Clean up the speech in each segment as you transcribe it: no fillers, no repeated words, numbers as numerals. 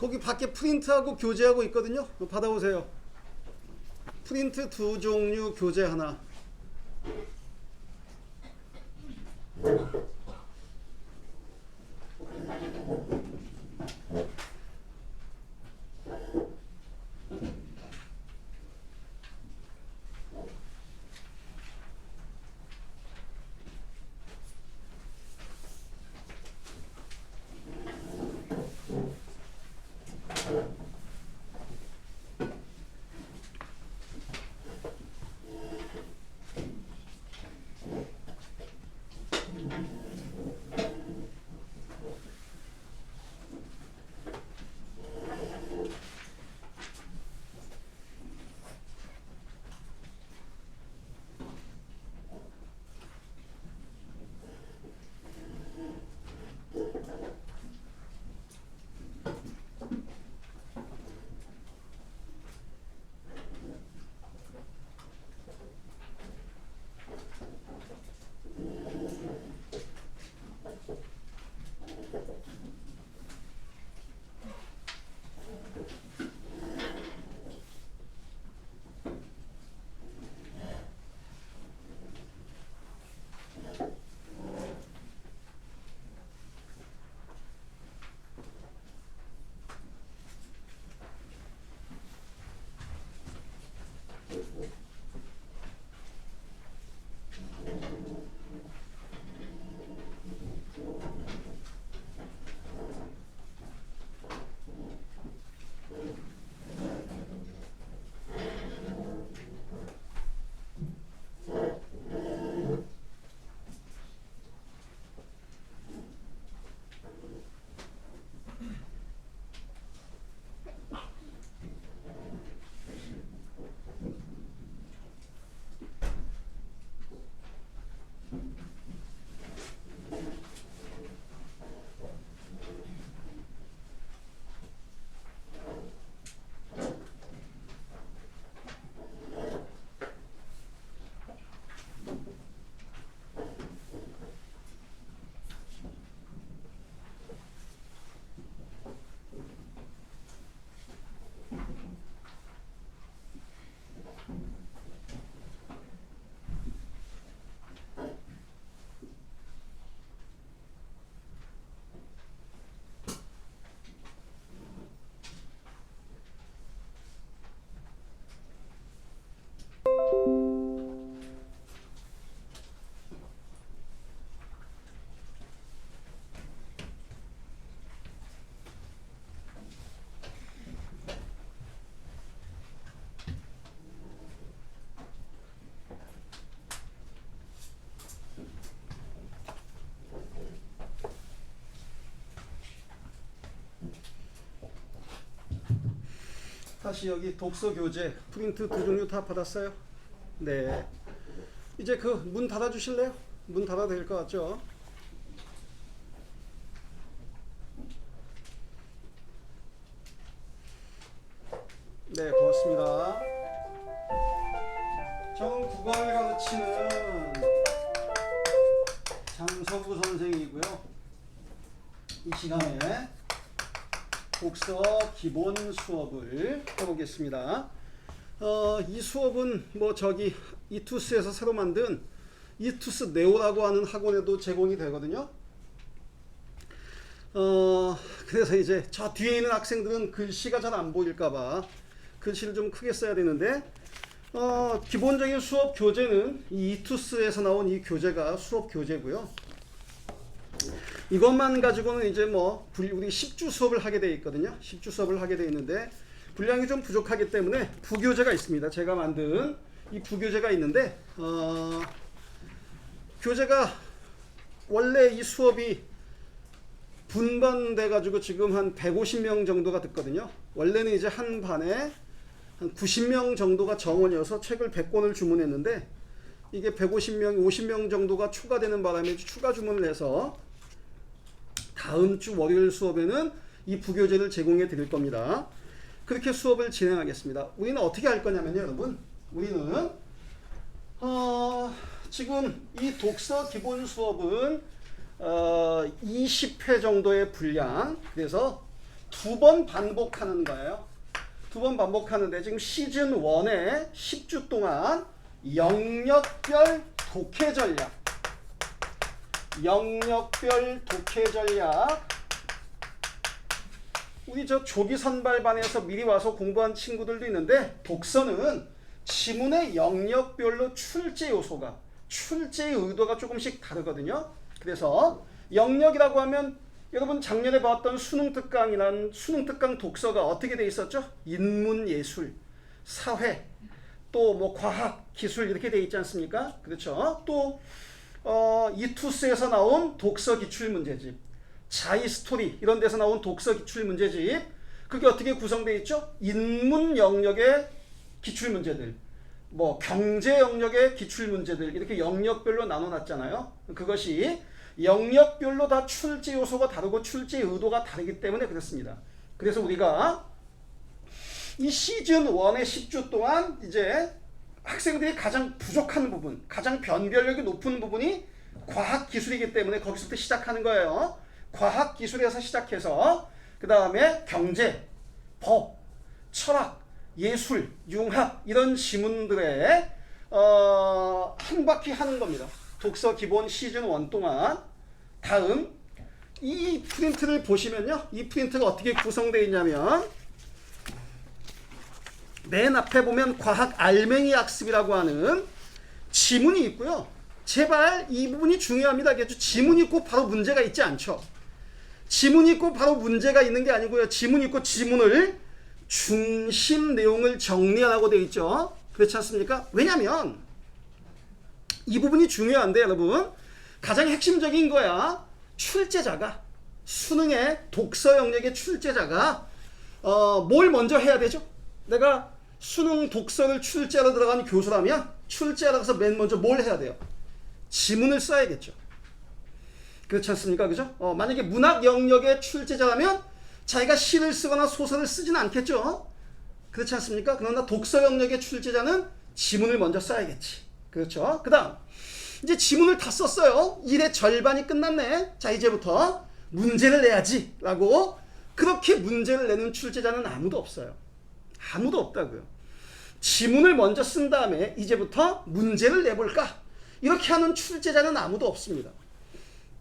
거기 밖에 프린트하고 교재하고 있거든요. 받아오세요. 프린트 2종류, 교재 하나. 다시 여기 독서 교재 프린트 2종류 다 받았어요? 네. 이제 그 문 닫아 주실래요? 문 닫아도 될 것 같죠? 네, 고맙습니다. 저는 국어를 가르치는 장서구 선생이고요. 이 시간에 독서 기본 수업을 해보겠습니다. 이 수업은 뭐 저기 이투스에서 새로 만든 이투스 네오라고 하는 학원에도 제공이 되거든요. 그래서 이제 저 뒤에 있는 학생들은 글씨가 잘 안 보일까봐 글씨를 좀 크게 써야 되는데, 기본적인 수업 교재는 이 이투스에서 나온 이 교재가 수업 교재고요. 이것만 가지고는 이제 뭐 우리 10주 수업을 하게 돼 있거든요. 10주 수업을 하게 돼 있는데 분량이 좀 부족하기 때문에 부교재가 있습니다. 제가 만든 이 부교재가 있는데, 교재가 원래 이 수업이 분반돼 가지고 지금 한 150명 정도가 듣거든요. 원래는 이제 한 반에 한 90명 정도가 정원이어서 책을 100권을 주문했는데, 이게 150명, 50명 정도가 추가되는 바람에 추가 주문을 해서 다음 주 월요일 수업에는 이 부교재를 제공해 드릴 겁니다. 그렇게 수업을 진행하겠습니다. 우리는 어떻게 할 거냐면요, 여러분. 우리는 지금 이 독서 기본 수업은 20회 정도의 분량, 그래서 두 번 반복하는 거예요. 두 번 반복하는데 지금 시즌 1에 10주 동안 영역별 독해 전략, 영역별 독해 전략. 우리 저 조기 선발반에서 미리 와서 공부한 친구들도 있는데, 독서는 지문의 영역별로 출제 요소가, 출제의 의도가 조금씩 다르거든요. 그래서 영역이라고 하면 여러분 작년에 봤던 수능특강이란 수능특강 독서가 어떻게 돼 있었죠? 인문, 예술, 사회, 또 뭐 과학, 기술 이렇게 돼 있지 않습니까? 그렇죠. 또 이투스에서 나온 독서 기출 문제집, 자이 스토리 이런 데서 나온 독서 기출 문제집, 그게 어떻게 구성되어 있죠? 인문 영역의 기출 문제들, 뭐 경제 영역의 기출 문제들, 이렇게 영역별로 나눠놨잖아요. 그것이 영역별로 다 출제 요소가 다르고 출제 의도가 다르기 때문에 그렇습니다. 그래서 우리가 이 시즌 1의 10주 동안 이제 학생들이 가장 부족한 부분, 가장 변별력이 높은 부분이 과학 기술이기 때문에 거기서부터 시작하는 거예요. 과학 기술에서 시작해서 그 다음에 경제, 법, 철학, 예술, 융합 이런 지문들에 한 바퀴 하는 겁니다. 독서 기본 시즌 1 동안. 다음 이 프린트를 보시면요, 이 프린트가 어떻게 구성되어 있냐면 맨 앞에 보면 과학 알맹이 학습이라고 하는 지문이 있고요. 제발 이 부분이 중요합니다. 지문이 있고 바로 문제가 있지 않죠. 지문이 있고 바로 문제가 있는 게 아니고요. 지문이 있고 지문을 중심 내용을 정리하라고 되어 있죠. 그렇지 않습니까? 왜냐하면 이 부분이 중요한데 여러분, 가장 핵심적인 거야. 출제자가, 수능의 독서 영역의 출제자가 뭘 먼저 해야 되죠? 내가 수능 독서를 출제하러 들어간 교수라면 출제하러 가서 맨 먼저 뭘 해야 돼요? 지문을 써야겠죠. 그렇지 않습니까? 그죠? 만약에 문학 영역의 출제자라면 자기가 시를 쓰거나 소설을 쓰지는 않겠죠. 그렇지 않습니까? 그러나 독서 영역의 출제자는 지문을 먼저 써야겠지. 그렇죠? 그 다음 이제 지문을 다 썼어요. 일의 절반이 끝났네. 자, 이제부터 문제를 내야지 라고, 그렇게 문제를 내는 출제자는 아무도 없어요. 아무도 없다고요. 지문을 먼저 쓴 다음에 이제부터 문제를 내볼까, 이렇게 하는 출제자는 아무도 없습니다.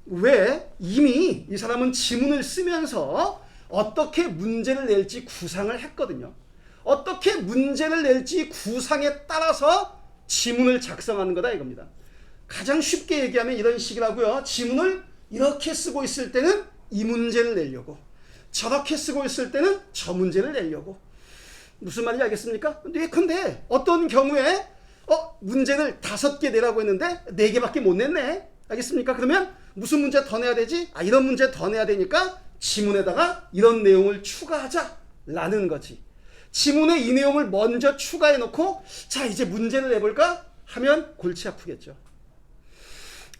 왜? 이미 이 사람은 지문을 쓰면서 어떻게 문제를 낼지 구상을 했거든요. 어떻게 문제를 낼지 구상에 따라서 지문을 작성하는 거다 이겁니다. 가장 쉽게 얘기하면 이런 식이라고요. 지문을 이렇게 쓰고 있을 때는 이 문제를 내려고, 저렇게 쓰고 있을 때는 저 문제를 내려고. 무슨 말인지 알겠습니까? 근데 어떤 경우에 문제를 5개 내라고 했는데 4개밖에 못 냈네. 알겠습니까? 그러면 무슨 문제 더 내야 되지? 이런 문제 더 내야 되니까 지문에다가 이런 내용을 추가하자라는 거지. 지문에 이 내용을 먼저 추가해 놓고 자, 이제 문제를 내볼까 하면 골치 아프겠죠.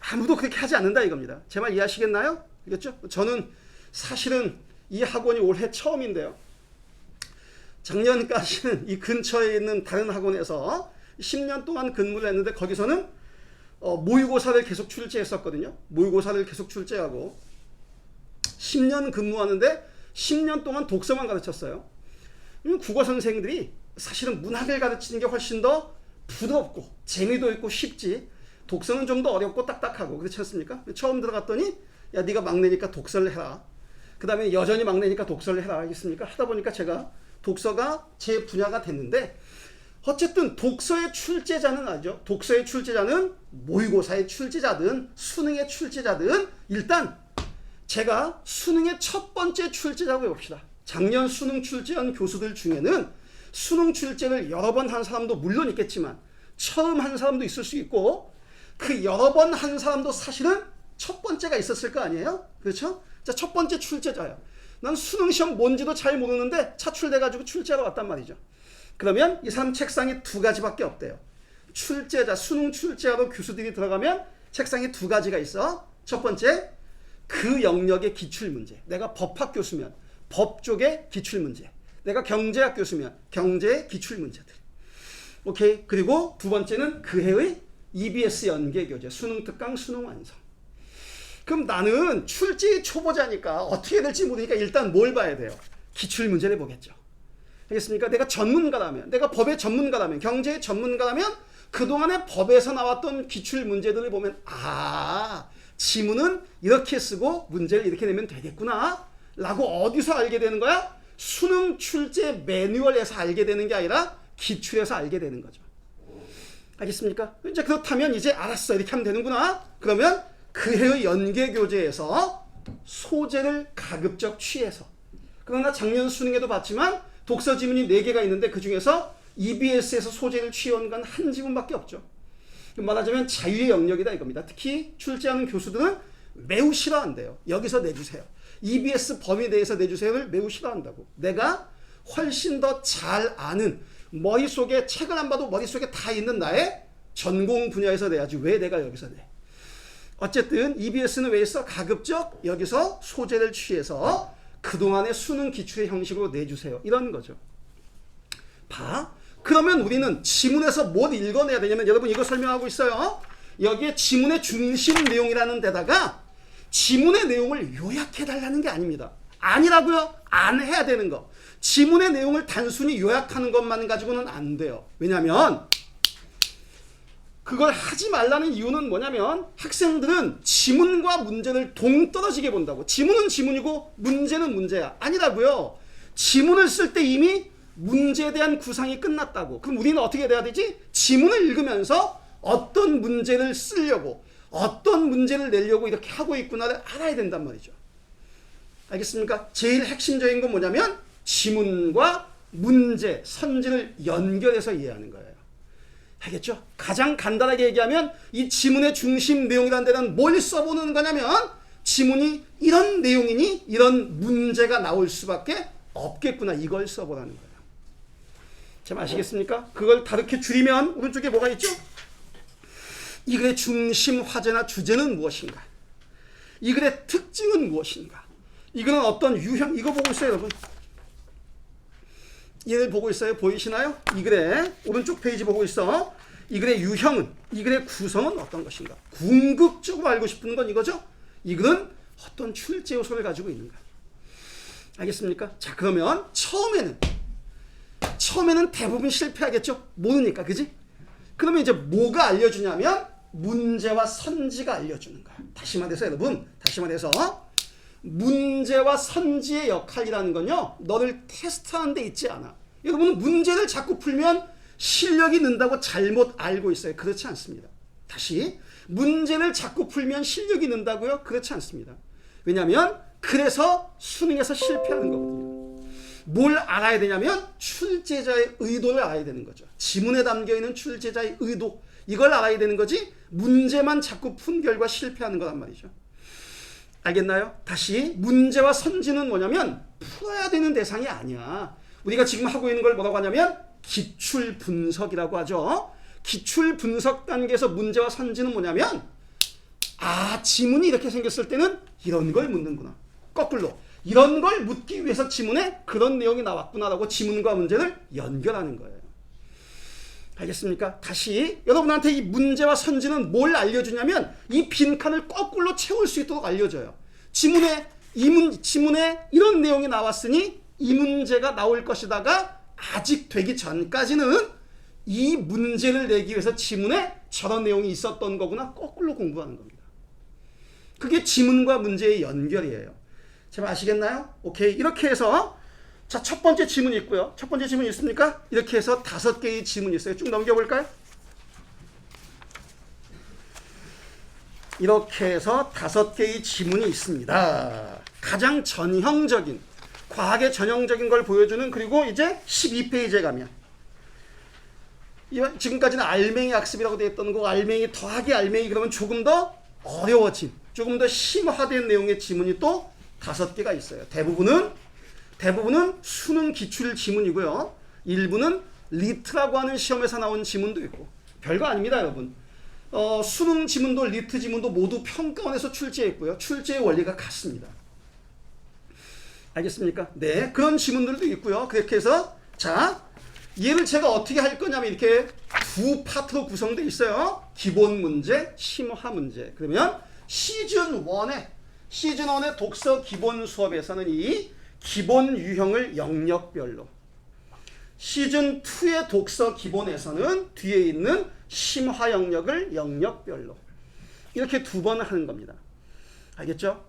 아무도 그렇게 하지 않는다 이겁니다. 제 말 이해하시겠나요? 알겠죠? 저는 사실은 이 학원이 올해 처음인데요. 작년까지는 이 근처에 있는 다른 학원에서 10년 동안 근무를 했는데, 거기서는 모의고사를 계속 출제했었거든요. 모의고사를 계속 출제하고 10년 근무하는데 10년 동안 독서만 가르쳤어요. 국어 선생들이 사실은 문학을 가르치는 게 훨씬 더 부드럽고 재미도 있고 쉽지, 독서는 좀 더 어렵고 딱딱하고, 그렇지 않습니까? 처음 들어갔더니 야, 네가 막내니까 독서를 해라. 그 다음에 여전히 막내니까 독서를 해라. 알겠습니까? 하다 보니까 제가 독서가 제 분야가 됐는데, 어쨌든 독서의 출제자는 아죠. 독서의 출제자는 모의고사의 출제자든 수능의 출제자든 일단 제가 수능의 첫 번째 출제자고 해봅시다. 작년 수능 출제한 교수들 중에는 수능 출제를 여러 번 한 사람도 물론 있겠지만 처음 한 사람도 있을 수 있고, 그 여러 번 한 사람도 사실은 첫 번째가 있었을 거 아니에요? 그렇죠? 자, 첫 번째 출제자예요. 난 수능 시험 뭔지도 잘 모르는데 차출돼가지고 출제하러 왔단 말이죠. 그러면 이 사람 책상에 2가지밖에 없대요. 출제자, 수능 출제하러 교수들이 들어가면 책상에 2가지가 있어. 첫 번째, 그 영역의 기출문제. 내가 법학 교수면 법 쪽의 기출문제, 내가 경제학 교수면 경제의 기출문제들. 오케이. 그리고 두 번째는 그 해의 EBS 연계교재, 수능특강, 수능완성. 그럼 나는 출제의 초보자니까 어떻게 될지 모르니까 일단 뭘 봐야 돼요? 기출 문제를 보겠죠. 알겠습니까? 내가 전문가라면, 내가 법의 전문가라면, 경제의 전문가라면 그동안에 법에서 나왔던 기출 문제들을 보면 지문은 이렇게 쓰고 문제를 이렇게 내면 되겠구나 라고 어디서 알게 되는 거야? 수능 출제 매뉴얼에서 알게 되는 게 아니라 기출에서 알게 되는 거죠. 알겠습니까? 이제 그렇다면 이제 알았어 이렇게 하면 되는구나. 그러면 그 해의 연계교재에서 소재를 가급적 취해서, 그러나 작년 수능에도 봤지만 독서 지문이 4개가 있는데 그 중에서 EBS에서 소재를 취해온 건 한 지문밖에 없죠. 말하자면 자유의 영역이다 이겁니다. 특히 출제하는 교수들은 매우 싫어한대요. 여기서 내주세요. EBS 범위에 대해서 내주세요를 매우 싫어한다고. 내가 훨씬 더 잘 아는, 머릿속에 책을 안 봐도 머릿속에 다 있는 나의 전공 분야에서 내야지 왜 내가 여기서 내. 어쨌든 EBS는 왜 있어? 가급적 여기서 소재를 취해서 그동안의 수능 기출의 형식으로 내주세요. 이런 거죠. 그러면 우리는 지문에서 뭘 읽어내야 되냐면, 여러분 이거 설명하고 있어요. 여기에 지문의 중심 내용이라는 데다가 지문의 내용을 요약해달라는 게 아닙니다. 아니라고요? 안 해야 되는 거. 지문의 내용을 단순히 요약하는 것만 가지고는 안 돼요. 왜냐하면 그걸 하지 말라는 이유는 뭐냐면, 학생들은 지문과 문제를 동떨어지게 본다고. 지문은 지문이고 문제는 문제야. 아니라고요. 지문을 쓸 때 이미 문제에 대한 구상이 끝났다고. 그럼 우리는 어떻게 돼야 되지? 지문을 읽으면서 어떤 문제를 쓰려고, 어떤 문제를 내려고 이렇게 하고 있구나를 알아야 된단 말이죠. 알겠습니까? 제일 핵심적인 건 뭐냐면 지문과 문제, 선지를 연결해서 이해하는 거예요. 알겠죠? 가장 간단하게 얘기하면 이 지문의 중심 내용이라는 데는 뭘 써보는 거냐면, 지문이 이런 내용이니 이런 문제가 나올 수밖에 없겠구나, 이걸 써보라는 거예요. 참 아시겠습니까? 그걸 다르게 줄이면 오른쪽에 뭐가 있죠? 이 글의 중심 화제나 주제는 무엇인가? 이 글의 특징은 무엇인가? 이 글은 어떤 유형, 이거 보고 있어요 여러분. 얘를 보고 있어요. 보이시나요? 이 글의 오른쪽 페이지 보고 있어. 이 글의 유형은, 이 글의 구성은 어떤 것인가? 궁극적으로 알고 싶은 건 이거죠. 이 글은 어떤 출제 요소를 가지고 있는가? 알겠습니까? 자, 그러면 처음에는 대부분 실패하겠죠? 모르니까, 그지? 그러면 이제 뭐가 알려주냐면 문제와 선지가 알려주는 거야. 다시 말해서 여러분, 문제와 선지의 역할이라는 건요, 너를 테스트하는 데 있지 않아. 여러분은 문제를 자꾸 풀면 실력이 는다고 잘못 알고 있어요. 그렇지 않습니다. 다시, 문제를 자꾸 풀면 실력이 는다고요? 그렇지 않습니다. 왜냐하면 그래서 수능에서 실패하는 거거든요. 뭘 알아야 되냐면 출제자의 의도를 알아야 되는 거죠. 지문에 담겨있는 출제자의 의도, 이걸 알아야 되는 거지 문제만 자꾸 푼 결과 실패하는 거란 말이죠. 알겠나요? 다시, 문제와 선지는 뭐냐면 풀어야 되는 대상이 아니야. 우리가 지금 하고 있는 걸 뭐라고 하냐면 기출 분석이라고 하죠. 기출 분석 단계에서 문제와 선지는 뭐냐면, 지문이 이렇게 생겼을 때는 이런 걸 묻는구나. 거꾸로 이런 걸 묻기 위해서 지문에 그런 내용이 나왔구나라고 지문과 문제를 연결하는 거예요. 알겠습니까? 다시, 여러분한테 이 문제와 선지는 뭘 알려주냐면 이 빈칸을 거꾸로 채울 수 있도록 알려줘요. 지문에 이런 내용이 나왔으니 이 문제가 나올 것이다가 아직 되기 전까지는 이 문제를 내기 위해서 지문에 저런 내용이 있었던 거구나, 거꾸로 공부하는 겁니다. 그게 지문과 문제의 연결이에요. 잘 아시겠나요? 오케이. 이렇게 해서, 자, 첫 번째 지문이 있고요. 첫 번째 지문 있습니까? 이렇게 해서 5개의 지문이 있어요. 쭉 넘겨볼까요? 이렇게 해서 5개의 지문이 있습니다. 가장 전형적인, 과학의 전형적인 걸 보여주는, 그리고 이제 12페이지에 가면 지금까지는 알맹이 학습이라고 되어 있던 거, 알맹이 더하기 알맹이, 그러면 조금 더 어려워진, 조금 더 심화된 내용의 지문이 또 5개가 있어요. 대부분은 수능 기출 지문이고요. 일부는 리트라고 하는 시험에서 나온 지문도 있고. 별거 아닙니다, 여러분. 수능 지문도 리트 지문도 모두 평가원에서 출제했고요. 출제의 원리가 같습니다. 알겠습니까? 네, 그런 지문들도 있고요. 그렇게 해서, 자, 얘를 제가 어떻게 할 거냐면 이렇게 2 파트로 구성되어 있어요. 기본 문제, 심화 문제. 그러면 시즌 1의 독서 기본 수업에서는 이 기본 유형을 영역별로, 시즌2의 독서 기본에서는 뒤에 있는 심화 영역을 영역별로 이렇게 2번 하는 겁니다. 알겠죠?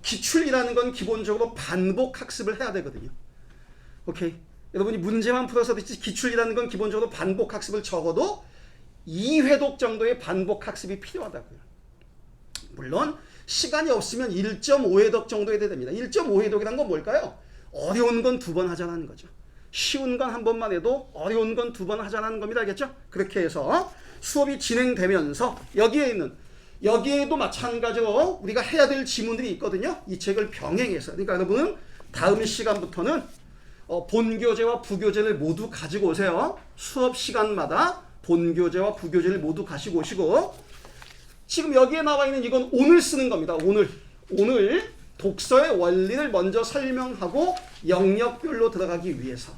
기출이라는 건 기본적으로 반복 학습을 해야 되거든요. 오케이? 여러분이 문제만 풀어서 듣지 기출이라는 건 기본적으로 반복 학습을 적어도 2회독 정도의 반복 학습이 필요하다고요. 물론 시간이 없으면 1.5회독 정도 해야 됩니다. 1.5회독이란 건 뭘까요? 어려운 건 2번 하자는 거죠. 쉬운 건 한 번만 해도 어려운 건 2번 하자는 겁니다. 알겠죠? 그렇게 해서 수업이 진행되면서 여기에도 마찬가지로 우리가 해야 될 지문들이 있거든요. 이 책을 병행해서. 그러니까 여러분은 다음 시간부터는 본교재와 부교재를 모두 가지고 오세요. 수업 시간마다 본교재와 부교재를 모두 가지고 오시고, 지금 여기에 나와 있는 이건 오늘 쓰는 겁니다. 오늘 독서의 원리를 먼저 설명하고 영역별로 들어가기 위해서.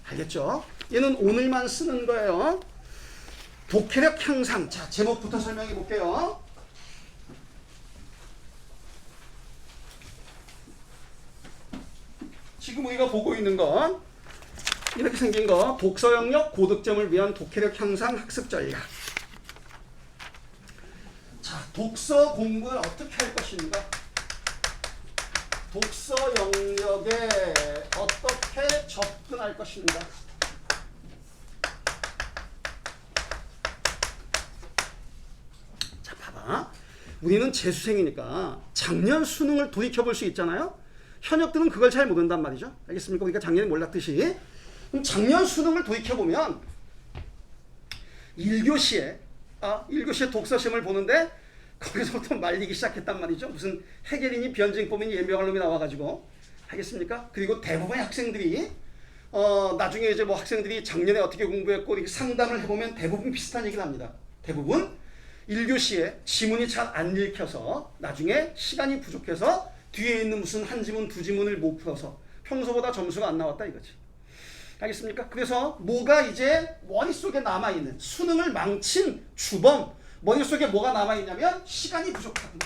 알겠죠? 얘는 오늘만 쓰는 거예요. 독해력 향상. 자, 제목부터 설명해 볼게요. 지금 우리가 보고 있는 건 이렇게 생긴 거, 독서 영역 고득점을 위한 독해력 향상 학습 전략. 자, 독서 공부를 어떻게 할 것인가? 독서 영역에 어떻게 접근할 것인가? 자, 봐봐. 우리는 재수생이니까 작년 수능을 돌이켜볼 수 있잖아요. 현역들은 그걸 잘 모른단 말이죠. 알겠습니까? 우리가 작년에 몰랐듯이. 그럼 작년 수능을 돌이켜보면 1교시에 독서 시험을 보는데 거기서부터 말리기 시작했단 말이죠. 무슨 해결이니 변증법이니 예명할 놈이 나와가지고. 알겠습니까? 그리고 대부분의 학생들이 나중에 이제 뭐 학생들이 작년에 어떻게 공부했고 이렇게 상담을 해보면 대부분 비슷한 얘기를 합니다. 대부분 1교시에 지문이 잘 안 읽혀서 나중에 시간이 부족해서 뒤에 있는 무슨 한 지문 두 지문을 못 풀어서 평소보다 점수가 안 나왔다 이거지. 알겠습니까? 그래서 뭐가 이제 머릿속에 남아있는, 수능을 망친 주범, 머릿속에 뭐가 남아있냐면 시간이 부족하구나.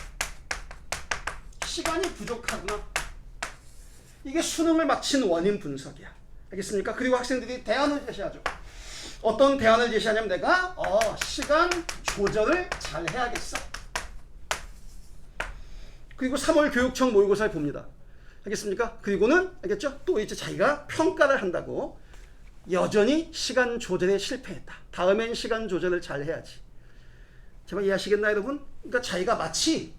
이게 수능을 망친 원인 분석이야. 알겠습니까? 그리고 학생들이 대안을 제시하죠. 어떤 대안을 제시하냐면 내가 시간 조절을 잘 해야겠어. 그리고 3월 교육청 모의고사를 봅니다. 알겠습니까? 그리고는 알겠죠? 또 이제 자기가 평가를 한다고 여전히 시간 조절에 실패했다. 다음엔 시간 조절을 잘 해야지. 제발 이해하시겠나요, 여러분? 그러니까 자기가 마치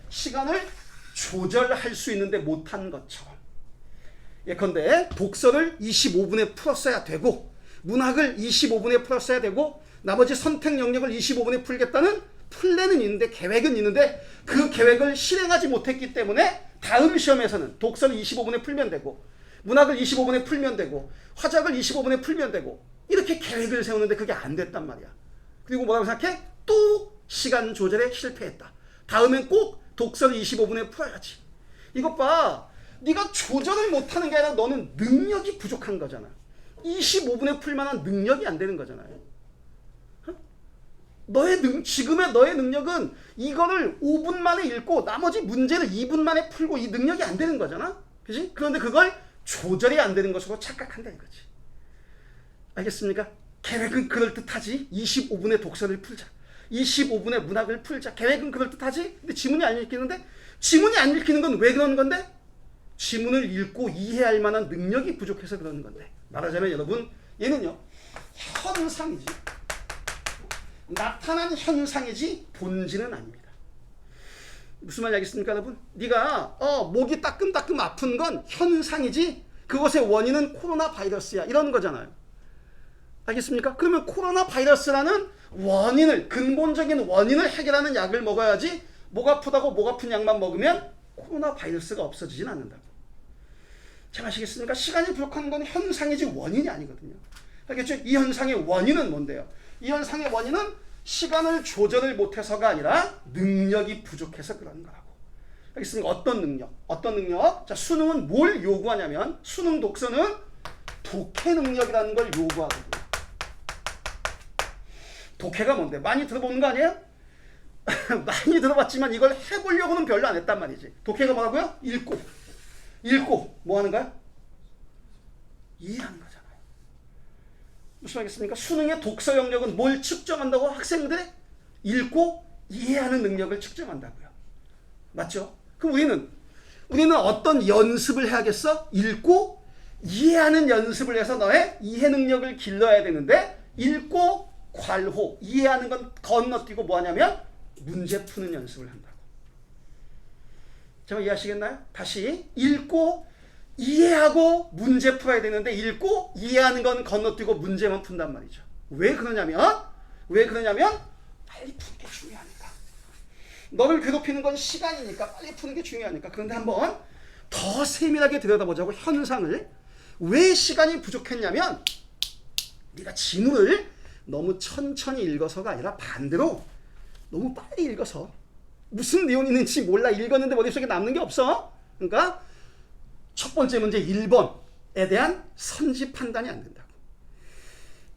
시간을 조절할 수 있는데 못한 것처럼. 예컨대 독서를 25분에 풀었어야 되고 문학을 25분에 풀었어야 되고 나머지 선택 영역을 25분에 풀겠다는 플랜은 있는데, 계획은 있는데 그 계획을 실행하지 못했기 때문에 다음 시험에서는 독서를 25분에 풀면 되고 문학을 25분에 풀면 되고 화작을 25분에 풀면 되고 이렇게 계획을 세우는데 그게 안 됐단 말이야. 그리고 뭐라고 생각해? 또 시간 조절에 실패했다. 다음엔 꼭 독서를 25분에 풀어야지. 이것 봐. 네가 조절을 못하는 게 아니라 너는 능력이 부족한 거잖아. 25분에 풀 만한 능력이 안 되는 거잖아요. 지금의 너의 능력은 이거를 5분 만에 읽고 나머지 문제를 2분 만에 풀고 이 능력이 안 되는 거잖아. 그지? 그런데 그걸 조절이 안 되는 것으로 착각한다는 거지. 알겠습니까? 계획은 그럴듯하지. 25분에 독서를 풀자. 25분에 문학을 풀자. 계획은 그럴듯하지. 근데 지문이 안 읽히는데, 지문이 안 읽히는 건 왜 그러는 건데? 지문을 읽고 이해할 만한 능력이 부족해서 그러는 건데. 말하자면 여러분, 얘는요 현상이지, 나타난 현상이지 본질은 아닙니다. 무슨 말인지 알겠습니까, 여러분? 네가 목이 따끔따끔 아픈 건 현상이지 그것의 원인은 코로나 바이러스야, 이러는 거잖아요. 알겠습니까? 그러면 코로나 바이러스라는 원인을, 근본적인 원인을 해결하는 약을 먹어야지, 목 아프다고 목 아픈 약만 먹으면 코로나 바이러스가 없어지진 않는다고. 잘 아시겠습니까? 시간이 부족한 건 현상이지 원인이 아니거든요. 알겠죠? 이 현상의 원인은 뭔데요? 이 현상의 원인은 시간을 조절을 못해서가 아니라 능력이 부족해서 그런 거라고. 알겠습니까? 어떤 능력? 자, 수능은 뭘 요구하냐면, 수능 독서는 독해 능력이라는 걸 요구하거든요. 독해가 뭔데? 많이 들어보는 거 아니에요? 많이 들어봤지만 이걸 해보려고는 별로 안 했단 말이지. 독해가 뭐라고요? 읽고. 읽고 뭐 하는 거야? 이해하는 거잖아요. 무슨 말이겠습니까? 수능의 독서 영역은 뭘 측정한다고? 학생들의 읽고 이해하는 능력을 측정한다고요. 맞죠? 그럼 우리는 어떤 연습을 해야겠어? 읽고 이해하는 연습을 해서 너의 이해 능력을 길러야 되는데, 읽고 괄호, 이해하는 건 건너뛰고 뭐 하냐면 문제 푸는 연습을 한다고. 정말 이해하시겠나요? 다시, 읽고 이해하고 문제 풀어야 되는데 읽고 이해하는 건 건너뛰고 문제만 푼단 말이죠. 왜 그러냐면 빨리 푸는 게 중요하니까. 너를 괴롭히는 건 시간이니까 빨리 푸는 게 중요하니까. 그런데 한번 더 세밀하게 들여다보자고. 현상을. 왜 시간이 부족했냐면 네가 지문을 너무 천천히 읽어서가 아니라 반대로 너무 빨리 읽어서 무슨 내용이 있는지 몰라. 읽었는데 머릿속에 남는 게 없어. 그러니까 첫 번째 문제 1번에 대한 선지 판단이 안 된다고.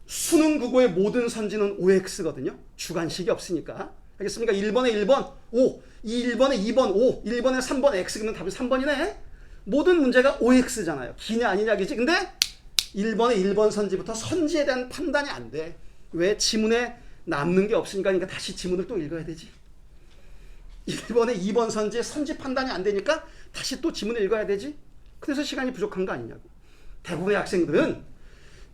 수능 국어의 모든 선지는 OX거든요. 주관식이 없으니까. 알겠습니까? 1번에 1번, 5. 1번에 2번, 5. 1번에 3번, X. 그러면 답이 3번이네. 모든 문제가 OX잖아요. 기냐 아니냐겠지. 근데 1번에 1번 선지부터 선지에 대한 판단이 안 돼. 왜? 지문에 남는 게 없으니까. 그러니까 다시 지문을 또 읽어야 되지. 1번에 2번 선지에 선지 판단이 안 되니까 다시 또 지문을 읽어야 되지. 그래서 시간이 부족한 거 아니냐고. 대부분의 학생들은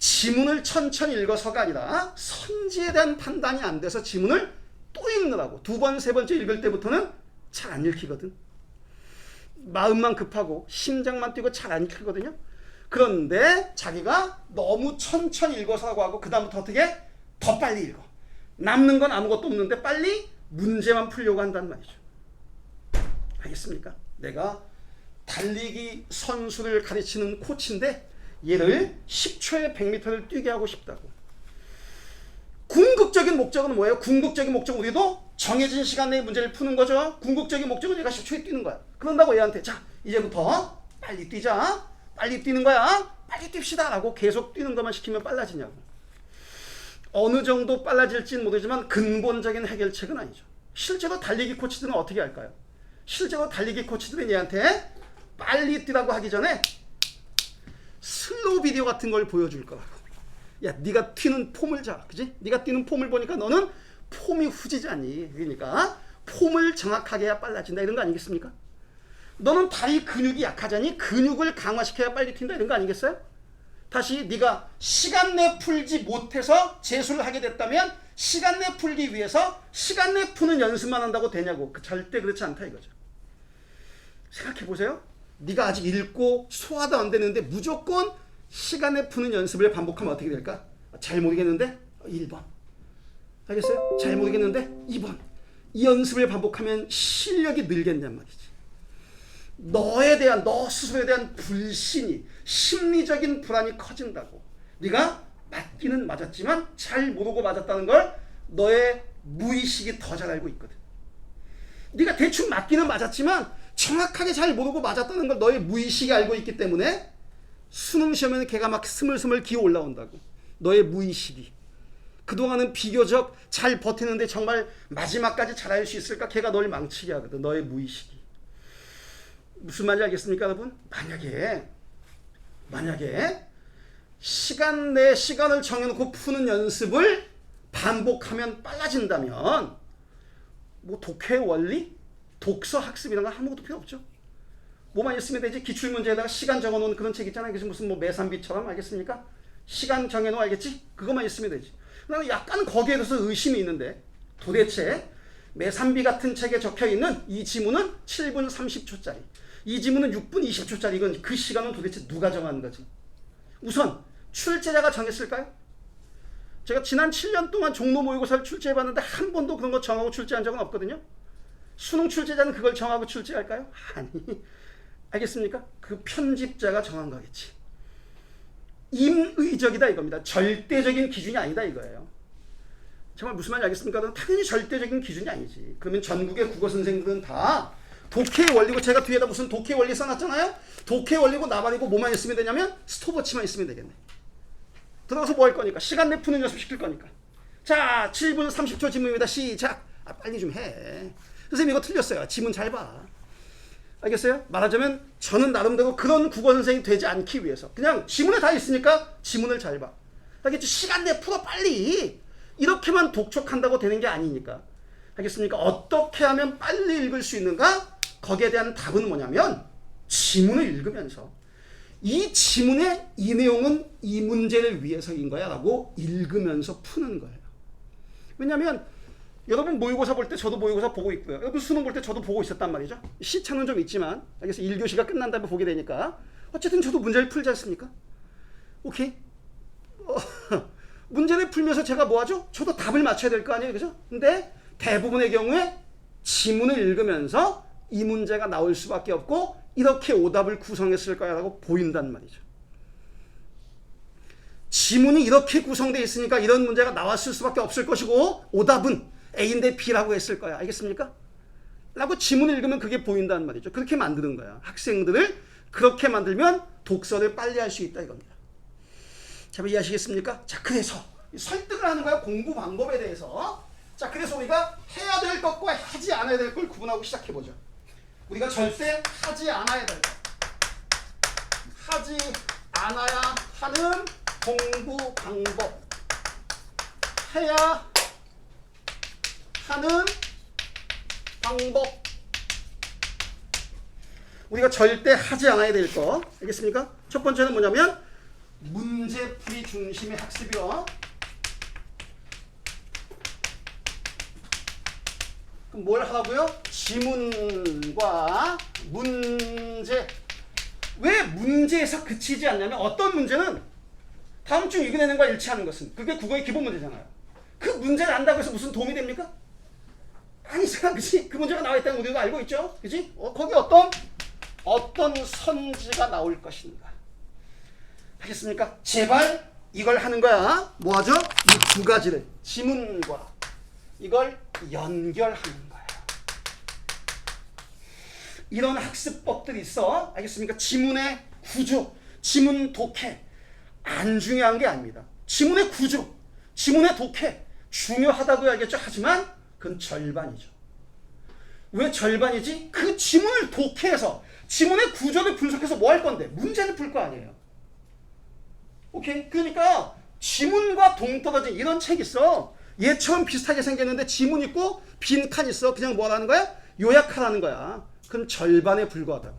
지문을 천천히 읽어서가 아니라 선지에 대한 판단이 안 돼서 지문을 또 읽느라고. 두 번, 세 번째 읽을 때부터는 잘 안 읽히거든. 마음만 급하고 심장만 뛰고 잘 안 읽히거든요. 그런데 자기가 너무 천천히 읽어서 하고 그 다음부터 어떻게? 더 빨리 읽어. 남는 건 아무것도 없는데 빨리 문제만 풀려고 한단 말이죠. 알겠습니까? 내가 달리기 선수를 가르치는 코치인데 얘를 10초에 100m를 뛰게 하고 싶다고. 궁극적인 목적은 뭐예요? 궁극적인 목적은 우리도 정해진 시간 내에 문제를 푸는 거죠. 궁극적인 목적은 얘가 10초에 뛰는 거야. 그런다고 얘한테 자 이제부터 빨리 뛰자. 빨리 뛰는 거야. 빨리 뜁시다 라고 계속 뛰는 것만 시키면 빨라지냐고. 어느 정도 빨라질지는 모르지만 근본적인 해결책은 아니죠. 실제로 달리기 코치들은 어떻게 할까요? 실제로 달리기 코치들은 얘한테 빨리 뛰라고 하기 전에 슬로우 비디오 같은 걸 보여줄 거라고. 야, 네가 튀는 폼을 자, 그지? 네가 뛰는 폼을 보니까 너는 폼이 후지지 않니? 그러니까 폼을 정확하게 해야 빨라진다 이런 거 아니겠습니까? 너는 다리 근육이 약하자니 근육을 강화시켜야 빨리 튄다 이런 거 아니겠어요? 다시 네가 시간 내 풀지 못해서 재수를 하게 됐다면 시간 내 풀기 위해서 시간 내 푸는 연습만 한다고 되냐고. 절대 그렇지 않다 이거죠. 생각해 보세요. 네가 아직 읽고 소화도 안 되는데 무조건 시간에 푸는 연습을 반복하면 어떻게 될까? 잘 모르겠는데 1번. 알겠어요? 잘 모르겠는데 2번. 이 연습을 반복하면 실력이 늘겠냔 말이지. 너 스스로에 대한 불신이, 심리적인 불안이 커진다고. 네가 맞기는 맞았지만 잘 모르고 맞았다는 걸 너의 무의식이 더 잘 알고 있거든. 네가 대충 맞기는 맞았지만 정확하게 잘 모르고 맞았다는 걸 너의 무의식이 알고 있기 때문에 수능 시험에는 걔가 막 스물스물 기어 올라온다고. 너의 무의식이. 그동안은 비교적 잘 버티는데 정말 마지막까지 잘할 수 있을까? 걔가 널 망치게 하거든. 너의 무의식이. 무슨 말인지 알겠습니까, 여러분? 만약에 시간 내 시간을 정해놓고 푸는 연습을 반복하면 빨라진다면 뭐 독해 원리? 독서 학습 이런 거 아무것도 필요 없죠. 뭐만 있으면 되지. 기출문제에다가 시간 적어놓은 그런 책 있잖아요. 그래서 무슨 뭐 매산비처럼 알겠습니까? 시간 정해놓아 알겠지? 그것만 있으면 되지. 나는 약간 거기에 대해서 의심이 있는데 도대체 매산비 같은 책에 적혀있는 이 지문은 7분 30초짜리 이 지문은 6분 20초짜리 이건 그 시간은 도대체 누가 정하는 거지? 우선 출제자가 정했을까요? 제가 지난 7년 동안 종로 모의고사를 출제해봤는데 한 번도 그런 거 정하고 출제한 적은 없거든요. 수능 출제자는 그걸 정하고 출제할까요? 아니, 알겠습니까? 그 편집자가 정한 거겠지. 임의적이다 이겁니다. 절대적인 기준이 아니다 이거예요. 정말 무슨 말인지 알겠습니까? 당연히 절대적인 기준이 아니지. 그러면 전국의 국어 선생들은 다 독해의 원리고, 제가 뒤에다 무슨 독해 원리 써놨잖아요. 독해 원리고 나발이고 뭐만 있으면 되냐면 스톱워치만 있으면 되겠네. 들어가서 뭐 할 거니까, 시간 내 푸는 연습 시킬 거니까. 자, 7분 30초 지문입니다. 시작. 빨리 좀 해. 선생님 이거 틀렸어요. 지문 잘 봐. 알겠어요? 말하자면 저는 나름대로 그런 국어 선생이 되지 않기 위해서 그냥 지문에 다 있으니까 지문을 잘 봐. 알겠죠? 시간 내 풀어 빨리. 이렇게만 독촉한다고 되는 게 아니니까. 알겠습니까? 어떻게 하면 빨리 읽을 수 있는가? 거기에 대한 답은 뭐냐면 지문을 읽으면서 이 지문의 이 내용은 이 문제를 위해서인 거야 라고 읽으면서 푸는 거예요. 왜냐하면 여러분 모의고사 볼 때 저도 모의고사 보고 있고요. 여러분 수능 볼 때 저도 보고 있었단 말이죠. 시차는 좀 있지만 알겠어요. 1교시가 끝난 다음에 보게 되니까 어쨌든 저도 문제를 풀지 않습니까? 오케이? 문제를 풀면서 제가 뭐 하죠? 저도 답을 맞춰야 될 거 아니에요. 그죠? 근데 대부분의 경우에 지문을 읽으면서 이 문제가 나올 수밖에 없고 이렇게 오답을 구성했을 거야라고 보인단 말이죠. 지문이 이렇게 구성되어 있으니까 이런 문제가 나왔을 수밖에 없을 것이고 오답은 A인데 B라고 했을 거야. 알겠습니까? 라고 지문을 읽으면 그게 보인단 말이죠. 그렇게 만드는 거야. 학생들을 그렇게 만들면 독서를 빨리 할 수 있다 이겁니다. 자, 이해하시겠습니까? 자, 그래서 설득을 하는 거야. 공부 방법에 대해서. 자, 그래서 우리가 해야 될 것과 하지 않아야 될 걸 구분하고 시작해보죠. 우리가 절대 하지 않아야 될 것, 하지 않아야 하는 공부 방법, 해야 하는 방법. 우리가 절대 하지 않아야 될 거, 알겠습니까? 첫 번째는 뭐냐면 문제풀이 중심의 학습이요. 그럼 뭘 하라고요? 지문과 문제. 왜 문제에서 그치지 않냐면 어떤 문제는 다음 주 읽어내는 거와 일치하는 것은 그게 국어의 기본 문제잖아요. 그 문제를 안다고 해서 무슨 도움이 됩니까? 아니잖아, 그치? 그 문제가 나와 있다는 우리도 알고 있죠, 그치? 거기 어떤 선지가 나올 것인가. 알겠습니까? 제발 이걸 하는 거야. 뭐 하죠? 이 두 가지를 지문과 이걸 연결하는 거예요. 이런 학습법들이 있어. 알겠습니까? 지문의 구조, 지문 독해 안 중요한 게 아닙니다. 지문의 구조, 지문의 독해 중요하다고 알겠죠? 하지만 그건 절반이죠. 왜 절반이지? 그 지문을 독해해서 지문의 구조를 분석해서 뭐 할 건데? 문제를 풀 거 아니에요. 오케이? 그러니까 지문과 동떨어진 이런 책 있어. 얘처럼 비슷하게 생겼는데 지문 있고 빈 칸 있어. 그냥 뭐라는 거야? 요약하라는 거야. 그럼 절반에 불과하다고.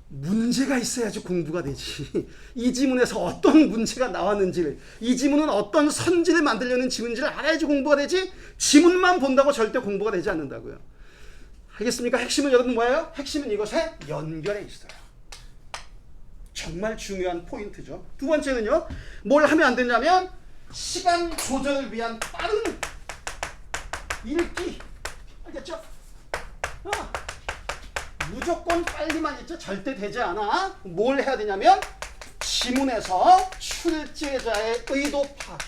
문제가 있어야지 공부가 되지. 이 지문에서 어떤 문제가 나왔는지를, 이 지문은 어떤 선지를 만들려는 지문인지를 알아야지 공부가 되지. 지문만 본다고 절대 공부가 되지 않는다고요. 알겠습니까? 핵심은 여러분 뭐예요? 핵심은 이것에 연결해 있어요. 정말 중요한 포인트죠. 두 번째는요. 뭘 하면 안 되냐면 시간 조절을 위한 빠른 읽기. 알겠죠? 무조건 빨리만 읽지 절대 되지 않아. 뭘 해야 되냐면 지문에서 출제자의 의도 파악.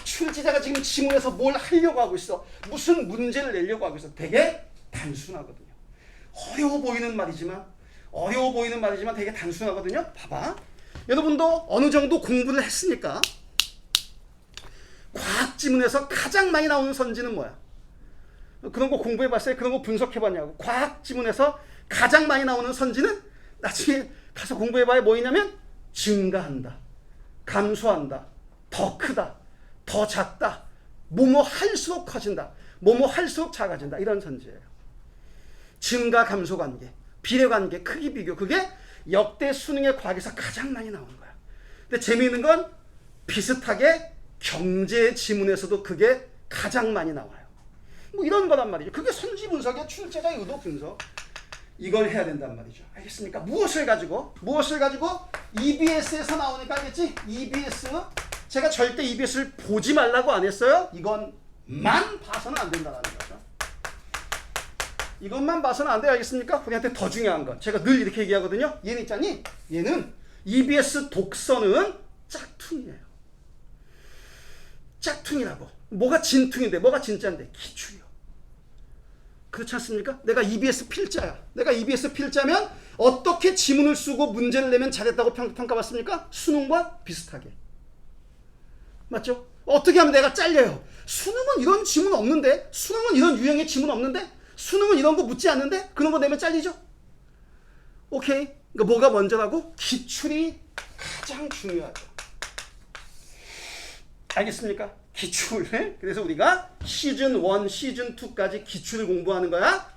출제자가 지금 지문에서 뭘 하려고 하고 있어. 무슨 문제를 내려고 하고 있어. 되게 단순하거든요. 어려워 보이는 말이지만 되게 단순하거든요. 봐봐. 여러분도 어느 정도 공부를 했으니까 과학 지문에서 가장 많이 나오는 선지는 뭐야? 그런 거 공부해봤어요? 그런 거 분석해봤냐고. 과학 지문에서 가장 많이 나오는 선지는 나중에 가서 공부해봐야 뭐냐면 증가한다, 감소한다, 더 크다, 더 작다, 뭐뭐 할수록 커진다, 뭐뭐 할수록 작아진다, 이런 선지예요. 증가 감소 관계, 비례 관계, 크기 비교, 그게 역대 수능의 과학에서 가장 많이 나오는 거야. 근데 재미있는 건 비슷하게 경제 지문에서도 그게 가장 많이 나와요. 뭐 이런 거란 말이죠. 그게 선지 분석의 출제자 의도 분석. 이걸 해야 된단 말이죠. 알겠습니까? 무엇을 가지고 EBS에서 나오니까 알겠지? EBS. 제가 절대 EBS를 보지 말라고 안 했어요. 이것만 봐서는 안 된다는 거죠. 이것만 봐서는 안 돼요. 알겠습니까? 우리한테 더 중요한 건 제가 늘 이렇게 얘기하거든요. 얘는 있잖니? 얘는 EBS 독서는 짝퉁이에요. 짝퉁이라고. 뭐가 진퉁인데 뭐가 진짜인데? 기출이요. 그렇지 않습니까? 내가 EBS 필자야. 내가 EBS 필자면 어떻게 지문을 쓰고 문제를 내면 잘했다고 평가받습니까? 수능과 비슷하게. 맞죠? 어떻게 하면 내가 잘려요? 수능은 이런 지문 없는데? 수능은 이런 유형의 지문 없는데? 수능은 이런 거 묻지 않는데 그런 거 내면 잘리죠. 오케이. 그러니까 뭐가 먼저라고? 기출이 가장 중요하죠. 알겠습니까? 기출. 그래서 우리가 시즌 1, 시즌 2까지 기출을 공부하는 거야.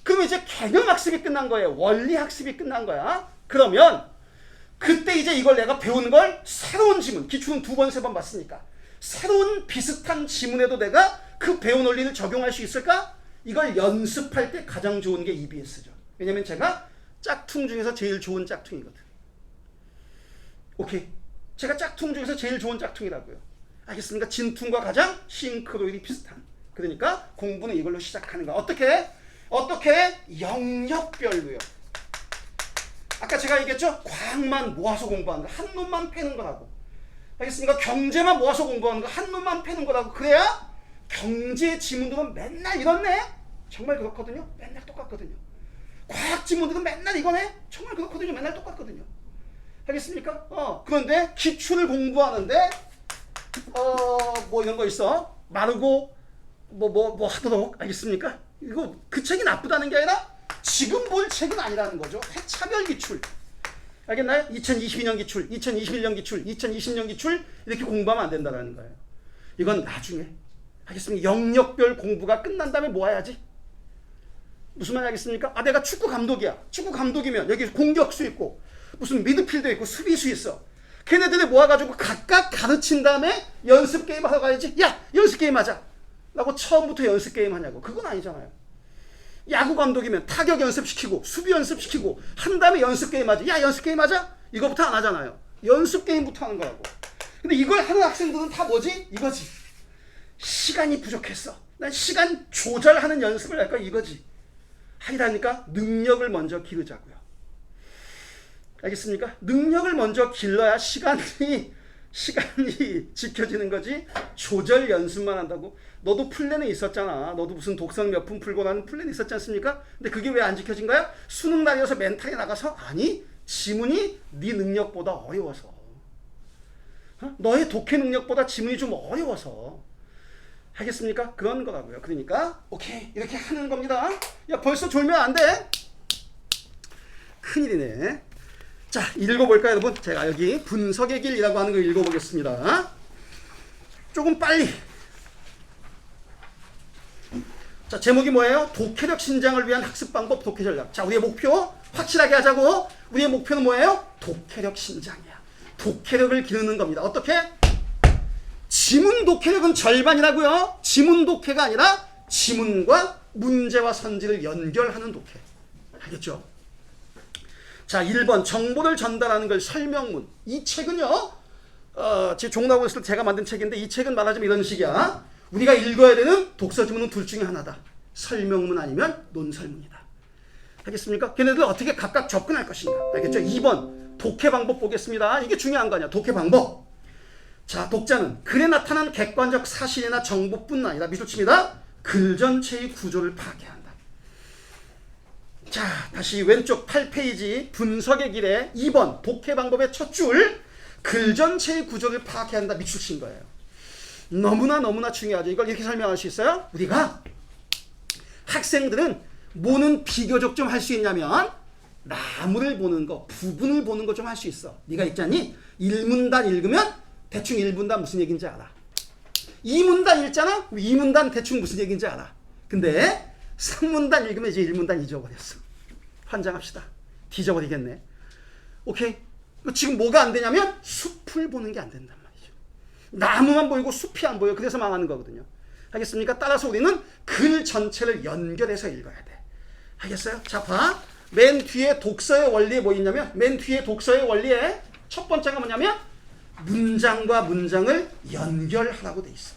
그럼 이제 개념 학습이 끝난 거예요. 원리 학습이 끝난 거야. 그러면 그때 이제 이걸 내가 배운 걸 새로운 지문, 기출은 2번, 3번 봤으니까 새로운 비슷한 지문에도 내가 그 배운 원리를 적용할 수 있을까? 이걸 연습할 때 가장 좋은 게 EBS죠. 왜냐면 제가 짝퉁 중에서 제일 좋은 짝퉁이거든. 오케이. 제가 짝퉁 중에서 제일 좋은 짝퉁이라고요. 알겠습니까? 진퉁과 가장 싱크로율이 비슷한. 그러니까 공부는 이걸로 시작하는 거야. 어떻게? 영역별로요. 아까 제가 얘기했죠? 과학만 모아서 공부하는 거. 한 놈만 패는 거라고. 알겠습니까? 경제만 모아서 공부하는 거. 한 놈만 패는 거라고. 그래야 경제 지문들은 맨날 이렇네? 정말 그렇거든요. 맨날 똑같거든요. 과학 지문들은 맨날 이거네? 정말 그렇거든요. 맨날 똑같거든요. 알겠습니까? 그런데 기출을 공부하는데 뭐 이런 거 있어. 마르고 뭐 하도록. 알겠습니까? 이거 그 책이 나쁘다는 게 아니라 지금 볼 책은 아니라는 거죠. 해차별 기출. 알겠나요? 2022년 기출, 2021년 기출, 2020년 기출 이렇게 공부하면 안 된다는 거예요. 이건 나중에. 알겠습니까? 영역별 공부가 끝난 다음에 모아야지. 무슨 말 알겠습니까? 내가 축구 감독이야. 축구 감독이면 여기 공격수 있고 무슨 미드필더 있고 수비수 있어. 걔네들을 모아가지고 각각 가르친 다음에 연습 게임 하러 가야지. 야, 연습 게임 하자 라고 처음부터 연습 게임 하냐고. 그건 아니잖아요. 야구 감독이면 타격 연습시키고 수비 연습시키고 한 다음에 연습 게임 하자. 야, 연습 게임 하자? 이거부터 안 하잖아요. 연습 게임부터 하는 거라고. 근데 이걸 하는 학생들은 다 뭐지? 이거지. 시간이 부족했어. 난 시간 조절하는 연습을 할 거야. 이거지. 하이라니까 능력을 먼저 기르자고요. 알겠습니까? 능력을 먼저 길러야 시간이 지켜지는 거지. 조절 연습만 한다고. 너도 플랜에 있었잖아. 너도 무슨 독성 몇 분 풀고 나는 플랜이 있었지 않습니까? 근데 그게 왜 안 지켜진 거야? 수능 날이어서 멘탈이 나가서? 아니, 지문이 네 능력보다 어려워서. 너의 독해 능력보다 지문이 좀 어려워서. 하겠습니까? 그런 거라고요. 그러니까 오케이, 이렇게 하는 겁니다. 야, 벌써 졸면 안 돼. 큰일이네. 자, 읽어볼까요, 여러분? 제가 여기 분석의 길이라고 하는 거 읽어보겠습니다. 조금 빨리. 자, 제목이 뭐예요? 독해력 신장을 위한 학습 방법, 독해 전략. 자, 우리의 목표 확실하게 하자고. 우리의 목표는 뭐예요? 독해력 신장이야. 독해력을 기르는 겁니다. 어떻게? 지문 독해력은 절반이라고요. 지문 독해가 아니라 지문과 문제와 선지를 연결하는 독해. 알겠죠? 자, 1번 정보를 전달하는 걸 설명문. 이 책은요, 제 종나고 있을 때 제가 만든 책인데 이 책은 말하자면 이런 식이야. 우리가 읽어야 되는 독서 지문은 둘 중에 하나다. 설명문 아니면 논설문이다. 알겠습니까? 걔네들 어떻게 각각 접근할 것인가. 알겠죠? 2번 독해 방법 보겠습니다. 이게 중요한 거 아니야. 독해 방법. 자, 독자는 글에 나타난 객관적 사실이나 정보뿐 아니라 밑줄 칩니다. 글 전체의 구조를 파악해야 한다. 자, 다시 왼쪽 8페이지 분석의 길에 2번 독해 방법의 첫 줄, 글 전체의 구조를 파악해야 한다. 밑줄 친 거예요. 너무나 중요하죠. 이걸 이렇게 설명할 수 있어요. 우리가 학생들은 뭐는 비교적 좀 할 수 있냐면 나무를 보는 거, 부분을 보는 거 좀 할 수 있어. 네가 있잖니? 1문단 읽으면 대충 1문단 무슨 얘기인지 알아. 2문단 읽잖아? 2문단 대충 무슨 얘기인지 알아. 근데 3문단 읽으면 이제 1문단 잊어버렸어. 환장합시다. 뒤져버리겠네. 오케이? 지금 뭐가 안 되냐면 숲을 보는 게 안 된단 말이죠. 나무만 보이고 숲이 안 보여. 그래서 망하는 거거든요. 알겠습니까? 따라서 우리는 글 전체를 연결해서 읽어야 돼. 알겠어요? 자, 봐. 맨 뒤에 독서의 원리에 뭐 있냐면 맨 뒤에 독서의 원리에 첫 번째가 뭐냐면 문장과 문장을 연결하라고 돼 있어.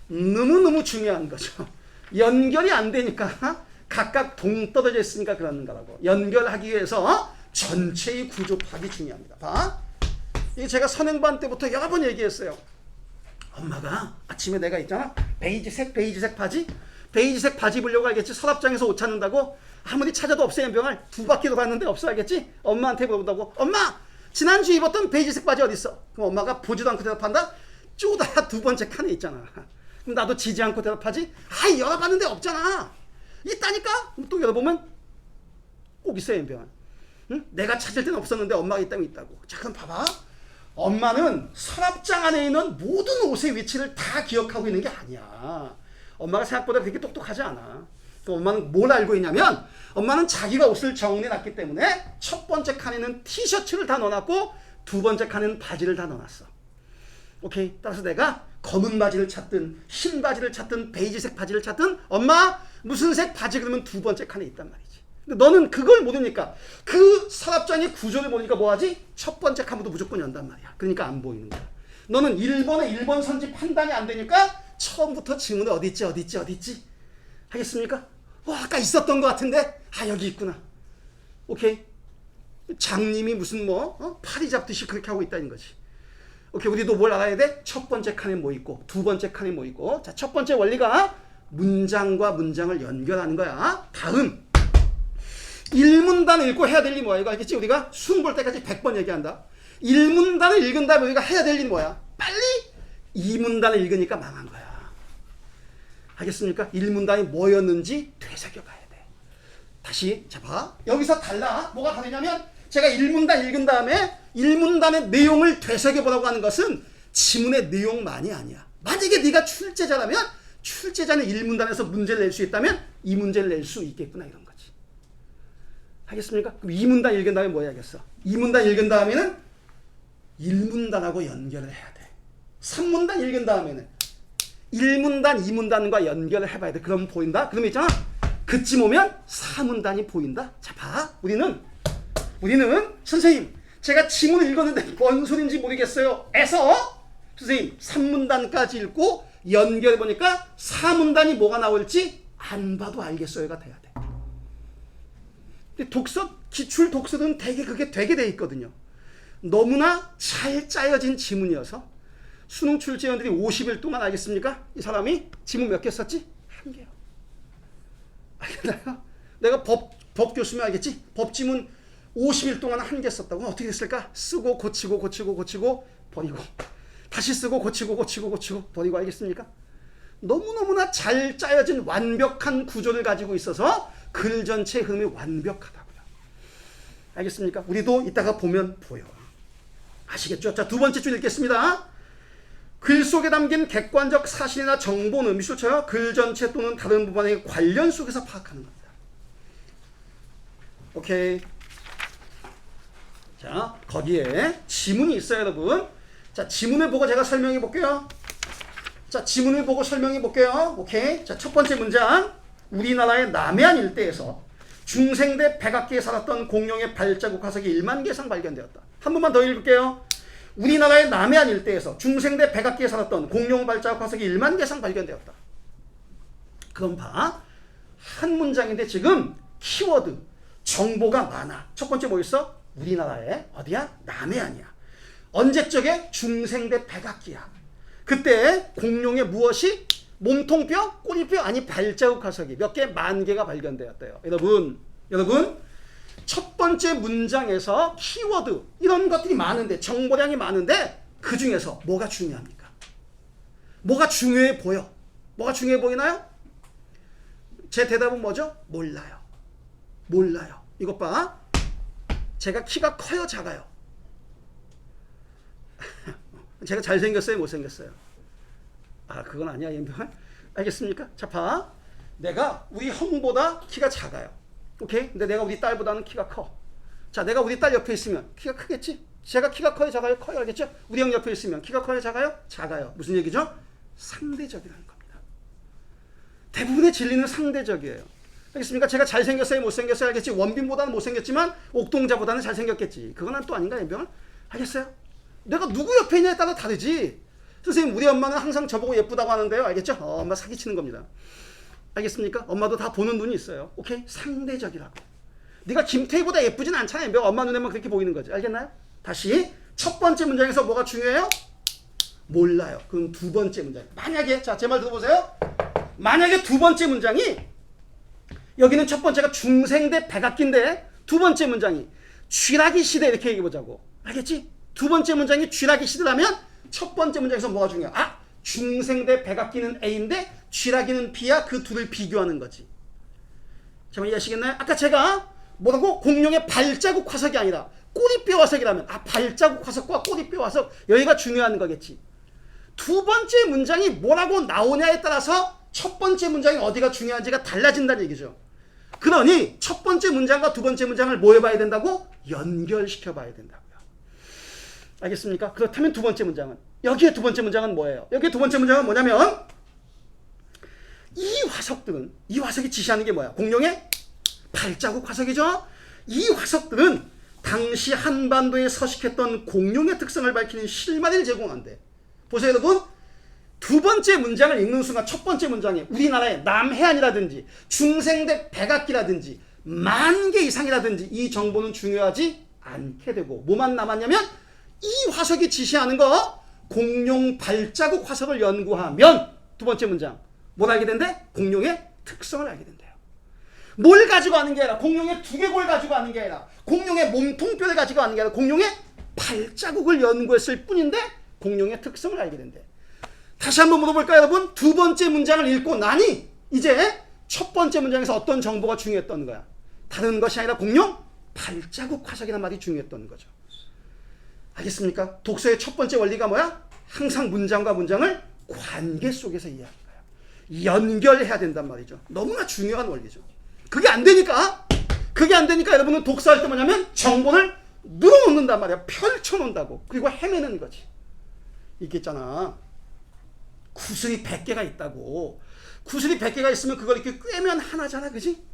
너무너무 중요한 거죠. 연결이 안 되니까 각각 동떨어져 있으니까 그러는 거라고. 연결하기 위해서 전체의 구조 파악이 중요합니다. 봐. 이게 제가 선행반 때부터 여러 번 얘기했어요. 엄마가 아침에 내가 있잖아. 베이지색 바지? 베이지색 바지 입으려고 알겠지? 서랍장에서 옷 찾는다고? 아무리 찾아도 없어. 연병을 2바퀴 돌았는데 없어. 알겠지? 엄마한테 물어본다고. 엄마! 지난주에 입었던 베이지색 바지 어디 있어? 그럼 엄마가 보지도 않고 대답한다? 쪼다 2번째 칸에 있잖아. 그럼 나도 지지 않고 대답하지? 열어봤는데 없잖아. 있다니까? 그럼 또 열어보면 꼭 있어요, 연병은. 응? 내가 찾을 때는 없었는데 엄마가 있다면 있다고. 자, 그럼 봐봐. 엄마는 서랍장 안에 있는 모든 옷의 위치를 다 기억하고 있는 게 아니야. 엄마가 생각보다 그렇게 똑똑하지 않아. 그럼 엄마는 뭘 알고 있냐면, 엄마는 자기가 옷을 정리해놨기 때문에 첫 번째 칸에는 티셔츠를 다 넣어놨고 두 번째 칸에는 바지를 다 넣어놨어. 오케이? 따라서 내가 검은 바지를 찾든 흰 바지를 찾든 베이지색 바지를 찾든 엄마 무슨 색 바지 그러면 두 번째 칸에 있단 말이지. 근데 너는 그걸 모르니까, 그 서랍장의 구조를 모르니까 뭐하지? 첫 번째 칸부터 무조건 연단 말이야. 그러니까 안 보이는 거야. 너는 1번에 1번 선지 판단이 안 되니까 처음부터 지문에 어디 있지 하겠습니까? 와, 아까 있었던 것 같은데 아, 여기 있구나. 오케이? 장님이 무슨 파리 잡듯이 그렇게 하고 있다는 거지. 오케이, 우리도 뭘 알아야 돼? 첫 번째 칸에 뭐 있고 두 번째 칸에 뭐 있고. 자, 첫 번째 원리가 문장과 문장을 연결하는 거야. 다음 1문단 읽고 해야 될 일이 뭐야? 이거 알겠지? 우리가 수능 볼 때까지 100번 얘기한다. 1문단을 읽은 다음에 우리가 해야 될 일이 뭐야? 빨리 2문단을 읽으니까 망한 거야. 알겠습니까? 1문단이 뭐였는지 되새겨봐야 돼. 다시 자 봐. 여기서 달라. 뭐가 다르냐면, 제가 1문단 읽은 다음에 1문단의 내용을 되새겨보라고 하는 것은 지문의 내용만이 아니야. 만약에 네가 출제자라면 출제자는 1문단에서 문제를 낼 수 있다면 이 문제를 낼 수 있겠구나, 이런 거지. 알겠습니까? 그럼 2문단 읽은 다음에 뭐 해야겠어? 2문단 읽은 다음에는 1문단하고 연결을 해야 돼. 3문단 읽은 다음에는 1문단, 2문단과 연결을 해봐야 돼. 그럼 보인다? 그러면 있잖아. 그쯤 오면 4문단이 보인다. 자, 봐. 우리는 선생님, 제가 지문을 읽었는데 뭔 소린지 모르겠어요. 에서 선생님 3문단까지 읽고 연결해보니까 4문단이 뭐가 나올지 안 봐도 알겠어요가 돼야 돼. 근데 기출 독서는 되게 그게 되게 돼 있거든요. 너무나 잘 짜여진 지문이어서 수능 출제위원들이 50일 동안, 알겠습니까? 이 사람이 지문 몇 개 썼지? 1개요. 알겠나요? 내가 법 교수면 알겠지? 법 지문 50일 동안 1개 썼다고. 어떻게 됐을까? 쓰고 고치고 버리고, 다시 쓰고 고치고 버리고. 알겠습니까? 너무너무나 잘 짜여진 완벽한 구조를 가지고 있어서 글 전체 흐름이 완벽하다고요. 알겠습니까? 우리도 이따가 보면 보여. 아시겠죠? 자, 두 번째 줄 읽겠습니다. 글 속에 담긴 객관적 사실이나 정보는 밑줄 쳐요. 글 전체 또는 다른 부분의 관련 속에서 파악하는 겁니다. 오케이. 자, 거기에 지문이 있어요, 여러분. 자, 지문을 보고 제가 설명해 볼게요. 오케이. 자, 첫 번째 문장. 우리나라의 남해안 일대에서 중생대 백악기에 살았던 공룡의 발자국 화석이 1만 개 이상 발견되었다. 한 번만 더 읽을게요. 우리나라의 남해안 일대에서 중생대 백악기에 살았던 공룡 발자국 화석이 1만 개 이상 발견되었다. 그럼 봐. 한 문장인데 지금 키워드, 정보가 많아. 첫 번째 뭐 있어? 우리나라의 어디야? 남해안이야. 언제적에? 중생대 백악기야. 그때 공룡의 무엇이? 몸통뼈? 꼬리뼈? 아니 발자국 화석이 몇 개? 10,000개가 발견되었대요. 여러분 첫 번째 문장에서 키워드 이런 것들이 많은데, 정보량이 많은데 그 중에서 뭐가 중요합니까? 뭐가 중요해 보여? 뭐가 중요해 보이나요? 제 대답은 뭐죠? 몰라요. 이것 봐. 제가 키가 커요, 작아요? 제가 잘생겼어요, 못생겼어요? 아, 그건 아니야, 연병. 알겠습니까? 자, 봐. 내가 우리 형보다 키가 작아요. 오케이? 근데 내가 우리 딸보다는 키가 커. 자, 내가 우리 딸 옆에 있으면 키가 크겠지? 제가 키가 커요, 작아요? 커요, 알겠죠? 우리 형 옆에 있으면 키가 커요, 작아요? 작아요. 무슨 얘기죠? 상대적이라는 겁니다. 대부분의 진리는 상대적이에요. 알겠습니까? 제가 잘생겼어요, 못생겼어요? 알겠지? 원빈보다는 못생겼지만 옥동자보다는 잘생겼겠지. 그건 또 아닌가, 연병? 알겠어요? 내가 누구 옆에 있냐에 따라 다르지. 선생님, 우리 엄마는 항상 저보고 예쁘다고 하는데요. 알겠죠? 엄마 사기치는 겁니다. 알겠습니까? 엄마도 다 보는 눈이 있어요. 오케이? 상대적이라고. 네가 김태희보다 예쁘진 않잖아요. 엄마 눈에만 그렇게 보이는 거지. 알겠나요? 다시 첫 번째 문장에서 뭐가 중요해요? 몰라요. 그럼 두 번째 문장. 만약에, 자, 제 말 들어보세요. 만약에 두 번째 문장이, 여기는 첫 번째가 중생대 백악기인데 두 번째 문장이 쥐라기 시대, 이렇게 얘기해보자고. 알겠지? 두 번째 문장이 쥐라기 시대라면 첫 번째 문장에서 뭐가 중요해? 중생대 백악기는 A인데 쥐라기는 B야. 그 둘을 비교하는 거지. 잠깐 이해하시겠나요? 아까 제가 뭐라고? 공룡의 발자국 화석이 아니라 꼬리뼈 화석이라면 발자국 화석과 꼬리뼈 화석 여기가 중요한 거겠지. 두 번째 문장이 뭐라고 나오냐에 따라서 첫 번째 문장이 어디가 중요한지가 달라진다는 얘기죠. 그러니 첫 번째 문장과 두 번째 문장을 뭐 해봐야 된다고? 연결시켜 봐야 된다고요. 알겠습니까? 그렇다면 두 번째 문장은 여기에 두 번째 문장은 뭐예요? 여기에 두 번째 문장은 뭐냐면 이 화석이 지시하는 게 뭐야? 공룡의 발자국 화석이죠? 이 화석들은 당시 한반도에 서식했던 공룡의 특성을 밝히는 실마리를 제공한대. 보세요 여러분. 두 번째 문장을 읽는 순간 첫 번째 문장에 우리나라의 남해안이라든지 중생대 백악기라든지 10,000개 이상이라든지 이 정보는 중요하지 않게 되고 뭐만 남았냐면 이 화석이 지시하는 거 공룡 발자국 화석을 연구하면 두 번째 문장 뭘 알게 된대? 공룡의 특성을 알게 된대요. 뭘 가지고 아는 게 아니라 공룡의 두개골 가지고 아는 게 아니라 공룡의 몸통뼈를 가지고 아는 게 아니라 공룡의 발자국을 연구했을 뿐인데 공룡의 특성을 알게 된대. 다시 한번 물어볼까요 여러분? 두 번째 문장을 읽고 나니 이제 첫 번째 문장에서 어떤 정보가 중요했던 거야? 다른 것이 아니라 공룡 발자국 화석이라는 말이 중요했던 거죠. 알겠습니까? 독서의 첫 번째 원리가 뭐야? 항상 문장과 문장을 관계 속에서 이해하는 거야. 연결해야 된단 말이죠. 너무나 중요한 원리죠. 그게 안 되니까 여러분은 독서할 때 뭐냐면 정보를 늘어놓는단 말이야. 펼쳐놓는다고. 그리고 헤매는 거지. 이게 있잖아. 구슬이 100개가 있다고. 구슬이 100개가 있으면 그걸 이렇게 꿰면 하나잖아. 그지?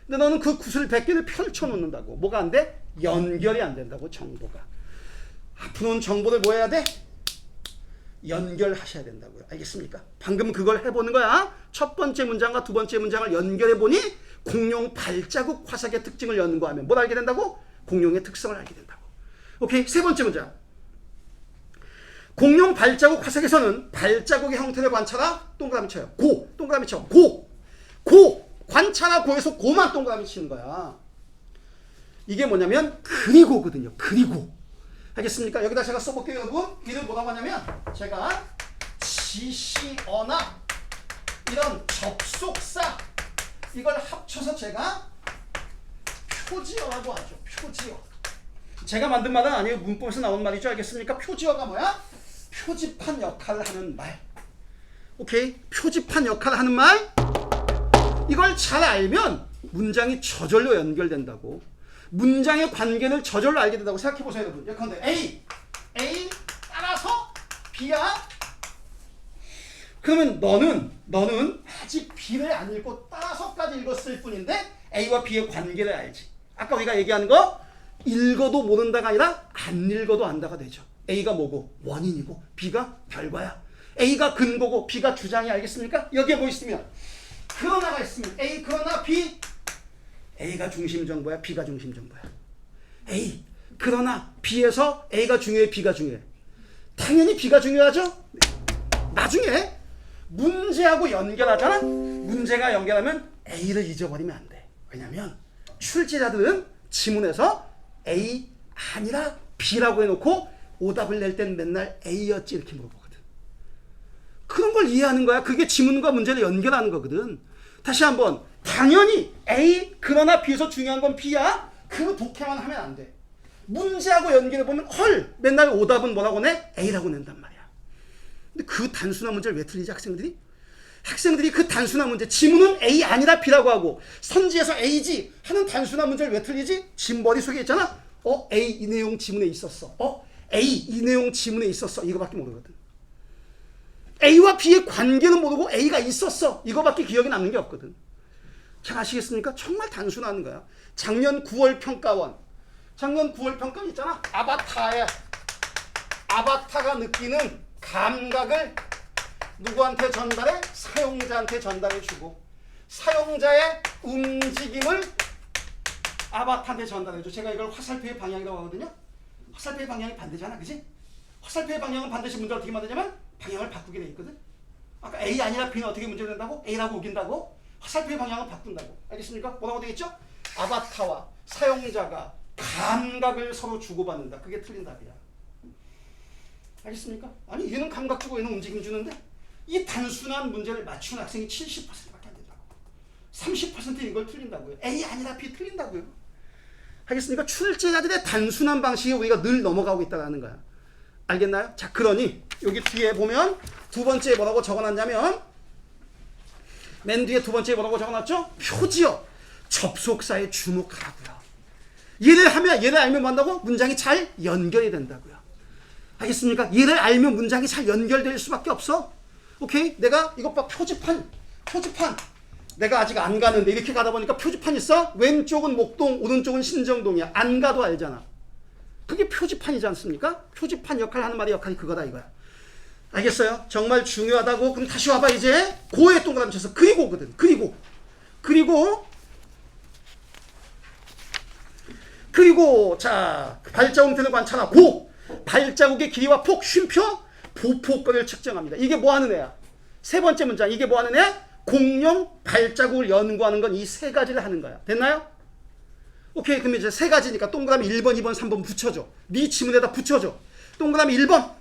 근데 너는 그 구슬 100개를 펼쳐놓는다고. 뭐가 안 돼? 연결이 안 된다고 정보가. 앞으로는 정보를 뭐 해야 돼? 연결하셔야 된다고요. 알겠습니까? 방금 그걸 해보는 거야. 첫 번째 문장과 두 번째 문장을 연결해보니 공룡 발자국 화석의 특징을 연구하면 뭘 알게 된다고? 공룡의 특성을 알게 된다고. 오케이. 세 번째 문장. 공룡 발자국 화석에서는 발자국의 형태를 관찰하 동그라미 쳐요. 고 동그라미 쳐. 고 관찰하 고에서 고만 동그라미 치는 거야. 이게 뭐냐면 그리고거든요. 그리고. 알겠습니까? 여기다 제가 써볼게요 여러분. 이를 뭐라고 하냐면 제가 지시어나 이런 접속사 이걸 합쳐서 제가 표지어라고 하죠. 표지어. 제가 만든 말은 아니에요. 문법에서 나온 말이죠. 알겠습니까? 표지어가 뭐야? 표지판 역할을 하는 말. 오케이? 표지판 역할을 하는 말. 이걸 잘 알면 문장이 저절로 연결된다고. 문장의 관계를 저절로 알게 된다고 생각해보세요 여러분. 예컨대 A 따라서 B야. 그러면 너는 아직 B를 안 읽고 따라서까지 읽었을 뿐인데 A와 B의 관계를 알지. 아까 우리가 얘기하는 거 읽어도 모른다가 아니라 안 읽어도 안다가 되죠. A가 뭐고? 원인이고 B가 결과야. A가 근거고 B가 주장이. 알겠습니까? 여기에 뭐 있으면 그러나가 있으면 A 그러나 B. A가 중심 정보야, B가 중심 정보야. A 그러나 B에서 A가 중요해, B가 중요해. 당연히 B가 중요하죠. 나중에 문제하고 연결하잖아. 문제가 연결하면 A를 잊어버리면 안 돼. 왜냐면 출제자들은 지문에서 A 아니라 B라고 해놓고 오답을 낼 땐 맨날 A였지 이렇게 물어보거든. 그런 걸 이해하는 거야. 그게 지문과 문제를 연결하는 거거든. 다시 한번. 당연히 A 그러나 B에서 중요한 건 B야. 그 독해만 하면 안 돼. 문제하고 연결해보면 헐 맨날 오답은 뭐라고 내? A라고 낸단 말이야. 근데 그 단순한 문제를 왜 틀리지 학생들이 그 단순한 문제 지문은 A 아니라 B라고 하고 선지에서 A지 하는 단순한 문제를 왜 틀리지? 지금 머릿속에 있잖아. A 이 내용 지문에 있었어. A 이 내용 지문에 있었어. 이거밖에 모르거든. A와 B의 관계는 모르고 A가 있었어. 이거밖에 기억이 남는 게 없거든. 잘 아시겠습니까? 정말 단순한 거야. 작년 9월 평가원 있잖아. 아바타가 느끼는 감각을 누구한테 전달해? 사용자한테 전달해주고 사용자의 움직임을 아바타한테 전달해줘. 제가 이걸 화살표의 방향이라고 하거든요. 화살표의 방향이 반대잖아. 그지? 화살표의 방향은 반드시 문제를 어떻게 만드냐면 방향을 바꾸게 돼 있거든. 아까 A 아니라 B는 어떻게 문제를 낸다고? A라고 우긴다고? 화살표의 방향을 바꾼다고. 알겠습니까? 뭐라고 되겠죠? 아바타와 사용자가 감각을 서로 주고받는다. 그게 틀린 답이야. 알겠습니까? 아니 얘는 감각 주고 얘는 움직임 주는데 이 단순한 문제를 맞추는 학생이 70%밖에 안 된다고. 30%인 걸 틀린다고요. A 아니라 B 틀린다고요. 알겠습니까? 출제자들의 단순한 방식에 우리가 늘 넘어가고 있다는 거야. 알겠나요? 자, 그러니 여기 뒤에 보면 두 번째 뭐라고 적어놨냐면 맨 뒤에 두 번째 뭐라고 적어놨죠? 표지어. 접속사에 주목하라고요. 얘를 알면 뭐한다고? 문장이 잘 연결이 된다고요. 알겠습니까? 얘를 알면 문장이 잘 연결될 수밖에 없어. 오케이? 내가 이것 봐. 표지판. 내가 아직 안 가는데 이렇게 가다 보니까 표지판 있어? 왼쪽은 목동, 오른쪽은 신정동이야. 안 가도 알잖아. 그게 표지판이지 않습니까? 표지판 역할 하는 말의 역할이 그거다 이거야. 알겠어요? 정말 중요하다고. 그럼 다시 와봐 이제. 고에 동그라미 쳐서 그리고거든. 그리고 자 발자국 형태를 관찰하고 고 발자국의 길이와 폭 쉼표 부폭거리를 측정합니다. 이게 뭐 하는 애야? 세 번째 문장. 이게 뭐 하는 애야? 공룡 발자국을 연구하는 건 이 세 가지를 하는 거야. 됐나요? 오케이. 그럼 이제 세 가지니까 동그라미 1번, 2번, 3번 붙여줘. 네 지문에다 붙여줘. 동그라미 1번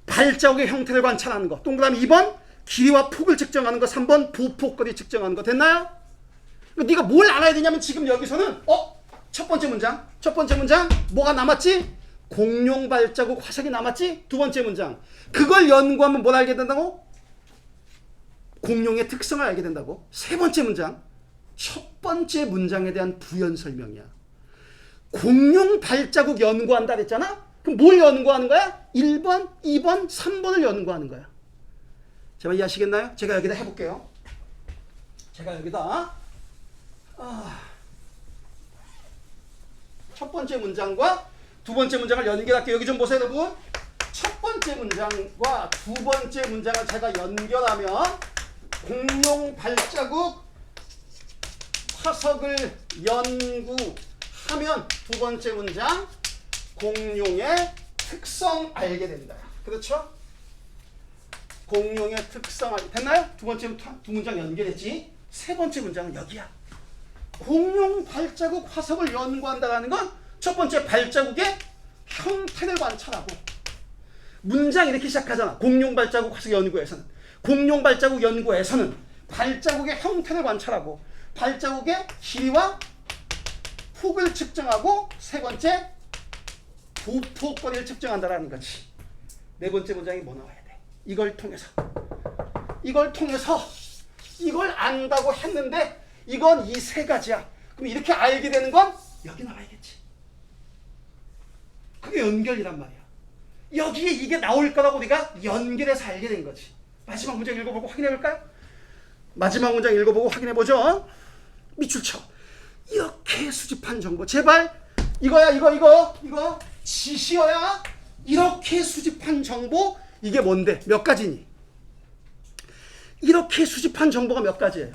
발자국의 형태를 관찰하는 거. 동그라미 2번 길이와 폭을 측정하는 거. 3번 부폭거리 측정하는 거. 됐나요? 네가 뭘 알아야 되냐면 지금 여기서는 첫 번째 문장 뭐가 남았지? 공룡 발자국 화석이 남았지? 두 번째 문장 그걸 연구하면 뭘 알게 된다고? 공룡의 특성을 알게 된다고. 세 번째 문장 첫 번째 문장에 대한 부연 설명이야. 공룡 발자국 연구한다 그랬잖아? 그럼 뭘 연구하는 거야? 1번, 2번, 3번을 연구하는 거야. 제가 이해하시겠나요? 제가 여기다 해볼게요. 제가 여기다 첫 번째 문장과 두 번째 문장을 연결할게요. 여기 좀 보세요 여러분. 첫 번째 문장과 두 번째 문장을 제가 연결하면 공룡 발자국 화석을 연구하면 두 번째 문장 공룡의 특성 알게 된다. 그렇죠? 공룡의 특성 됐나요? 두 문장 연결했지. 세 번째 문장은 여기야. 공룡 발자국 화석을 연구한다는 건 첫 번째 발자국의 형태를 관찰하고 문장 이렇게 시작하잖아. 공룡 발자국 화석 연구에서는 발자국의 형태를 관찰하고 발자국의 길이와 폭을 측정하고 세 번째 부폭거리를 측정한다라는 거지. 네 번째 문장이 뭐 나와야 돼? 이걸 통해서 이걸 안다고 했는데 이건 이 세 가지야. 그럼 이렇게 알게 되는 건 여기 나와야겠지. 그게 연결이란 말이야. 여기에 이게 나올 거라고 우리가 연결해서 알게 된 거지. 마지막 문장 읽어보고 확인해볼까요? 마지막 문장 읽어보고 확인해보죠. 밑줄 쳐. 이렇게 수집한 정보. 제발 이거 지시어야. 이렇게 수집한 정보. 이게 뭔데? 몇 가지니? 이렇게 수집한 정보가 몇 가지예요?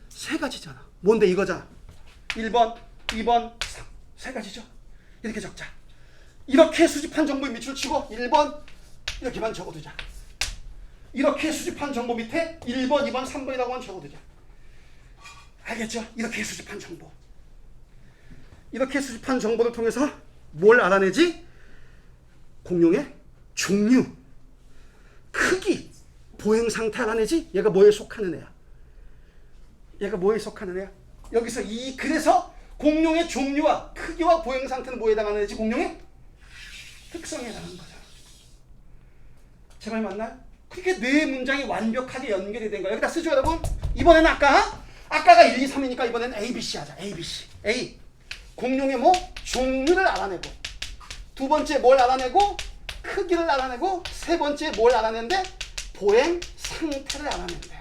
세 가지잖아. 뭔데 이거잖아. 1번, 2번, 3. 세 가지죠. 이렇게 적자. 이렇게 수집한 정보에 밑줄 치고 1번 이렇게만 적어두자. 이렇게 수집한 정보 밑에 1번, 2번, 3번이라고만 적어두자. 알겠죠? 이렇게 수집한 정보. 이렇게 수집한 정보를 통해서 뭘 알아내지? 공룡의 종류, 크기, 보행 상태 알아내지? 얘가 뭐에 속하는 애야? 여기서 그래서 공룡의 종류와 크기와 보행 상태는 뭐에 해당하는 애지? 공룡의 특성에 해당하는 거잖아. 제 말 맞나요? 그렇게 네 문장이 완벽하게 연결이 된 거야. 여기다 쓰죠 여러분. 이번에는 아까가 1, 2, 3이니까 이번에는 A, B, C 하자. A, B, C. A. 공룡의 종류를 알아내고 두 번째 뭘 알아내고 크기를 알아내고 세 번째 뭘 알아낸대? 보행 상태를 알아낸대.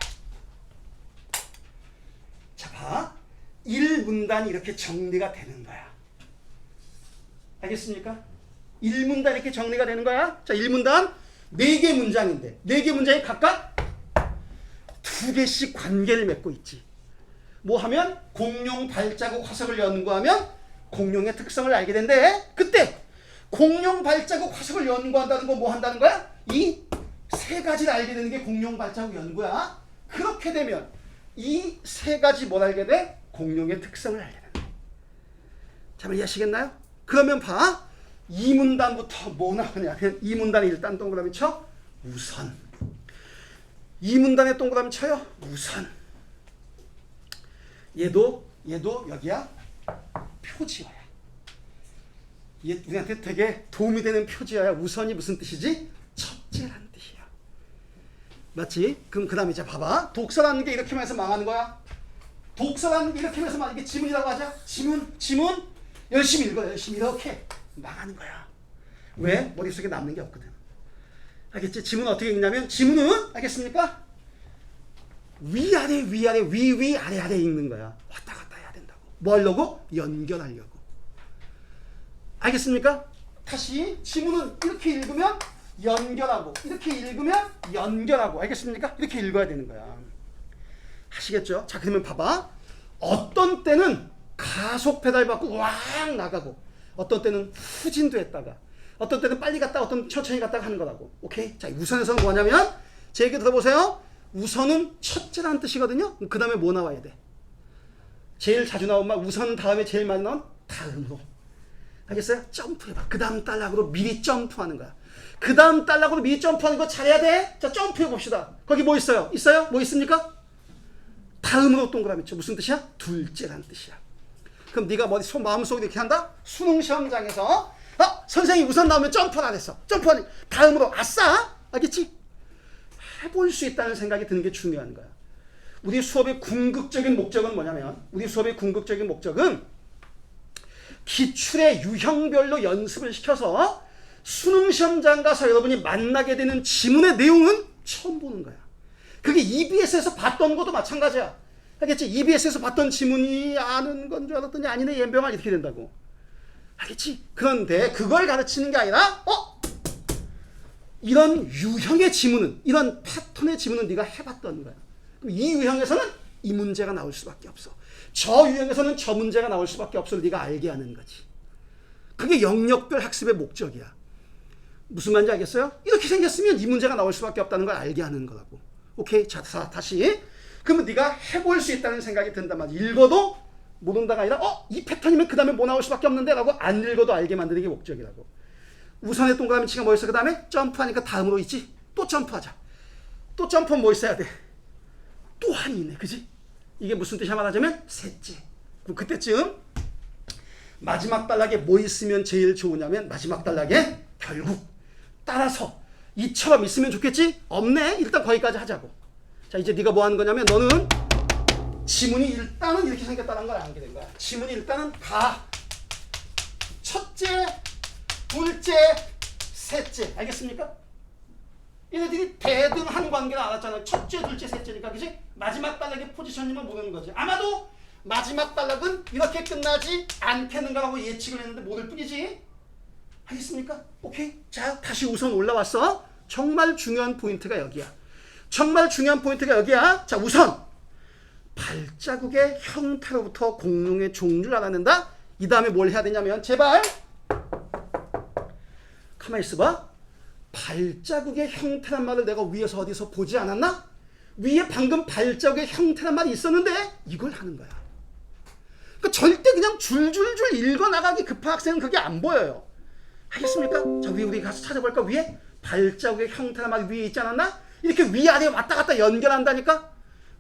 자 봐. 1문단이 이렇게 정리가 되는 거야. 알겠습니까? 1문단 이렇게 정리가 되는 거야. 자, 1문단 4개 문장인데 4개 문장이 각각 2개씩 관계를 맺고 있지. 뭐 하면 공룡 발자국 화석을 연구하면 공룡의 특성을 알게 된대. 그때 공룡 발자국 화석을 연구한다는 건 뭐 한다는 거야? 이 세 가지를 알게 되는 게 공룡 발자국 연구야. 그렇게 되면 이 세 가지 뭘 알게 돼? 공룡의 특성을 알게 된다. 잘 이해하시겠나요? 그러면 봐. 2문단부터 뭐 나오냐면 2문단에 일단 동그라미 쳐. 우선. 2문단에 동그라미 쳐요. 우선. 얘도 여기야 표지어야. 얘 우리한테 되게 도움이 되는 표지어야. 우선이 무슨 뜻이지? 첫째란 뜻이야. 맞지? 그럼 그 다음에 이제 봐봐. 독서라는 게 이렇게 하면서 망하는 거야. 독서라는 게 이렇게 하면서 이게 지문이라고 하자. 지문 열심히 읽어. 열심히 이렇게 망하는 거야. 왜? 머릿속에 남는 게 없거든. 알겠지? 지문은 어떻게 읽냐면 지문은 알겠습니까? 위아래 위 아래 읽는 거야. 왔다 갔다 해야 된다고. 뭐 하려고? 연결하려고. 알겠습니까? 다시 지문은 이렇게 읽으면 연결하고 이렇게 읽으면 연결하고. 알겠습니까? 이렇게 읽어야 되는 거야. 아시겠죠? 자, 그러면 봐봐. 어떤 때는 가속 페달 밟고 왕 나가고, 어떤 때는 후진도 했다가, 어떤 때는 빨리 갔다가 어떤 때는 천천히 갔다가 하는 거라고. 오케이? 자, 우선에서는 뭐냐면 제 얘기 들어보세요. 우선은 첫째라는 뜻이거든요. 그 다음에 뭐 나와야 돼? 제일 자주 나온 말, 우선 다음에 제일 많이 나온 다음으로. 알겠어요? 점프해봐. 그 다음 단락으로 미리 점프하는 거야. 그 다음 단락으로 미리 점프하는 거 잘해야 돼. 자, 점프해 봅시다. 거기 뭐 있어요? 있어요? 뭐 있습니까? 다음으로 동그라미 쳐. 무슨 뜻이야? 둘째란 뜻이야. 그럼 네가 마음속에 이렇게 한다? 수능 시험장에서 선생님이 우선 나오면 점프를 안 했어. 점프하니 다음으로 아싸! 알겠지? 해볼 수 있다는 생각이 드는 게 중요한 거야. 우리 수업의 궁극적인 목적은 뭐냐면, 우리 수업의 궁극적인 목적은 기출의 유형별로 연습을 시켜서 수능 시험장 가서 여러분이 만나게 되는 지문의 내용은 처음 보는 거야. 그게 EBS에서 봤던 것도 마찬가지야. 알겠지? EBS에서 봤던 지문이 아는 건 줄 알았더니 아니네 연병아 이렇게 된다고. 알겠지? 그런데 그걸 가르치는 게 아니라 이런 유형의 지문은, 이런 패턴의 지문은 네가 해봤던 거야. 그럼 이 유형에서는 이 문제가 나올 수밖에 없어. 저 유형에서는 저 문제가 나올 수밖에 없어. 네가 알게 하는 거지. 그게 영역별 학습의 목적이야. 무슨 말인지 알겠어요? 이렇게 생겼으면 이 문제가 나올 수밖에 없다는 걸 알게 하는 거라고. 오케이? 자, 다시. 그러면 네가 해볼 수 있다는 생각이 든단 말이야. 읽어도 모른다가 아니라 이 패턴이면 그 다음에 뭐 나올 수밖에 없는데 라고 안 읽어도 알게 만드는 게 목적이라고. 우선의 동그라미 치가 뭐 있어? 그 다음에 점프하니까 다음으로 있지? 또 점프하자. 또 점프는 뭐 있어야 돼? 또 한이 있네. 그지? 이게 무슨 뜻이야 말하자면 셋째. 그럼 그때쯤 마지막 단락에 뭐 있으면 제일 좋으냐면, 마지막 단락에 결국 따라서 이처럼 있으면 좋겠지? 없네? 일단 거기까지 하자고. 자, 이제 네가 뭐 하는 거냐면, 너는 지문이 일단은 이렇게 생겼다는 걸 알게 된 거야. 지문이 일단은 첫째, 둘째, 셋째. 알겠습니까? 얘네들이 대등한 관계를 알았잖아요. 첫째, 둘째, 셋째니까. 그치? 마지막 단락의 포지션이면 모르는 거지. 아마도 마지막 단락은 이렇게 끝나지 않겠는가라고 예측을 했는데 모를 뿐이지. 알겠습니까? 오케이? 자, 다시 우선 올라왔어. 정말 중요한 포인트가 여기야. 정말 중요한 포인트가 여기야. 자, 우선 발자국의 형태로부터 공룡의 종류를 알아낸다. 이 다음에 뭘 해야 되냐면, 제발 가만히 있어봐. 발자국의 형태란 말을 내가 위에서 어디서 보지 않았나? 위에 방금 발자국의 형태란 말이 있었는데 이걸 하는 거야. 그러니까 절대 그냥 줄줄줄 읽어나가기 급한 학생은 그게 안 보여요. 알겠습니까? 자, 위에 우리 가서 찾아볼까? 위에 발자국의 형태란 말이 위에 있지 않았나? 이렇게 위아래 왔다 갔다 연결한다니까?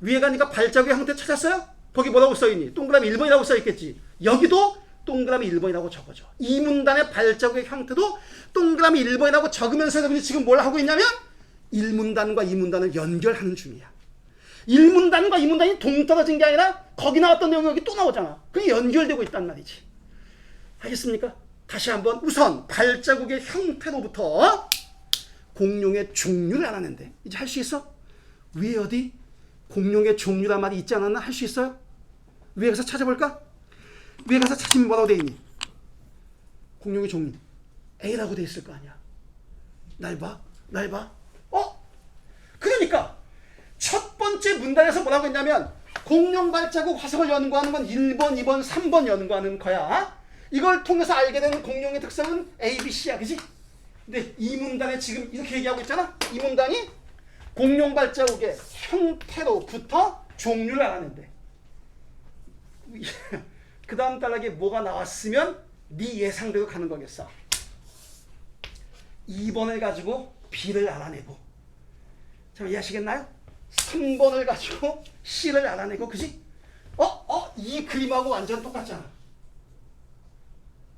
위에 가니까 발자국의 형태 찾았어요? 거기 뭐라고 써있니? 동그라미 1번이라고 써있겠지. 여기도 동그라미 1번이라고 적어줘. 이 문단의 발자국의 형태도 동그라미 1번이라고 적으면서 여러분이 지금 뭘 하고 있냐면 1문단과 2문단을 연결하는 중이야. 1문단과 2문단이 동떨어진 게 아니라 거기 나왔던 내용이 여기 또 나오잖아. 그게 연결되고 있단 말이지. 알겠습니까? 다시 한번 우선 발자국의 형태로부터 공룡의 종류를 알아낸대. 이제 할 수 있어? 위에 어디? 공룡의 종류란 말이 있지 않았나? 할 수 있어요? 위에 가서 찾아볼까? 위에 가서 찾으면 뭐라고 돼 있니? 공룡의 종류 A라고 돼 있을 거 아니야. 날 봐? 그러니까 첫 번째 문단에서 뭐라고 했냐면 공룡 발자국 화석을 연구하는 건 1번, 2번, 3번 연구하는 거야. 이걸 통해서 알게 되는 공룡의 특성은 A, B, C야. 그지? 근데 이 문단에 지금 이렇게 얘기하고 있잖아. 이 문단이 공룡 발자국의 형태로부터 종류를 알아낸대. 그 다음 단락에 뭐가 나왔으면 네 예상대로 가는 거겠어. 2번을 가지고 B를 알아내고, 자, 이해하시겠나요? 3번을 가지고 C를 알아내고, 그지? 이 그림하고 완전 똑같잖아.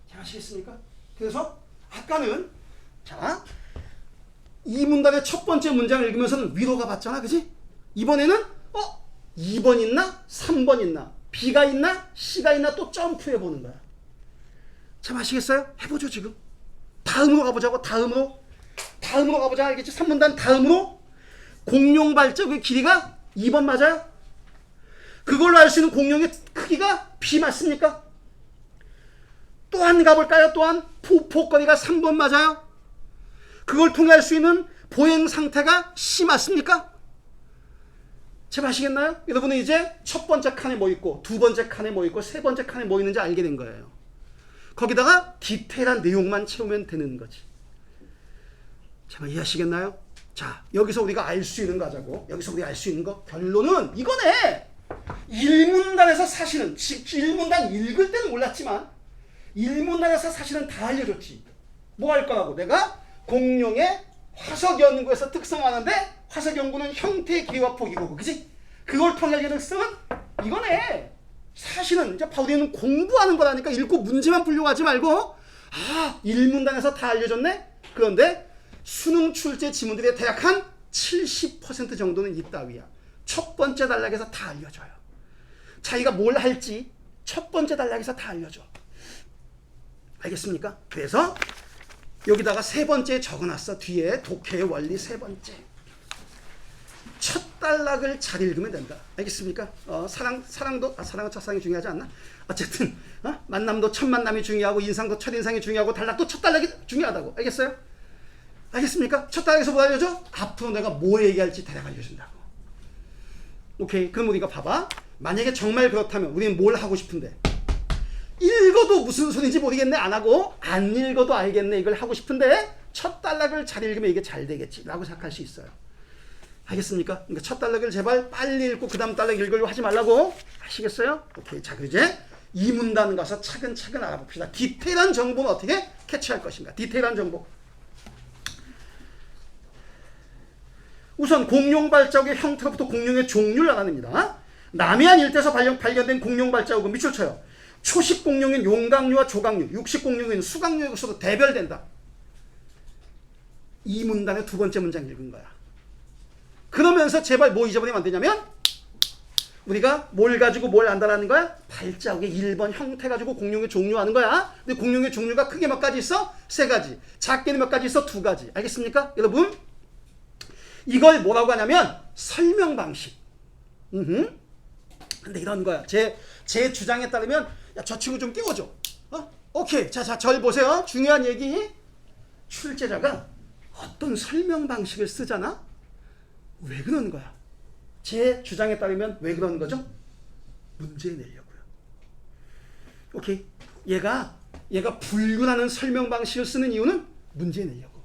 잘 아시겠습니까? 그래서 아까는 자, 이 문단의 첫 번째 문장을 읽으면서는 위로가 받잖아. 그지? 이번에는 2번 있나? 3번 있나? B가 있나? C가 있나? 또 점프해 보는 거야. 참 아시겠어요? 해보죠 지금. 다음으로 가보자고. 다음으로 가보자. 알겠지? 3문단 다음으로 공룡 발자국의 길이가 2번 맞아요? 그걸로 알 수 있는 공룡의 크기가 B 맞습니까? 또한 가볼까요? 또한 포폭거리가 3번 맞아요? 그걸 통해 알 수 있는 보행 상태가 C 맞습니까? 제발 아시겠나요? 여러분은 이제 첫 번째 칸에 뭐 있고 두 번째 칸에 뭐 있고 세 번째 칸에 뭐 있는지 알게 된 거예요. 거기다가 디테일한 내용만 채우면 되는 거지. 제발 이해하시겠나요? 자, 여기서 우리가 알 수 있는 거 하자고. 여기서 우리가 알 수 있는 거 결론은 이거네. 1문단에서 사실은 1문단 읽을 때는 몰랐지만 1문단에서 사실은 다 알려줬지. 뭐 할 거라고? 내가 공룡의 화석 연구에서 특성하는데 화석 연구는 형태, 기와 폭이고, 그지? 그걸 통해 알게 특성은 이거네. 사실은 이제 우리는 공부하는 거라니까 읽고 문제만 풀려고 하지 말고 1문단에서 다 알려줬네? 그런데 수능 출제 지문들의 대략 한 70% 정도는 이따위야. 첫 번째 단락에서 다 알려줘요. 자기가 뭘 할지 첫 번째 단락에서 다 알려줘. 알겠습니까? 그래서 여기다가 세 번째 적어놨어. 뒤에 독해의 원리 세 번째. 첫 단락을 잘 읽으면 된다. 알겠습니까? 사랑은 첫 사랑이 중요하지 않나? 어쨌든 만남도 첫 만남이 중요하고 인상도 첫 인상이 중요하고 단락도 첫 단락이 중요하다고. 알겠어요? 알겠습니까? 첫 단락에서 뭐 알려줘? 앞으로 내가 뭐 얘기할지 대략 알려준다고. 오케이. 그럼 우리가 봐봐. 만약에 정말 그렇다면 우리는 뭘 하고 싶은데 읽어도 무슨 소리인지 모르겠네. 안 하고 안 읽어도 알겠네. 이걸 하고 싶은데 첫 단락을 잘 읽으면 이게 잘 되겠지 라고 생각할 수 있어요. 알겠습니까? 그러니까 첫 단락을 제발 빨리 읽고 그 다음 단락 읽으려고 하지 말라고. 아시겠어요? 오케이. 자, 그럼 이제 이 문단 가서 차근차근 알아봅시다. 디테일한 정보는 어떻게 캐치할 것인가. 디테일한 정보. 우선 공룡 발자국의 형태로부터 공룡의 종류를 나눕니다. 남해안 일대에서 발견된 공룡 발자국은 밑줄 쳐요. 초식 공룡인 용각류와 조각류, 육식 공룡인 수각류의 것으로 대별된다. 이 문단의 두 번째 문장 읽은 거야. 그러면서 제발 뭐 잊어버리면 안 되냐면 우리가 뭘 가지고 뭘 안다라는 거야? 발자국의 1번 형태 가지고 공룡의 종류 하는 거야. 근데 공룡의 종류가 크게 몇 가지 있어? 3가지. 작게는 몇 가지 있어? 2가지. 알겠습니까? 여러분, 이걸 뭐라고 하냐면 설명 방식. 근데 이런 거야. 제 주장에 따르면 야, 저 친구 좀 끼워줘. 오케이. 자, 절 보세요. 중요한 얘기. 출제자가 어떤 설명 방식을 쓰잖아? 왜 그러는 거야? 제 주장에 따르면 왜 그러는 거죠? 문제 내려고요. 오케이. 얘가 불균하는 설명 방식을 쓰는 이유는 문제 내려고.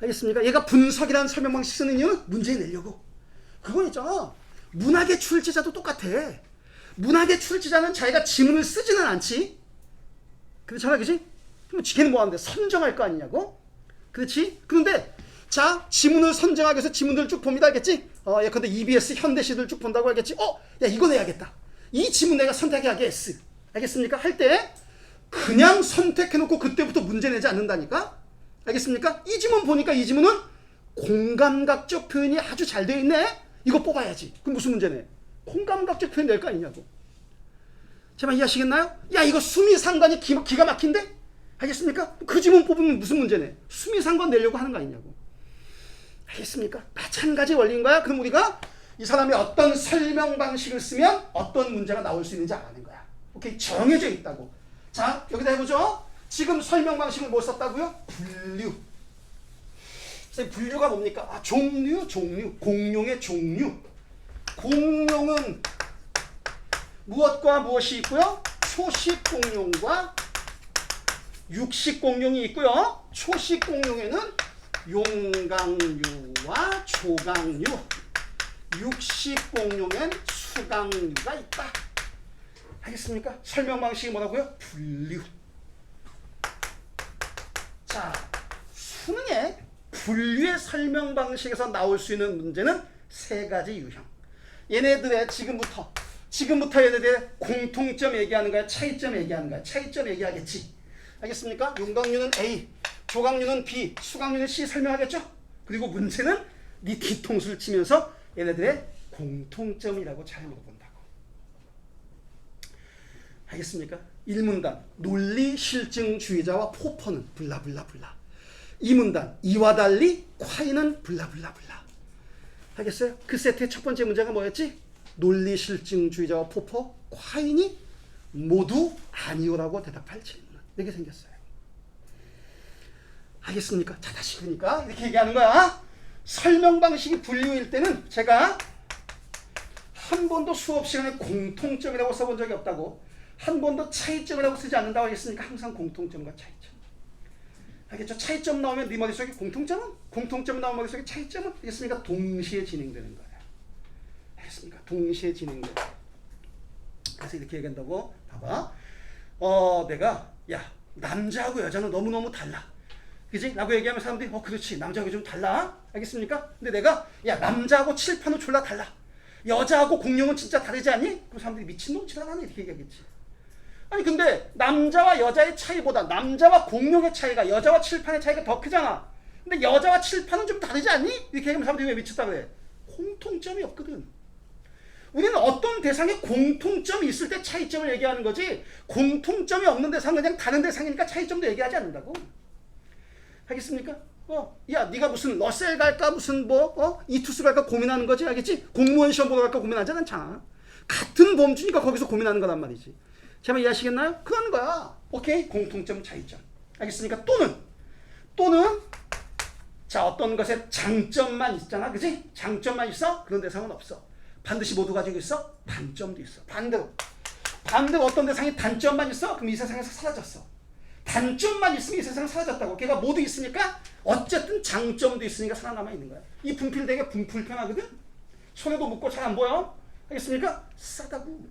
알겠습니까? 얘가 분석이라는 설명 방식 쓰는 이유는 문제 내려고. 그건 있잖아. 문학의 출제자도 똑같아. 문학의 출제자는 자기가 지문을 쓰지는 않지. 그렇잖아, 그지? 그럼 걔는 뭐 하는데? 선정할 거 아니냐고? 그렇지? 그런데 자, 지문을 선정하기 위해서 지문들을 쭉 봅니다. 알겠지? 예컨대 EBS 현대시를 쭉 본다고 알겠지? 야, 이거 내야겠다. 이 지문 내가 선택해야겠 S. 알겠습니까? 할 때 그냥 선택해놓고 그때부터 문제 내지 않는다니까? 알겠습니까? 이 지문 보니까 이 지문은 공감각적 표현이 아주 잘 되어 있네? 이거 뽑아야지. 그럼 무슨 문제네? 공감각적 표현 낼 거 아니냐고. 제발 이해하시겠나요? 야, 이거 수미상관이 기가 막힌데? 알겠습니까? 그 지문 뽑으면 무슨 문제네? 수미상관 내려고 하는 거 아니냐고. 알겠습니까? 마찬가지 원리인 거야. 그럼 우리가 이 사람이 어떤 설명 방식을 쓰면 어떤 문제가 나올 수 있는지 아는 거야. 오케이? 정해져 있다고. 자, 여기다 해보죠. 지금 설명 방식을 뭐 썼다고요? 분류. 선생님, 분류가 뭡니까? 종류. 공룡의 종류. 공룡은 무엇과 무엇이 있고요? 초식 공룡과 육식 공룡이 있고요. 초식 공룡에는 용각류와 조각류, 육식 공룡엔 수각류가 있다. 알겠습니까? 설명 방식이 뭐라고요? 분류. 자, 수능에 분류의 설명 방식에서 나올 수 있는 문제는 3가지 유형. 얘네들의 지금부터 지금부터 얘네들의 공통점 얘기하는 거야? 차이점 얘기하는 거야? 차이점 얘기하겠지. 알겠습니까? 윤곽류는 A, 조각류는 B, 수각류는 C 설명하겠죠? 그리고 문제는 네 뒤통수를 치면서 얘네들의 공통점이라고 잘 물어본다고. 알겠습니까? 1문단 논리실증주의자와 포퍼는 블라블라블라. 2문단 이와 달리 콰이는 블라블라블라. 알겠어요? 그 세트의 첫 번째 문제가 뭐였지? 논리실증주의자와 포퍼, 콰인이 모두 아니오라고 대답할 질문. 이렇게 생겼어요. 알겠습니까? 자, 다시 그러니까 이렇게 얘기하는 거야. 설명 방식이 분류일 때는 제가 한 번도 수업 시간에 공통점이라고 써본 적이 없다고, 한 번도 차이점이라고 쓰지 않는다고 했으니까 항상 공통점과 차이점. 알겠죠? 차이점 나오면 네 머릿속에 공통점은? 공통점 나오면 머릿속에 차이점은? 알겠습니까? 동시에 진행되는 거예요. 알겠습니까? 동시에 진행돼요. 그래서 이렇게 얘기한다고. 봐봐. 내가 야, 남자하고 여자는 너무너무 달라. 그지? 라고 얘기하면 사람들이 그렇지. 남자하고 좀 달라. 알겠습니까? 근데 내가 야, 남자하고 칠판은 졸라 달라. 여자하고 공룡은 진짜 다르지 않니? 그럼 사람들이 미친놈 치라나네 이렇게 얘기하겠지. 아니 근데 남자와 여자의 차이보다 남자와 공룡의 차이가 여자와 칠판의 차이가 더 크잖아. 근데 여자와 칠판은 좀 다르지 않니? 이렇게 얘기하면 사람들이 왜 미쳤다 그래? 공통점이 없거든. 우리는 어떤 대상에 공통점이 있을 때 차이점을 얘기하는 거지, 공통점이 없는 대상은 그냥 다른 대상이니까 차이점도 얘기하지 않는다고. 알겠습니까? 야, 네가 무슨 러셀 갈까 무슨 이투스 갈까 고민하는 거지, 알겠지? 공무원 시험 보러 갈까 고민하지 않잖아. 같은 범주니까 거기서 고민하는 거란 말이지. 제가 이해하시겠나요? 그런 거야. 오케이? 공통점, 차이점. 알겠습니까? 또는 자, 어떤 것에 장점만 있잖아, 그지? 장점만 있어? 그런 대상은 없어. 반드시 모두 가지고 있어? 단점도 있어. 반대로 어떤 대상이 단점만 있어? 그럼 이 세상에서 사라졌어. 단점만 있으면 이 세상은 사라졌다고. 걔가 모두 있으니까 어쨌든 장점도 있으니까 살아남아 있는 거야. 이 분필 되게 불편하거든? 손에도 묻고 잘 안 보여. 알겠습니까? 싸다고.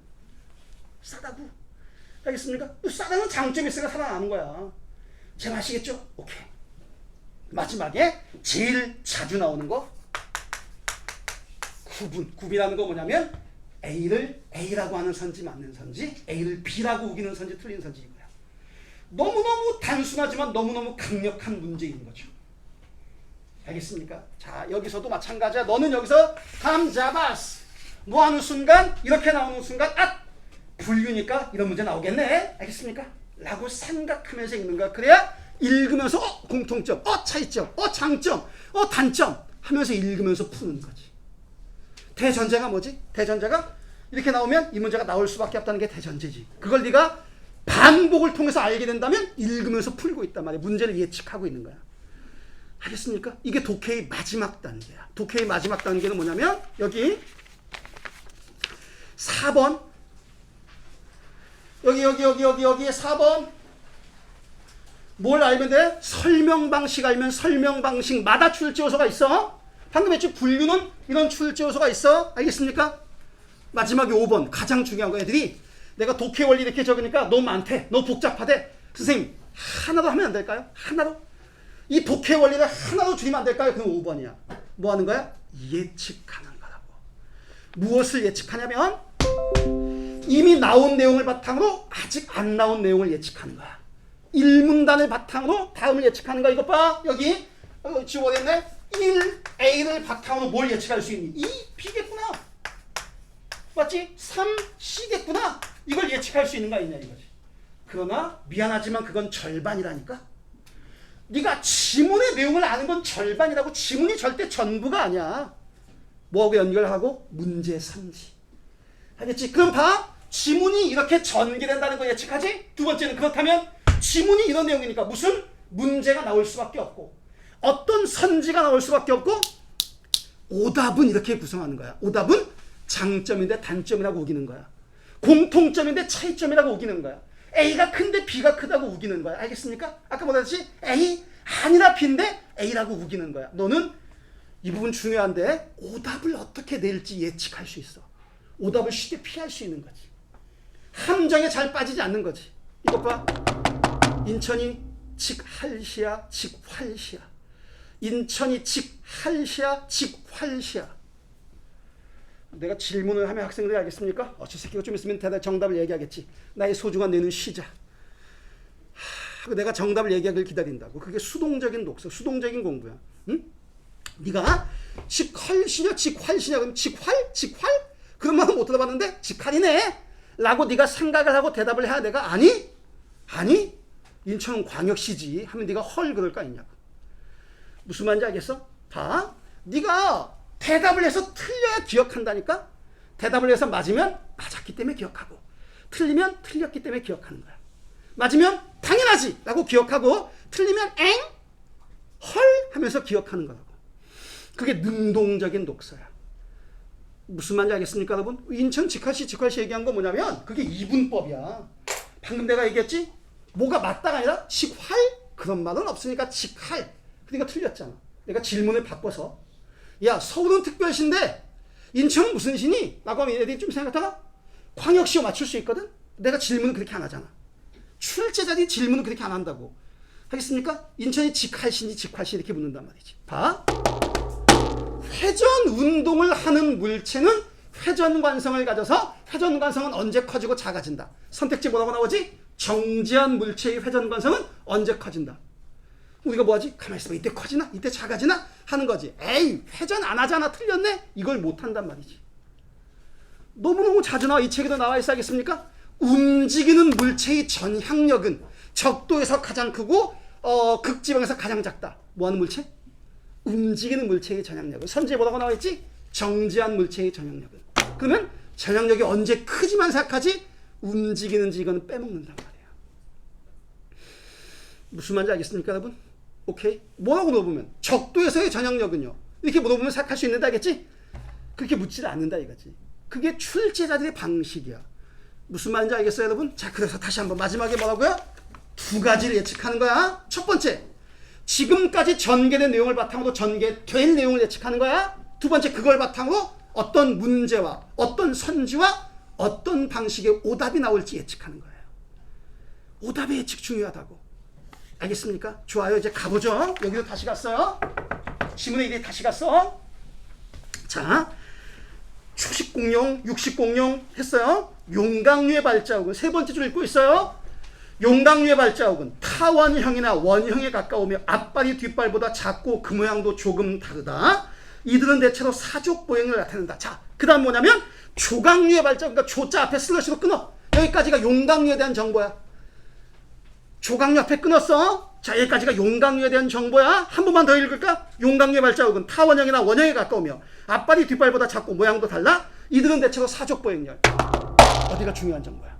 알겠습니까? 싸다는 장점이 있으니까 살아나는 거야. 잘 아시겠죠? 오케이. 마지막에 제일 자주 나오는 거, 구분이라는 거 뭐냐면 A를 A라고 하는 선지 맞는 선지, A를 B라고 우기는 선지 틀린 선지 이거야. 너무너무 단순하지만 너무너무 강력한 문제인 거죠. 알겠습니까? 자, 여기서도 마찬가지야. 너는 여기서 감 잡았어. 뭐 하는 순간, 이렇게 나오는 순간, 분류니까 이런 문제 나오겠네. 알겠습니까? 라고 생각하면서 읽는 거야. 그래야 읽으면서 공통점, 차이점, 장점, 단점 하면서 읽으면서 푸는 거지. 대전제가 뭐지? 대전제가 이렇게 나오면 이 문제가 나올 수밖에 없다는 게 대전제지. 그걸 네가 반복을 통해서 알게 된다면 읽으면서 풀고 있단 말이야. 문제를 예측하고 있는 거야. 알겠습니까? 이게 독해의 마지막 단계야. 독해의 마지막 단계는 뭐냐면 여기 4번 여기 4번 뭘 알면 돼? 설명 방식 알면 설명 방식마다 출제 요소가 있어. 방금 했지? 분류는 이런 출제 요소가 있어. 알겠습니까? 마지막에 5번 가장 중요한 거. 애들이 내가 독해 원리 이렇게 적으니까 너무 많대, 너무 복잡하대. 선생님 하나로 하면 안 될까요? 하나로? 이 독해 원리를 하나로 줄이면 안 될까요? 그럼 5번이야. 뭐 하는 거야? 예측하는 거라고. 무엇을 예측하냐면 이미 나온 내용을 바탕으로 아직 안 나온 내용을 예측하는 거야. 1문단을 바탕으로 다음을 예측하는 거야. 이것 봐. 여기 지워졌네. 1A를 바탕으로 뭘 예측할 수 있니? 2B겠구나. 맞지? 3C겠구나. 이걸 예측할 수 있는 거 아니냐 이거지. 그러나 미안하지만 그건 절반이라니까. 네가 지문의 내용을 아는 건 절반이라고. 지문이 절대 전부가 아니야. 뭐하고 연결하고? 문제 3지. 알겠지? 그럼 봐. 지문이 이렇게 전개된다는 거 예측하지? 두 번째는 그렇다면 지문이 이런 내용이니까 무슨 문제가 나올 수밖에 없고 어떤 선지가 나올 수밖에 없고 오답은 이렇게 구성하는 거야. 오답은 장점인데 단점이라고 우기는 거야. 공통점인데 차이점이라고 우기는 거야. A가 큰데 B가 크다고 우기는 거야. 알겠습니까? 아까 뭐라 했지? A 아니라 B인데 A라고 우기는 거야. 너는 이 부분 중요한데 오답을 어떻게 낼지 예측할 수 있어. 오답을 쉽게 피할 수 있는 거지. 함정에 잘 빠지지 않는 거지. 이것 봐. 인천이 직할시야 직활시야. 인천이 직할시야 직활시야. 내가 질문을 하면 학생들이 알겠습니까? 저 새끼가 좀 있으면 정답을 얘기하겠지. 나의 소중한 뇌는 쉬자. 내가 정답을 얘기하길 기다린다고. 그게 수동적인 독서, 수동적인 공부야. 응? 네가 직활시냐 직활시냐 그럼 직활? 직활? 그런 말은 못 들어봤는데 직활이네 라고 네가 생각을 하고 대답을 해야 내가 아니? 인천광역시지 하면 네가 헐 그럴 거 아니냐고. 무슨 말인지 알겠어? 봐. 네가 대답을 해서 틀려야 기억한다니까. 대답을 해서 맞으면 맞았기 때문에 기억하고 틀리면 틀렸기 때문에 기억하는 거야. 맞으면 당연하지 라고 기억하고 틀리면 엥? 헐? 하면서 기억하는 거라고. 그게 능동적인 독서야. 무슨 말인지 알겠습니까 여러분? 인천 직활시 얘기한 거 뭐냐면 그게 이분법이야. 방금 내가 얘기했지? 뭐가 맞다가 아니라 직활? 그런 말은 없으니까 직활. 그러니까 틀렸잖아. 내가 질문을 바꿔서 야 서울은 특별시인데 인천은 무슨 시니? 라고 하면 애들이 좀 생각하다가 광역시로 맞출 수 있거든? 내가 질문을 그렇게 안 하잖아. 출제자들이 질문을 그렇게 안 한다고. 하겠습니까? 인천이 직활시니 직활시 이렇게 묻는단 말이지. 봐. 회전 운동을 하는 물체는 회전관성을 가져서 회전관성은 언제 커지고 작아진다. 선택지 뭐라고 나오지? 정지한 물체의 회전관성은 언제 커진다. 우리가 뭐하지? 가만히 있어봐. 이때 커지나? 이때 작아지나? 하는 거지. 에이 회전 안 하잖아. 틀렸네? 이걸 못한단 말이지. 너무너무 자주 나와. 이 책에도 나와 있어 하겠습니까? 움직이는 물체의 전향력은 적도에서 가장 크고 극지방에서 가장 작다. 뭐하는 물체? 움직이는 물체의 전향력은 선지에 뭐라고 나와 있지? 정지한 물체의 전향력은. 그러면 전향력이 언제 크지만 생각하지? 움직이는지 이거는 빼먹는단 말이에요. 무슨 말인지 알겠습니까 여러분? 오케이? 뭐라고 물어보면 적도에서의 전향력은요. 이렇게 물어보면 생각할 수 있는데 알겠지? 그렇게 묻지를 않는다 이거지. 그게 출제자들의 방식이야. 무슨 말인지 알겠어요 여러분? 자 그래서 다시 한번 마지막에 뭐라고요? 두 가지를 예측하는 거야. 첫 번째, 지금까지 전개된 내용을 바탕으로 전개된 내용을 예측하는 거야. 두 번째, 그걸 바탕으로 어떤 문제와 어떤 선지와 어떤 방식의 오답이 나올지 예측하는 거예요. 오답의 예측 중요하다고. 알겠습니까? 좋아요. 이제 가보죠. 여기도 다시 갔어요. 지문에 이제 다시 갔어. 자, 초식 공룡, 육식 공룡 했어요. 용광류의 발자국은 세 번째 줄 읽고 있어요. 용광류의 발자국은 타원형이나 원형에 가까우며 앞발이 뒷발보다 작고 그 모양도 조금 다르다. 이들은 대체로 사족 보행을 나타낸다. 자, 그 다음 뭐냐면 조광류의 발자국, 그러니까 조자 앞에 슬러시로 끊어. 여기까지가 용광류에 대한 정보야. 조광류 앞에 끊었어. 자, 여기까지가 용광류에 대한 정보야. 한 번만 더 읽을까? 용광류의 발자국은 타원형이나 원형에 가까우며 앞발이 뒷발보다 작고 모양도 달라. 이들은 대체로 사족 보행열. 어디가 중요한 정보야?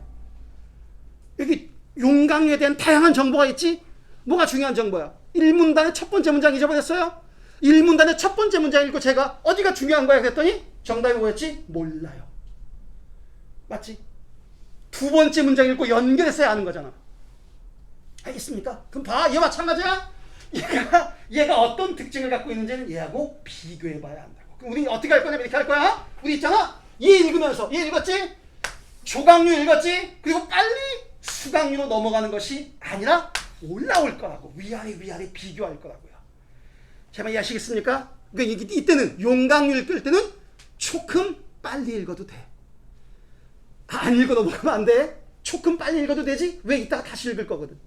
여기 용광류에 대한 다양한 정보가 있지? 뭐가 중요한 정보야? 1문단의 첫 번째 문장 잊어버렸어요? 1문단의 첫 번째 문장 읽고 제가 어디가 중요한 거야? 그랬더니 정답이 뭐였지? 몰라요. 맞지? 두 번째 문장 읽고 연결해서 아는 거잖아. 알겠습니까? 그럼 봐. 얘 마찬가지야. 얘가 어떤 특징을 갖고 있는지는 얘하고 비교해봐야 한다고. 그럼 우리 어떻게 할 거냐면 이렇게 할 거야. 우리 있잖아. 얘 읽으면서 얘 읽었지? 조광류 읽었지? 그리고 빨리 수광류로 넘어가는 것이 아니라 올라올 거라고. 위아래 비교할 거라고요. 제 말 이해하시겠습니까? 그러니까 이때는 용광류 읽을 때는 조금 빨리 읽어도 돼. 안 읽어 넘어가면 안 돼. 조금 빨리 읽어도 되지? 왜 이따가 다시 읽을 거거든.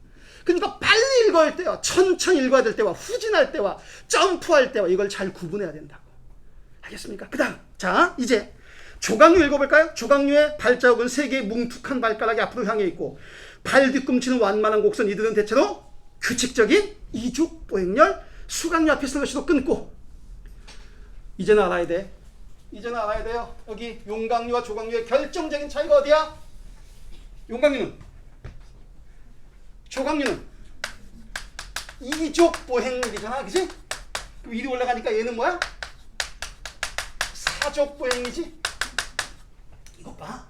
그러니까 빨리 읽어야 때와 천천히 읽어야 될 때와 후진할 때와 점프할 때와 이걸 잘 구분해야 된다고. 알겠습니까? 그 다음 자 이제 조광류 읽어볼까요? 조광류의 발자국은 세 개의 뭉툭한 발가락이 앞으로 향해 있고 발 뒤꿈치는 완만한 곡선. 이들은 대체로 규칙적인 이족 보행열. 수광류 앞에 슬러시도 끊고. 이제는 알아야 돼. 이제는 알아야 돼요. 여기 용광류와 조광류의 결정적인 차이가 어디야? 용광류는 조광류는 이족 보행일이잖아, 그지? 그럼 이리 올라가니까 얘는 뭐야? 사족 보행이지. 이것 봐.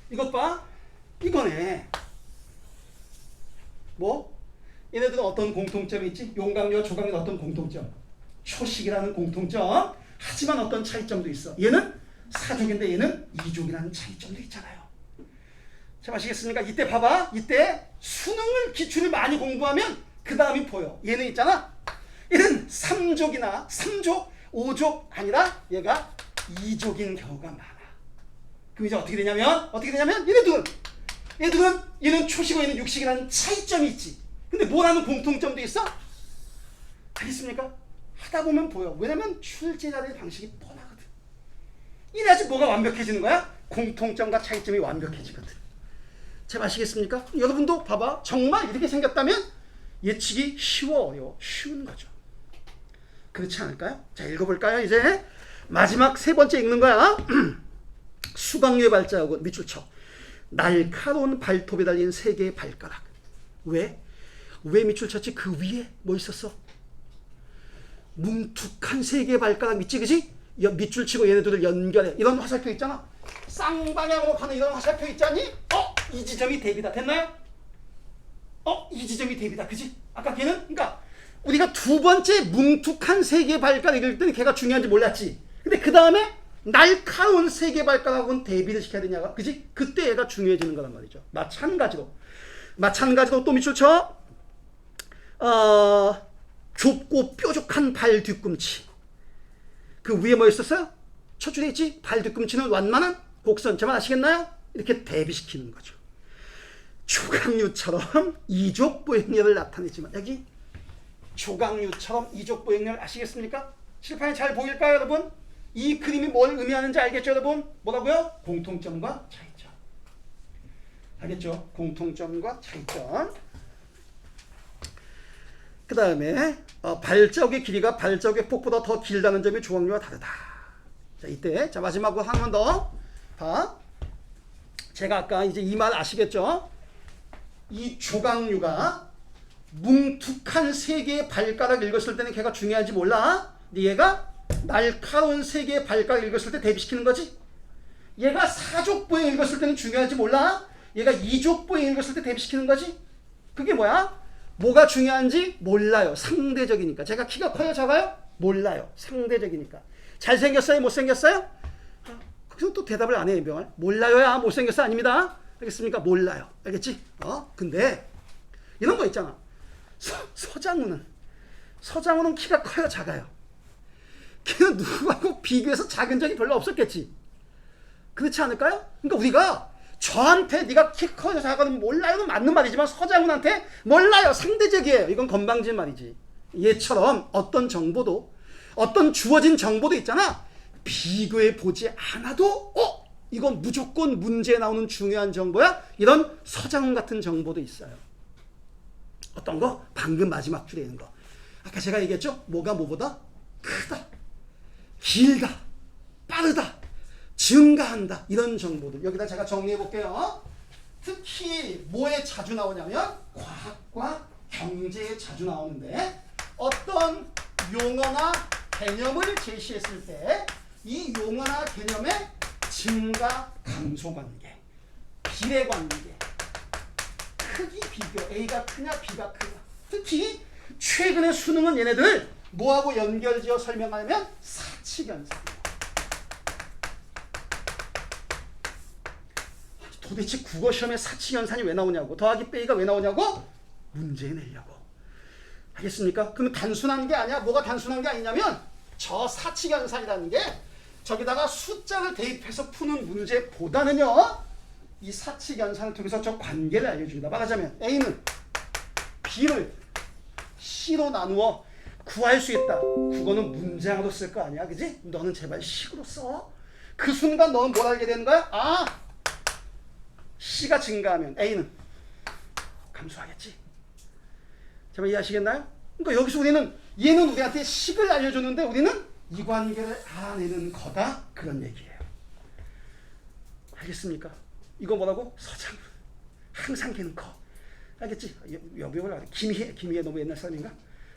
이것 봐. 이거네. 뭐? 얘네들은 어떤 공통점이 있지? 용광류와 조광류는 어떤 공통점? 초식이라는 공통점. 하지만 어떤 차이점도 있어. 얘는 사족인데 얘는 이족이라는 차이점도 있잖아요. 자, 아시겠습니까? 이때 봐봐. 이때 수능을 기출을 많이 공부하면 그 다음이 보여. 얘는 있잖아. 얘는 3족이나 3족, 5족 아니라 얘가 2족인 경우가 많아. 그럼 이제 어떻게 되냐면 얘는 초식이고 얘는 육식이라는 차이점이 있지. 근데 뭐라는 공통점도 있어? 알겠습니까? 하다 보면 보여. 왜냐면 출제자들의 방식이 뻔하거든. 이래야지 뭐가 완벽해지는 거야? 공통점과 차이점이 완벽해지거든. 잘 아시겠습니까? 여러분도 봐봐. 정말 이렇게 생겼다면 예측이 쉬워요. 쉬운 거죠. 그렇지 않을까요? 자, 읽어볼까요? 이제 마지막 세 번째 읽는 거야. 수강류의 발자국은 밑줄 쳐. 날카로운 발톱에 달린 세 개의 발가락. 왜 밑줄 쳤지? 그 위에 뭐 있었어? 뭉툭한 세 개의 발가락 믿지, 그지? 밑줄 치고 얘네들을 연결해. 이런 화살표 있잖아. 쌍방향으로 가는 이런 화살표 있잖니? 이 지점이 대비다. 됐나요? 이 지점이 대비다. 그지? 아까 걔는, 그러니까 우리가 두 번째 뭉툭한 세 개의 발가락 읽을 때는 걔가 중요한지 몰랐지. 근데 그 다음에 날카로운 세 개의 발가락은 대비를 시켜야 되냐가, 그지? 그때 얘가 중요해지는 거란 말이죠. 마찬가지로 또 밑줄 쳐. 좁고 뾰족한 발 뒤꿈치. 그 위에 뭐 있었어요? 첫 줄에 있지? 발 뒤꿈치는 완만한 곡선. 제 말 아시겠나요? 이렇게 대비시키는 거죠. 조각류처럼 이족보행렬을 나타내지만, 여기 조각류처럼 이족보행렬 아시겠습니까? 칠판이 잘 보일까요, 여러분? 이 그림이 뭘 의미하는지 알겠죠, 여러분? 뭐라고요? 공통점과 차이점. 알겠죠? 공통점과 차이점. 그 다음에 발자국의 길이가 발자국의 폭보다 더 길다는 점이 조각류와 다르다. 자, 이때 자 마지막으로 한 번 더 봐. 제가 아까 이제 이 말 아시겠죠? 이 조각류가 뭉툭한 세 개의 발가락 읽었을 때는 걔가 중요한지 몰라. 근데 얘가 날카로운 세 개의 발가락 읽었을 때 대비시키는 거지. 얘가 사족보행 읽었을 때는 중요한지 몰라. 얘가 이족보행 읽었을 때 대비시키는 거지. 그게 뭐야? 뭐가 중요한지 몰라요. 상대적이니까. 제가 키가 커요, 작아요? 몰라요. 상대적이니까. 잘생겼어요? 못생겼어요? 거기서 또 대답을 안 해, 임병환. 몰라요야 못생겼어? 아닙니다. 알겠습니까? 몰라요. 알겠지? 근데 이런 거 있잖아. 서장훈은 키가 커요, 작아요? 걔는 누구하고 비교해서 작은 적이 별로 없었겠지. 그렇지 않을까요? 그러니까 우리가 저한테 네가 키 커요, 작아는 몰라요는 맞는 말이지만 서장훈한테 몰라요, 상대적이에요. 이건 건방진 말이지. 얘처럼 어떤 정보도, 어떤 주어진 정보도 있잖아. 비교해 보지 않아도 이건 무조건 문제에 나오는 중요한 정보야. 이런 서장훈 같은 정보도 있어요. 어떤 거? 방금 마지막 줄에 있는 거. 아까 제가 얘기했죠? 뭐가 뭐보다 크다, 길다, 빠르다, 증가한다. 이런 정보들. 여기다 제가 정리해 볼게요. 특히 뭐에 자주 나오냐면 과학과 경제에 자주 나오는데, 어떤 용어나 개념을 제시했을 때 이 용어나 개념의 증가 감소 관계, 비례 관계, 크기 비교, A가 크냐 B가 크냐. 특히 최근의 수능은 얘네들 뭐하고 연결지어 설명하냐면 사칙연산이에요. 도대체 국어시험에 사칙연산이 왜 나오냐고, 더하기 빼기가 왜 나오냐고 문제 내려고. 알겠습니까? 그러면 단순한 게 아니야. 뭐가 단순한 게 아니냐면 저 사칙연산이라는 게 저기다가 숫자를 대입해서 푸는 문제보다는요, 이 사칙연산을 통해서 저 관계를 알려줍니다. 말하자면 A는 B를 C로 나누어 구할 수 있다. 국어는 문장으로 쓸 거 아니야, 그지? 너는 제발 식으로 써. 그 순간 너는 뭘 알게 되는 거야? C가 증가하면 A는 감소하겠지. 제발 이해하시겠나요? 그러니까 여기서 우리는 얘는 우리한테 식을 알려줬는데 우리는 이 관계를 알아내는 거다, 그런 얘기예요. 알겠습니까? 이거 뭐라고? 서장훈. 항상 걔는 커. 알겠지? 여병을 알아. 김희애 너무 옛날 사람인가?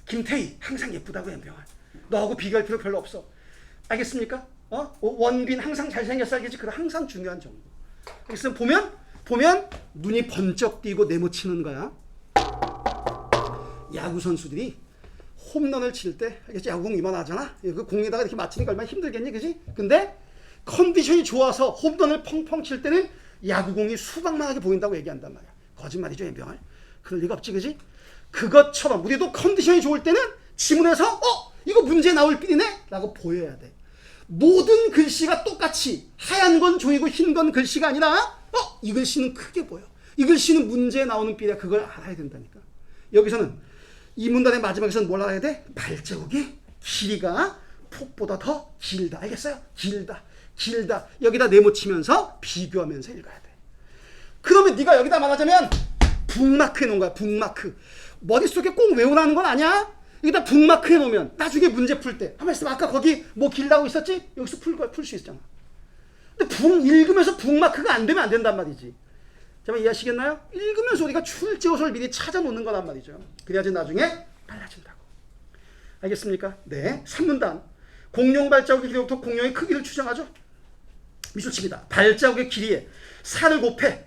김태희 항상 예쁘다고 연병아. 너하고 비교할 필요 별로 없어. 알겠습니까? 원빈 항상 잘생겼어. 알겠지? 그거 항상 중요한 정보. 그래서 보면 눈이 번쩍 띄고 네모치는 거야. 야구 선수들이 홈런을 칠 때, 알겠지? 야구공 이만하잖아. 그 공에다가 이렇게 맞히니까 얼마나 힘들겠니, 그지? 근데 컨디션이 좋아서 홈런을 펑펑 칠 때는 야구공이 수박만하게 보인다고 얘기한단 말이야. 거짓말이죠, 연병아. 그럴 리가 없지, 그지? 그것처럼 우리도 컨디션이 좋을 때는 지문에서 이거 문제 나올 빌이네? 라고 보여야 돼. 모든 글씨가 똑같이 하얀 건 종이고 흰 건 글씨가 아니라 이 글씨는 크게 보여. 이 글씨는 문제에 나오는 삐리야. 그걸 알아야 된다니까. 여기서는 이 문단의 마지막에서는 뭘 알아야 돼? 발자국의 길이가 폭보다 더 길다. 알겠어요? 길다. 여기다 네모치면서 비교하면서 읽어야 돼. 그러면 네가 여기다 말하자면 북마크 해놓은 거야. 북마크. 머릿속에 꼭 외우라는 건 아니야. 여기다 북마크 해놓으면 나중에 문제 풀 때 한번 있으면 아까 거기 뭐 길다고 있었지? 여기서 풀 수 있잖아. 근데 읽으면서 북마크가 안 되면 안 된단 말이지. 자, 이해하시겠나요? 읽으면서 우리가 출제호소를 미리 찾아놓는 거란 말이죠. 그래야지 나중에 빨라진다고. 알겠습니까? 네. 3문단. 공룡 발자국의 길이부터 공룡의 크기를 추정하죠. 미술칩니다. 발자국의 길이에 4를 곱해.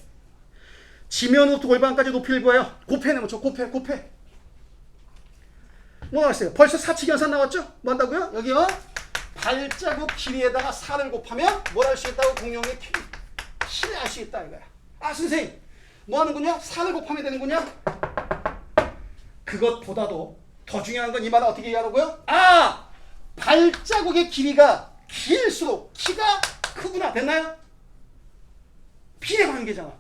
지면으로부터 골반까지 높이를 구하여 곱해내면 곱해. 뭐 나왔어요? 벌써 사칙 연산 나왔죠? 뭐 한다고요? 여기요. 발자국 길이에다가 4를 곱하면 뭘 알 수 있다고? 공룡의 키를 알 수 있다 이거야. 아 선생님 뭐 하는군요? 4를 곱하면 되는군요. 그것보다도 더 중요한 건 이 말을 어떻게 이해하라고요? 발자국의 길이가 길수록 키가 크구나. 됐나요? 비례 관계잖아.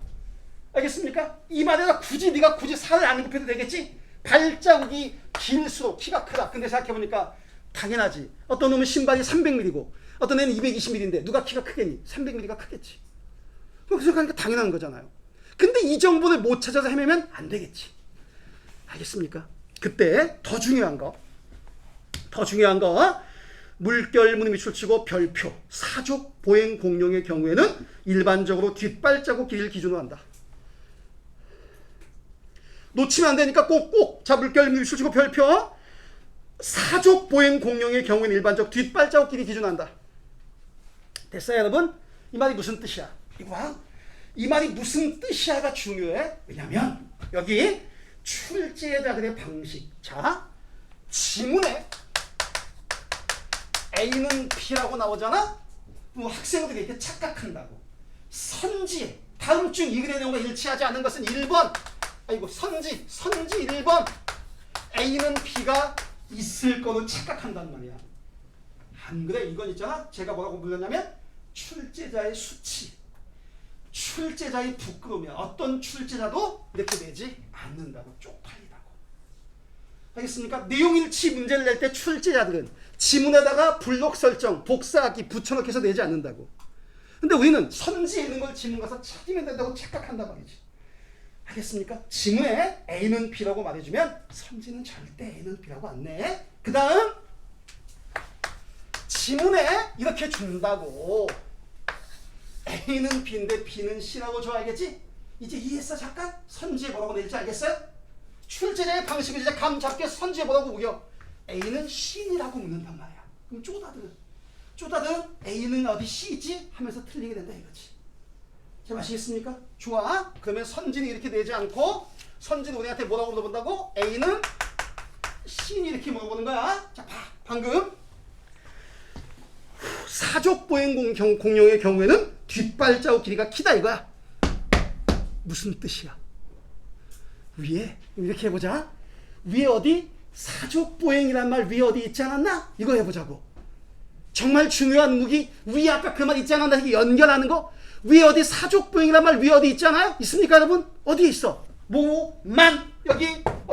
알겠습니까? 이 말에다 네가 굳이 4를 안 곱해도 되겠지? 발자국이 길수록 키가 크다. 근데 생각해보니까 당연하지. 어떤 놈은 신발이 300mm고 어떤 애는 220mm인데 누가 키가 크겠니? 300mm가 크겠지. 그래서 그러니까 당연한 거잖아요. 근데 이 정보를 못 찾아서 헤매면 안 되겠지. 알겠습니까? 그때 더 중요한 거 물결 무늬 밑줄치고 별표 사족 보행 공룡의 경우에는 일반적으로 뒷발자국 길이를 기준으로 한다. 놓치면 안 되니까 꼭 자, 물결 무늬 밑줄치고 별표 사족 보행 공룡의 경우에는 일반적 뒷발자국 길이 기준으로 한다. 됐어요 여러분? 이 말이 무슨 뜻이야? 이 말이 무슨 뜻이야가 중요해. 왜냐면 여기 출제자들의 방식. 자, 지문에 A는 B라고 나오잖아? 뭐 학생들이 이렇게 착각한다고. 선지, 다음 중 이 글의 내용과 일치하지 않는 것은 1번. 선지 1번. A는 B가 있을 거로 착각한단 말이야. 안 그래? 이건 있잖아? 제가 뭐라고 불렀냐면 출제자의 수치. 출제자의 부끄러우면 어떤 출제자도 이렇게 내지 않는다고. 쪽팔리다고. 알겠습니까? 내용일치 문제를 낼 때 출제자들은 지문에다가 블록 설정, 복사하기, 붙여넣기 해서 내지 않는다고. 근데 우리는 선지에 있는 걸 지문 가서 찾으면 된다고 착각한단 말이지. 알겠습니까? 지문에 A는 B라고 말해주면 선지는 절대 A는 B라고 안 내. 그 다음 지문에 이렇게 준다고. A는 B인데 B는 C라고 줘. 알겠지? 이제 이해했어 잠깐? 선지에 뭐라고 낼지 알겠어요? 출제자의 방식을 이제 감 잡게 선지에 뭐라고 우겨? A는 C라고 묻는단 말이야. 그럼 쪼다들은 A는 어디 C지? 하면서 틀리게 된다 이거지. 잘 아시겠습니까? 좋아. 그러면 선지는 이렇게 내지 않고 선지는 우리한테 뭐라고 물어본다고? A는 C니 이렇게 물어보는 거야. 자, 방금 사족보행 공룡의 경우에는 뒷발자국 길이가 키다 이거야. 무슨 뜻이야? 위에 이렇게 해보자. 위에 어디? 사족보행이란 말 위에 어디 있지 않았나? 이거 해보자고. 정말 중요한 무기. 위에 아까 그 말 있지 않았나? 이게 연결하는 거. 위에 어디 사족보행이란 말 위에 어디 있잖아요? 있습니까 여러분? 어디에 있어? 모만. 여기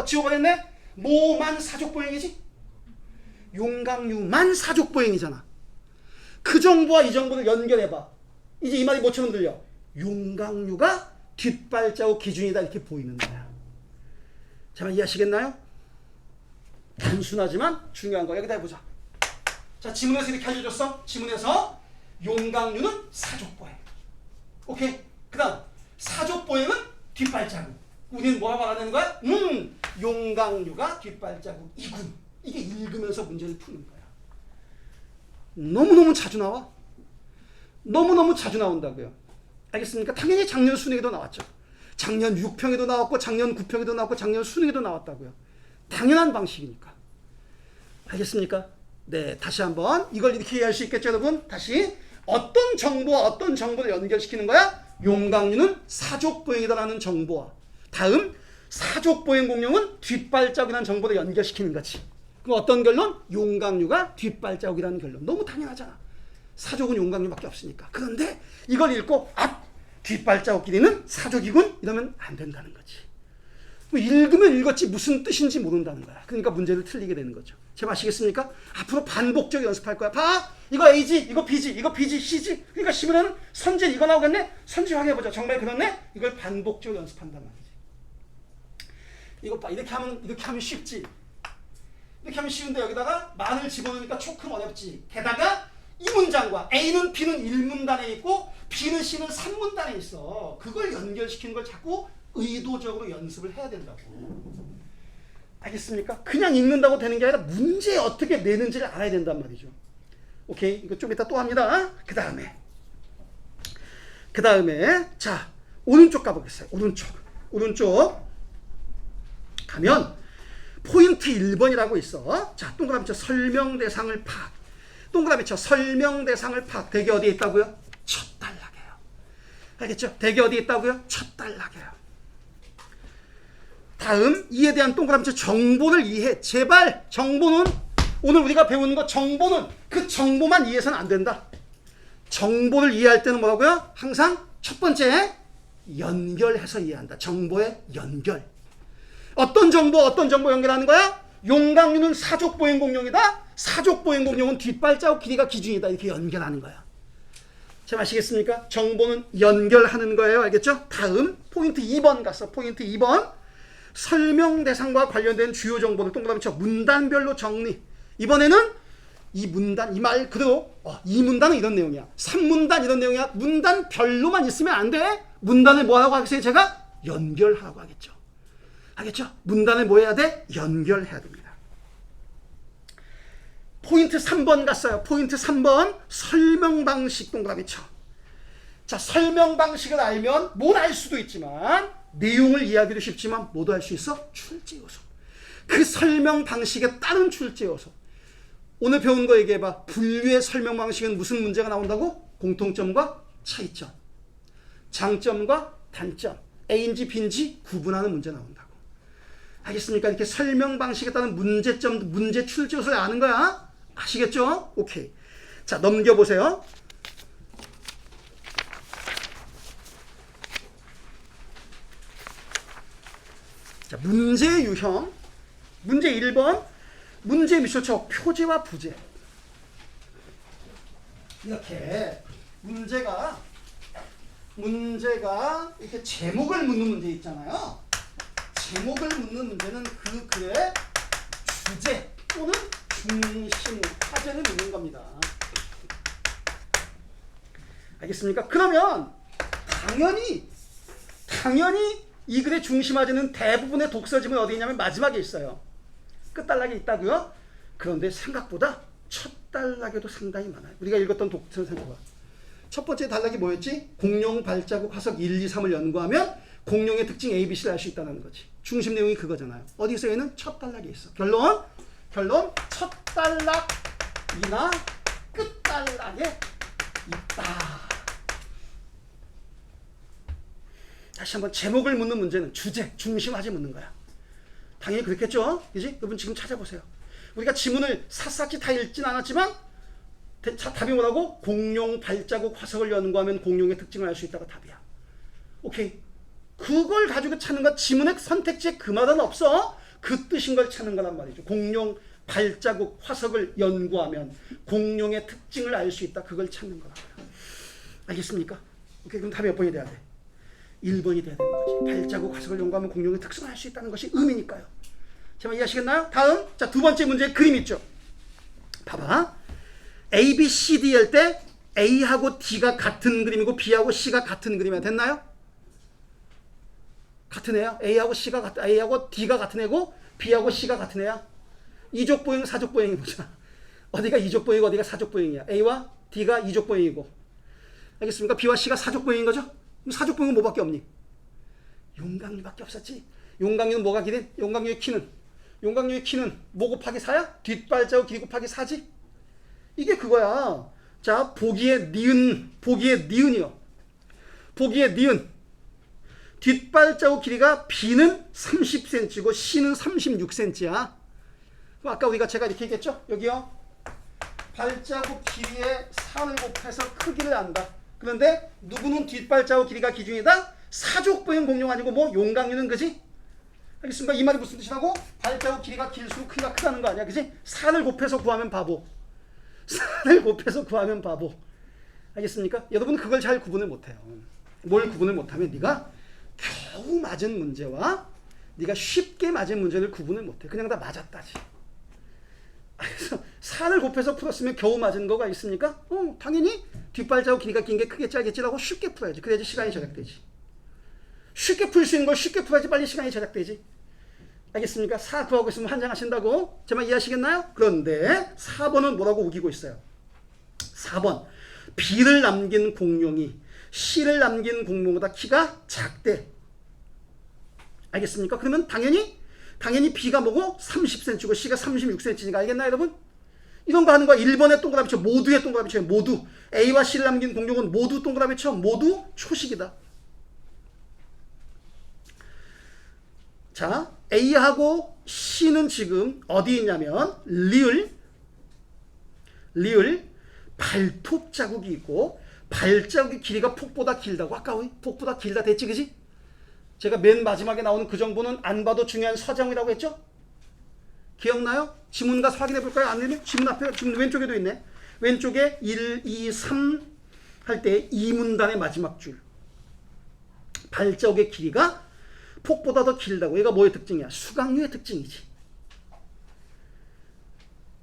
지워버렸네. 모만 사족보행이지. 용강유만 사족보행이잖아. 그 정보와 이 정보를 연결해봐. 이제 이 말이 뭐처럼 들려? 용강유가 뒷발자국 기준이다 이렇게 보이는 거야. 자, 이해하시겠나요? 단순하지만 중요한 거 여기다 해보자. 자, 지문에서 이렇게 알려줬어. 지문에서 용강유는 사족보행. 오케이. 그 다음 사족보행은 뒷발자국. 우리는 뭐라고 알아내는 거야? 용강유가 뒷발자국이군. 이게 읽으면서 문제를 푸는 거야. 너무너무 자주 나와. 너무너무 자주 나온다고요. 알겠습니까? 당연히 작년 수능에도 나왔죠. 작년 6평에도 나왔고 작년 9평에도 나왔고 작년 수능에도 나왔다고요. 당연한 방식이니까. 알겠습니까? 네, 다시 한번 이걸 이렇게 이해할 수 있겠죠 여러분? 다시 어떤 정보와 어떤 정보를 연결시키는 거야? 용강유는 사족보행이다라는 정보와 다음 사족보행 공룡은 뒷발자국이라는 정보를 연결시키는 거지. 그럼 어떤 결론? 용강유가 뒷발자국이라는 결론. 너무 당연하잖아. 사족은 용광류밖에 없으니까. 그런데 이걸 읽고 뒷발자국 길이는 사족이군 이러면 안 된다는 거지. 뭐 읽으면 읽었지 무슨 뜻인지 모른다는 거야. 그러니까 문제를 틀리게 되는 거죠. 제 아시겠습니까? 앞으로 반복적으로 연습할 거야. 봐! 이거 A지, 이거 B지, 이거 B지, C지. 그러니까 시문에는 선지 이거 나오겠네? 선지 확인해보자. 정말 그렇네? 이걸 반복적으로 연습한단 말이지. 이거 봐. 이렇게 하면 쉽지. 이렇게 하면 쉬운데 여기다가 만을 집어넣으니까 조금 어렵지. 게다가 이 문장과 A는 B는 1문단에 있고 B는 C는 3문단에 있어. 그걸 연결시키는 걸 자꾸 의도적으로 연습을 해야 된다고. 알겠습니까? 그냥 읽는다고 되는 게 아니라 문제에 어떻게 내는지를 알아야 된단 말이죠. 오케이? 이거 좀 이따 또 합니다. 그 다음에 자 오른쪽 가보겠어요. 오른쪽 가면 포인트 1번이라고 있어. 자 동그라미 쳐 설명 대상을 파악. 동그라미 쳐 설명 대상을 파악. 대개 어디에 있다고요? 첫 단락이에요. 알겠죠? 대개 어디에 있다고요? 첫 단락이에요. 다음 이에 대한 동그라미 쳐 정보를 이해해. 제발 정보는 오늘 우리가 배우는 거 정보는 그 정보만 이해해서는 안 된다. 정보를 이해할 때는 뭐라고요? 항상 첫 번째 연결해서 이해한다. 정보의 연결. 어떤 정보 연결하는 거야? 용광류는 사족보행 공룡이다. 사족보행 공룡은 뒷발자국 길이가 기준이다. 이렇게 연결하는 거야. 잘 아시겠습니까? 정보는 연결하는 거예요. 알겠죠? 다음 포인트 2번 갔어. 포인트 2번 설명 대상과 관련된 주요 정보를 동그라미 쳐 문단별로 정리. 이번에는 이 문단, 이 말 그대로 이 문단은 이런 내용이야. 3문단 이런 내용이야. 문단별로만 있으면 안 돼. 문단을 뭐 하고 하겠어요? 제가 연결하라고 하겠죠. 알겠죠? 문단을 뭐 해야 돼? 연결해야 됩니다. 포인트 3번 갔어요. 포인트 3번 설명 방식 동그라미 쳐. 자, 설명 방식을 알면 뭘 알 수도 있지만 내용을 이해하기도 쉽지만 뭐도 할 수 있어? 출제 요소. 그 설명 방식에 따른 출제 요소. 오늘 배운 거 얘기해봐. 분류의 설명 방식은 무슨 문제가 나온다고? 공통점과 차이점, 장점과 단점, A인지 B인지 구분하는 문제 나온다고. 알겠습니까? 이렇게 설명 방식에 따른 문제점, 문제 출제 요소를 아는 거야. 아시겠죠? 오케이. 자, 넘겨보세요. 자, 문제 유형. 문제 1번. 문제 미쇼처 표제와 부제. 이렇게 문제가 이렇게 제목을 묻는 문제 있잖아요. 제목을 묻는 문제는 그 글의 주제 또는 중심, 화제를 묻는 겁니다. 알겠습니까? 그러면 당연히 이 글의 중심 화제는 대부분의 독서지문 어디 있냐면 마지막에 있어요. 끝단락에 있다고요? 그런데 생각보다 첫 단락에도 상당히 많아요. 우리가 읽었던 독서 생각봐. 첫 번째 단락이 뭐였지? 공룡 발자국 화석 1, 2, 3을 연구하면 공룡의 특징 A, B, C를 알 수 있다는 거지. 중심 내용이 그거잖아요. 어디 있어? 얘는 첫 단락에 있어. 결론 첫 단락이나 끝 단락에 있다. 다시 한번 제목을 묻는 문제는 주제, 중심 화제 묻는 거야. 당연히 그렇겠죠? 그지? 여러분 지금 찾아보세요. 우리가 지문을 샅샅이 다 읽진 않았지만 답이 뭐라고? 공룡 발자국 화석을 연구하면 공룡의 특징을 알 수 있다가 답이야. 오케이. 그걸 가지고 찾는 거 지문의 선택지에 그 말은 없어. 그 뜻인 걸 찾는 거란 말이죠. 공룡 발자국 화석을 연구하면 공룡의 특징을 알 수 있다. 그걸 찾는 거라고요. 알겠습니까? 오케이. 그럼 답이 몇 번이 돼야 돼? 1번이 돼야 되는 거지. 발자국 화석을 연구하면 공룡의 특성을 알 수 있다는 것이 의미니까요. 제가 이해하시겠나요? 다음, 자, 두 번째 문제 그림 있죠. 봐봐. A, B, C, D 할 때 A하고 D가 같은 그림이고 B하고 C가 같은 그림이 됐나요? 같은 애야. A하고 D가 같은 애고 B하고 C가 같은 애야. 이족보행, 사족보행이 보자. 어디가 이족보행이고 어디가 사족보행이야. A와 D가 이족보행이고. 알겠습니까? B와 C가 사족보행인 거죠? 사족보행은 뭐밖에 없니? 용광류밖에 없었지. 용광류는 뭐가 기대? 용광류의 키는 뭐 곱하기 4야? 뒷발자국 길이 곱하기 4지? 이게 그거야. 자, 보기에 니은이요. 보기에 니은. 뒷발자국 길이가 B는 30cm고 C는 36cm야. 아까 제가 이렇게 얘기했죠? 여기요. 발자국 길이에 4를 곱해서 크기를 안다. 그런데 누구는 뒷발자국 길이가 기준이다? 사족보행 공룡 아니고 뭐 용광류는 그지? 알겠습니까? 이 말이 무슨 뜻이라고? 발자국 길이가 길수록 크기가 크다는 거 아니야, 그지? 4를 곱해서 구하면 바보. 4를 곱해서 구하면 바보. 알겠습니까? 여러분 그걸 잘 구분을 못해요. 뭘 구분을 못하면 네가 겨우 맞은 문제와 네가 쉽게 맞은 문제를 구분을 못해. 그냥 다 맞았다지. 그래서 4를 곱해서 풀었으면 겨우 맞은 거가 있습니까? 당연히 뒷발자국 길이가 긴 게 크게 짧겠지라고 쉽게 풀어야지. 그래야지 시간이 절약되지. 쉽게 풀 수 있는 걸 쉽게 풀어야지 빨리 시간이 절약되지. 알겠습니까? 4 구하고 있으면 환장하신다고? 제 말 이해하시겠나요? 그런데 4번은 뭐라고 우기고 있어요? 4번 B를 남긴 공룡이 C를 남긴 공룡보다 키가 작대. 알겠습니까? 그러면 당연히 B가 뭐고 30cm고 C가 36cm니까 알겠나요, 여러분? 이런 거 하는 거야. 1번의 동그라미 쳐. 모두의 동그라미 쳐. 모두. A와 C를 남긴 공룡은 모두 동그라미 쳐. 모두 초식이다. 자, A하고 C는 지금 어디 있냐면 리을 발톱 자국이 있고 발자국의 길이가 폭보다 길다고. 아까 우리 폭보다 길다 됐지, 그지? 제가 맨 마지막에 나오는 그 정보는 안 봐도 중요한 서장이라고 했죠? 기억나요? 지문 가서 확인해 볼까요? 안 되면 지문 앞에, 지문 왼쪽에도 있네. 왼쪽에 1, 2, 3 할 때 이 문단의 마지막 줄. 발자국의 길이가 폭보다 더 길다고. 얘가 뭐의 특징이야? 수강류의 특징이지.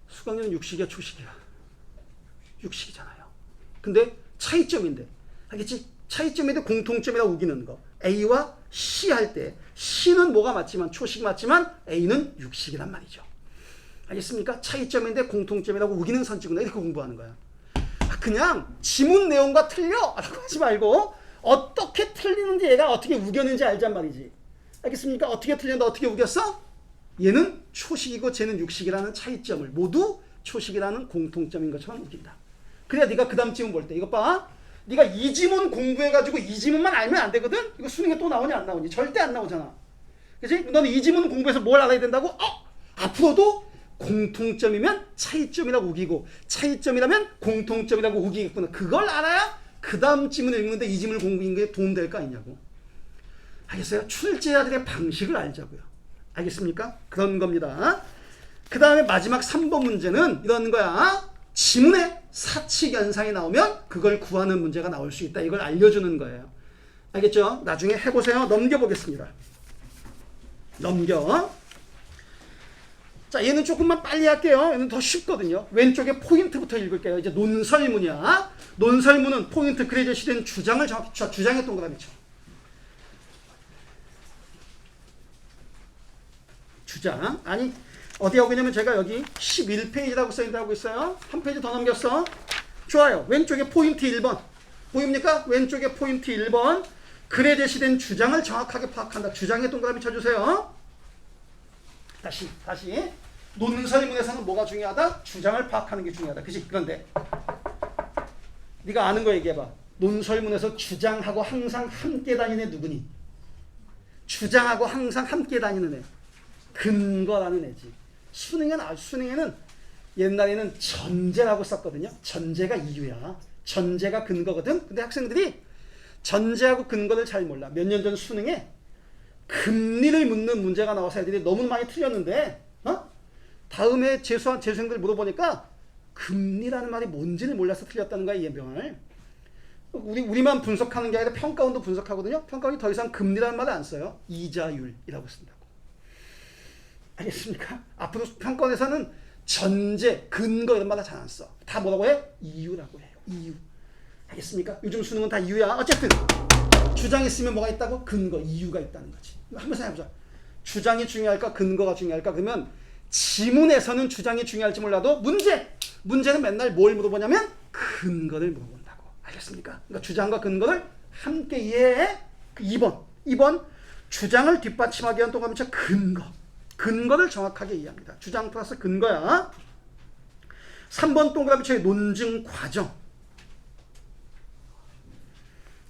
수강류는 육식이야, 초식이야? 육식이잖아요. 근데 차이점인데, 알겠지? 차이점인데 공통점이라고 우기는 거. A와 C 할 때 C는 뭐가 맞지만 초식 맞지만 A는 육식이란 말이죠. 알겠습니까? 차이점인데 공통점이라고 우기는 선지구나. 이렇게 공부하는 거야. 그냥 지문 내용과 틀려! 라고 하지 말고 어떻게 틀리는지 얘가 어떻게 우겼는지 알잔 말이지. 알겠습니까? 어떻게 틀렸는데 어떻게 우겼어? 얘는 초식이고 쟤는 육식이라는 차이점을 모두 초식이라는 공통점인 것처럼 우긴다. 그래야 네가 그 다음 지문 볼 때 이것 봐. 네가 이 지문 공부해가지고 이 지문만 알면 안 되거든? 이거 수능에 또 나오냐 안 나오니? 절대 안 나오잖아. 그치? 너는 이 지문 공부해서 뭘 알아야 된다고? 앞으로도 공통점이면 차이점이라고 우기고 차이점이라면 공통점이라고 우기겠구나. 그걸 알아야 그 다음 지문을 읽는데 이 지문을 공부하는 게 도움될 거 아니냐고. 알겠어요? 출제자들의 방식을 알자고요. 알겠습니까? 그런 겁니다. 그 다음에 마지막 3번 문제는 이런 거야. 지문에 사칙 현상이 나오면 그걸 구하는 문제가 나올 수 있다. 이걸 알려주는 거예요. 알겠죠? 나중에 해보세요. 넘겨보겠습니다. 넘겨. 자, 얘는 조금만 빨리 할게요. 얘는 더 쉽거든요. 왼쪽에 포인트부터 읽을게요. 이제 논설문이야. 논설문은 포인트 글에 제시된 주장을 정확히 쳐. 주장의 동그라미 쳐. 주장. 아니, 어디 하고 있냐면 제가 여기 11페이지라고 써있다고 있어요. 한 페이지 더 넘겼어. 좋아요. 왼쪽에 포인트 1번. 보입니까? 왼쪽에 포인트 1번. 글에 제시된 주장을 정확하게 파악한다. 주장의 동그라미 쳐주세요. 다시. 논설문에서는 뭐가 중요하다? 주장을 파악하는 게 중요하다. 그치? 그런데 네가 아는 거 얘기해봐. 논설문에서 주장하고 항상 함께 다니는 애 누구니? 주장하고 항상 함께 다니는 애. 근거라는 애지. 수능에는 옛날에는 전제라고 썼거든요. 전제가 이유야. 전제가 근거거든. 근데 학생들이 전제하고 근거를 잘 몰라. 몇 년 전 수능에 금리를 묻는 문제가 나와서 애들이 너무 많이 틀렸는데 다음에 재수생들 물어보니까 금리라는 말이 뭔지를 몰라서 틀렸다는 거야. 이해병을. 우리만 분석하는 게 아니라 평가원도 분석하거든요. 평가원이 더 이상 금리라는 말을 안 써요. 이자율이라고 쓴다고. 알겠습니까? 앞으로 평가원에서는 전제, 근거 이런 말 잘 안 써. 다 뭐라고 해? 이유라고 해요. 이유. 알겠습니까? 요즘 수능은 다 이유야. 어쨌든 주장이 있으면 뭐가 있다고? 근거, 이유가 있다는 거지. 한번 생각해보자. 주장이 중요할까? 근거가 중요할까? 그러면 지문에서는 주장이 중요할지 몰라도 문제는 맨날 뭘 물어보냐면 근거를 물어본다고. 알겠습니까? 그러니까 주장과 근거를 함께 이해해. 2번 주장을 뒷받침하기 위한 동그라미 쳐. 근거를 정확하게 이해합니다. 주장 플러스 근거야. 3번 동그라미 쳐의 논증 과정.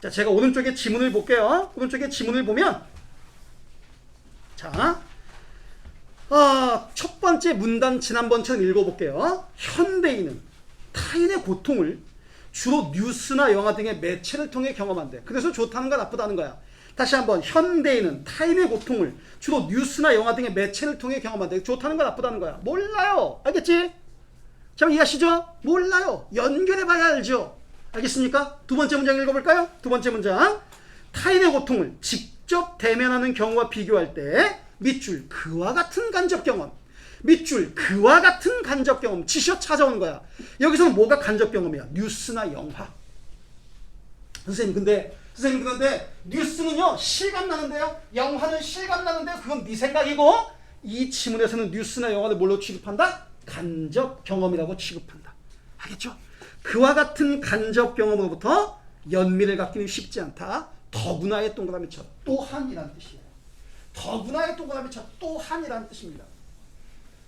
자, 제가 오른쪽에 지문을 볼게요. 오른쪽에 지문을 보면 자, 첫 번째 문단 지난번처럼 읽어볼게요. 현대인은 타인의 고통을 주로 뉴스나 영화 등의 매체를 통해 경험한대. 그래서 좋다는가 나쁘다는 거야. 다시 한번, 현대인은 타인의 고통을 주로 뉴스나 영화 등의 매체를 통해 경험한대. 좋다는가 나쁘다는 거야. 몰라요. 알겠지? 자, 이해하시죠? 몰라요. 연결해봐야 알죠. 알겠습니까? 두 번째 문장 읽어볼까요? 두 번째 문장. 타인의 고통을 직접 대면하는 경우와 비교할 때 밑줄 그와 같은 간접 경험, 밑줄 그와 같은 간접 경험 지시어 찾아오는 거야. 여기서는 뭐가 간접 경험이야? 뉴스나 영화. 선생님 그런데 뉴스는요 실감 나는데요, 영화는 실감 나는데요, 그건 네 생각이고, 이 지문에서는 뉴스나 영화를 뭘로 취급한다? 간접 경험이라고 취급한다. 알겠죠? 그와 같은 간접 경험으로부터 연민을 갖기는 쉽지 않다. 더구나의 동그라미 쳐 또한이라는 뜻이에요. 더구나의 동그라미 쳐 또한이라는 뜻입니다.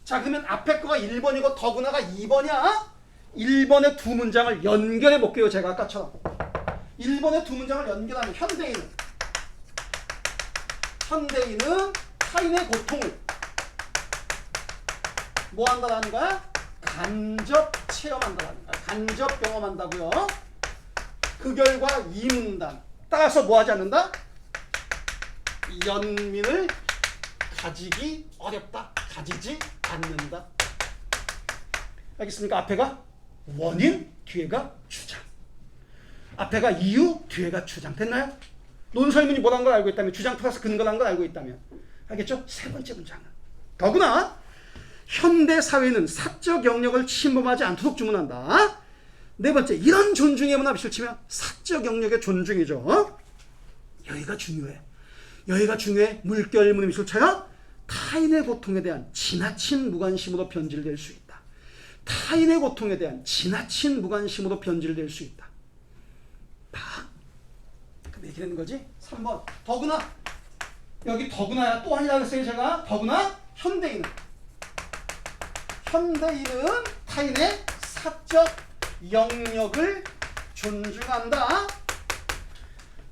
자, 그러면 앞에 거가 1번이고 더구나가 2번이야. 1번의 두 문장을 연결해 볼게요. 제가 아까처럼 1번의 두 문장을 연결하면 현대인은 타인의 고통을 뭐 한다라는 거야? 간접 체험한다라는 거야. 간접 경험한다고요. 그 결과 이 문단 따라서 뭐 하지 않는다? 연민을 가지기 어렵다. 가지지 않는다. 알겠습니까? 앞에가 원인, 뒤에가 주장. 앞에가 이유, 뒤에가 주장. 됐나요? 논설문이 뭐라는 걸 알고 있다면, 주장 플러스 근거라는 걸 알고 있다면. 알겠죠? 세 번째 문장은 더구나 현대 사회는 사적 영역을 침범하지 않도록 주문한다. 네 번째, 이런 존중의 문화 밑을 치면 사적 영역의 존중이죠. 여기가 중요해. 물결문의 밑을 쳐요. 타인의 고통에 대한 지나친 무관심으로 변질될 수 있다. 타인의 고통에 대한 지나친 무관심으로 변질될 수 있다. 봐. 그럼 얘기하는 거지? 3번. 더구나. 여기 더구나야. 또 아니라고 했어요, 제가. 더구나 현대인은 타인의 사적 영역을 존중한다.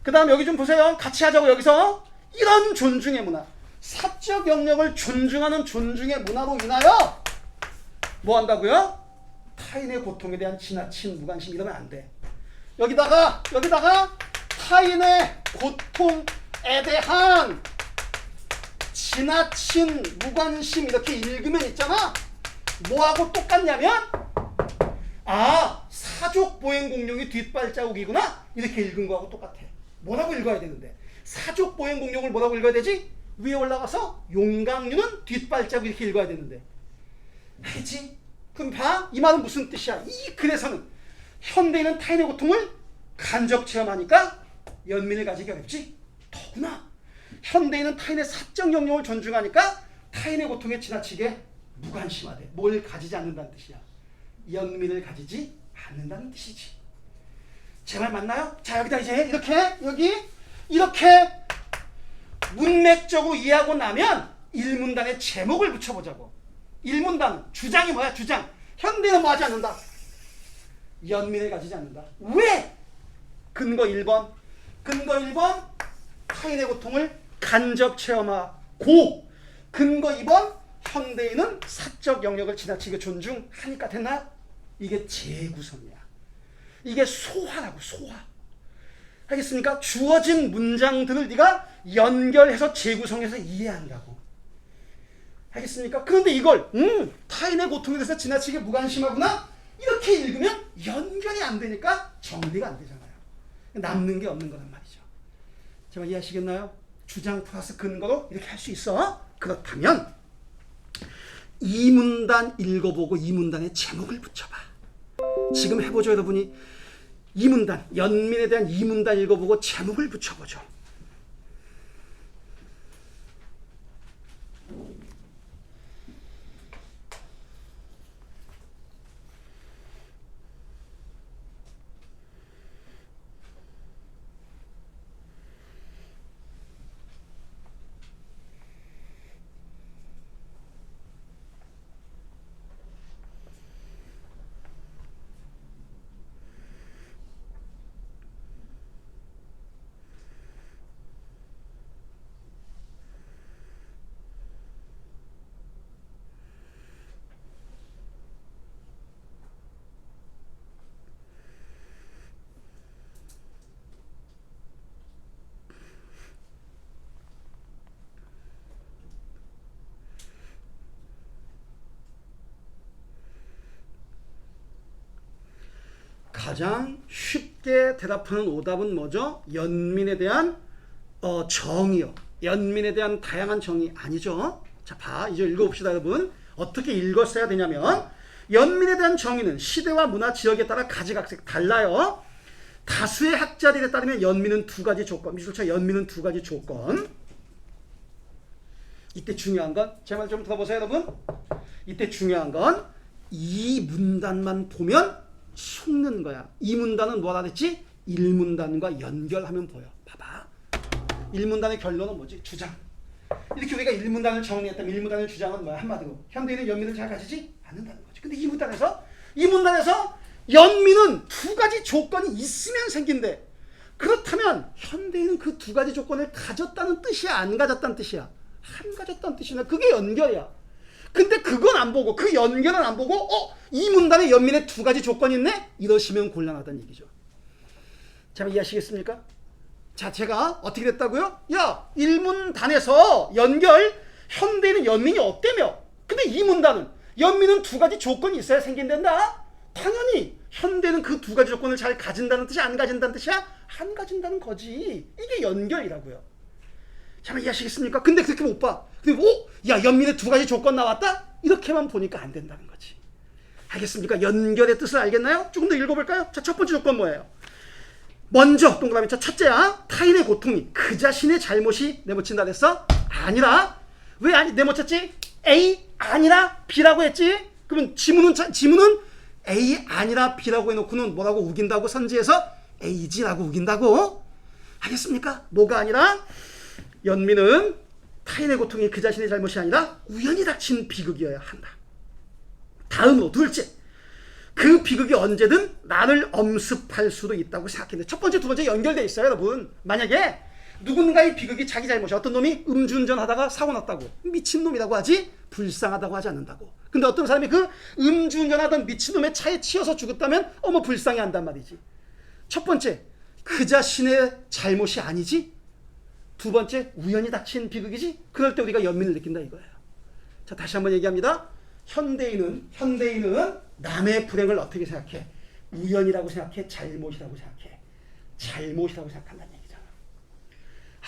그 다음 여기 좀 보세요. 같이 하자고. 여기서 이런 존중의 문화, 사적 영역을 존중하는 존중의 문화로 인하여 뭐 한다고요? 타인의 고통에 대한 지나친 무관심, 이러면 안 돼. 여기다가 타인의 고통에 대한 지나친 무관심 이렇게 읽으면 있잖아. 뭐하고 똑같냐면, 아, 사족 보행 공룡이 뒷발자국이구나, 이렇게 읽은 거하고 똑같아. 뭐라고 읽어야 되는데, 사족 보행 공룡을 뭐라고 읽어야 되지? 위에 올라가서 용광류는 뒷발자국 이렇게 읽어야 되는데. 알겠지? 그럼 봐, 이 말은 무슨 뜻이야? 이 글에서는 현대인은 타인의 고통을 간접 체험하니까 연민을 가지기 어렵지. 더구나 현대인은 타인의 사적 영역을 존중하니까 타인의 고통에 지나치게 무관심하대. 뭘 가지지 않는다는 뜻이야? 연민을 가지지 않는다는 뜻이지. 제 말 맞나요? 자, 여기다 이제 이렇게 문맥적으로 이해하고 나면 1문단에 제목을 붙여보자고. 1문단 주장이 뭐야? 주장. 현대인은 뭐 하지 않는다? 연민을 가지지 않는다. 왜? 근거 1번 타인의 고통을 간접 체험하고, 근거 2번 현대인은 사적 영역을 지나치게 존중하니까. 됐나? 이게 재구성이야. 이게 소화라고, 소화. 알겠습니까? 주어진 문장들을 네가 연결해서 재구성해서 이해한다고. 알겠습니까? 그런데 이걸 타인의 고통에 대해서 지나치게 무관심하구나, 이렇게 읽으면 연결이 안 되니까 정리가 안 되잖아요. 남는 게 없는 거란 말이죠. 제가 이해하시겠나요? 주장 플러스 근거로 이렇게 할 수 있어. 그렇다면 이 문단 읽어보고 이 문단에 제목을 붙여봐. 지금 해보죠, 여러분이. 이 문단, 연민에 대한 이 문단 읽어보고 제목을 붙여보죠. 가장 쉽게 대답하는 오답은 뭐죠? 연민에 대한 정의요. 연민에 대한 다양한 정의 아니죠. 자, 이제 읽어봅시다, 여러분. 어떻게 읽었어야 되냐면, 연민에 대한 정의는 시대와 문화, 지역에 따라 가지각색 달라요. 다수의 학자들에 따르면 연민은 두 가지 조건, 미술차 연민은 두 가지 조건. 이때 중요한 건, 제 말 좀 들어보세요, 여러분. 이때 중요한 건 이 문단만 보면 속는 거야. 이 문단은 뭐라 그랬지? 1문단과 연결하면 보여. 봐봐. 1문단의 결론은 뭐지? 주장. 이렇게 우리가 1문단을 정리했다면 1문단의 주장은 뭐야? 한마디로 현대인은 연민을 잘 가지지 않는다는 거지. 근데 이 문단에서 연민은 두 가지 조건이 있으면 생긴대. 그렇다면 현대인은 그 두 가지 조건을 가졌다는 뜻이야? 안 가졌다는 뜻이야? 안 가졌다는 뜻이나 그게 연결이야. 근데 그건 안 보고, 그 연결은 안 보고 이 문단에 연민의 두 가지 조건이 있네? 이러시면 곤란하다는 얘기죠. 자, 이해하시겠습니까? 자, 제가 어떻게 됐다고요? 야, 1문단에서 연결, 현대인은 연민이 없다며. 근데 이 문단은 연민은 두 가지 조건이 있어야 생긴단다? 당연히 현대는 그 두 가지 조건을 잘 가진다는 뜻이 안 가진다는 뜻이야? 안 가진다는 거지. 이게 연결이라고요. 자, 이해하시겠습니까? 근데 그렇게 못 봐. 근데 야, 연민의 두 가지 조건 나왔다? 이렇게만 보니까 안 된다는 거지. 알겠습니까? 연결의 뜻을 알겠나요? 조금 더 읽어볼까요? 자, 첫 번째 조건 뭐예요? 먼저 동그라미 쳐. 첫째야, 타인의 고통이 그 자신의 잘못이 내모친다 그랬어? 아니라. 왜 내모쳤지? A 아니라 B라고 했지? 그러면 지문은 A 아니라 B라고 해놓고는 뭐라고 우긴다고? 선지에서 A지라고 우긴다고? 알겠습니까? 뭐가 아니라? 연민은 타인의 고통이 그 자신의 잘못이 아니라 우연히 닥친 비극이어야 한다. 다음으로 둘째, 그 비극이 언제든 나를 엄습할 수도 있다고 생각했는데, 첫 번째, 두 번째 연결되어 있어요, 여러분. 만약에 누군가의 비극이 자기 잘못이, 어떤 놈이 음주운전 하다가 사고 났다고, 미친놈이라고 하지 불쌍하다고 하지 않는다고. 근데 어떤 사람이 그 음주운전하던 미친놈의 차에 치여서 죽었다면 불쌍해 한단 말이지. 첫 번째, 그 자신의 잘못이 아니지. 두 번째, 우연히 닥친 비극이지. 그럴 때 우리가 연민을 느낀다 이거예요. 자, 다시 한번 얘기합니다. 현대인은 남의 불행을 어떻게 생각해? 우연이라고 생각해? 잘못이라고 생각해? 잘못이라고 생각한다는 얘기잖아.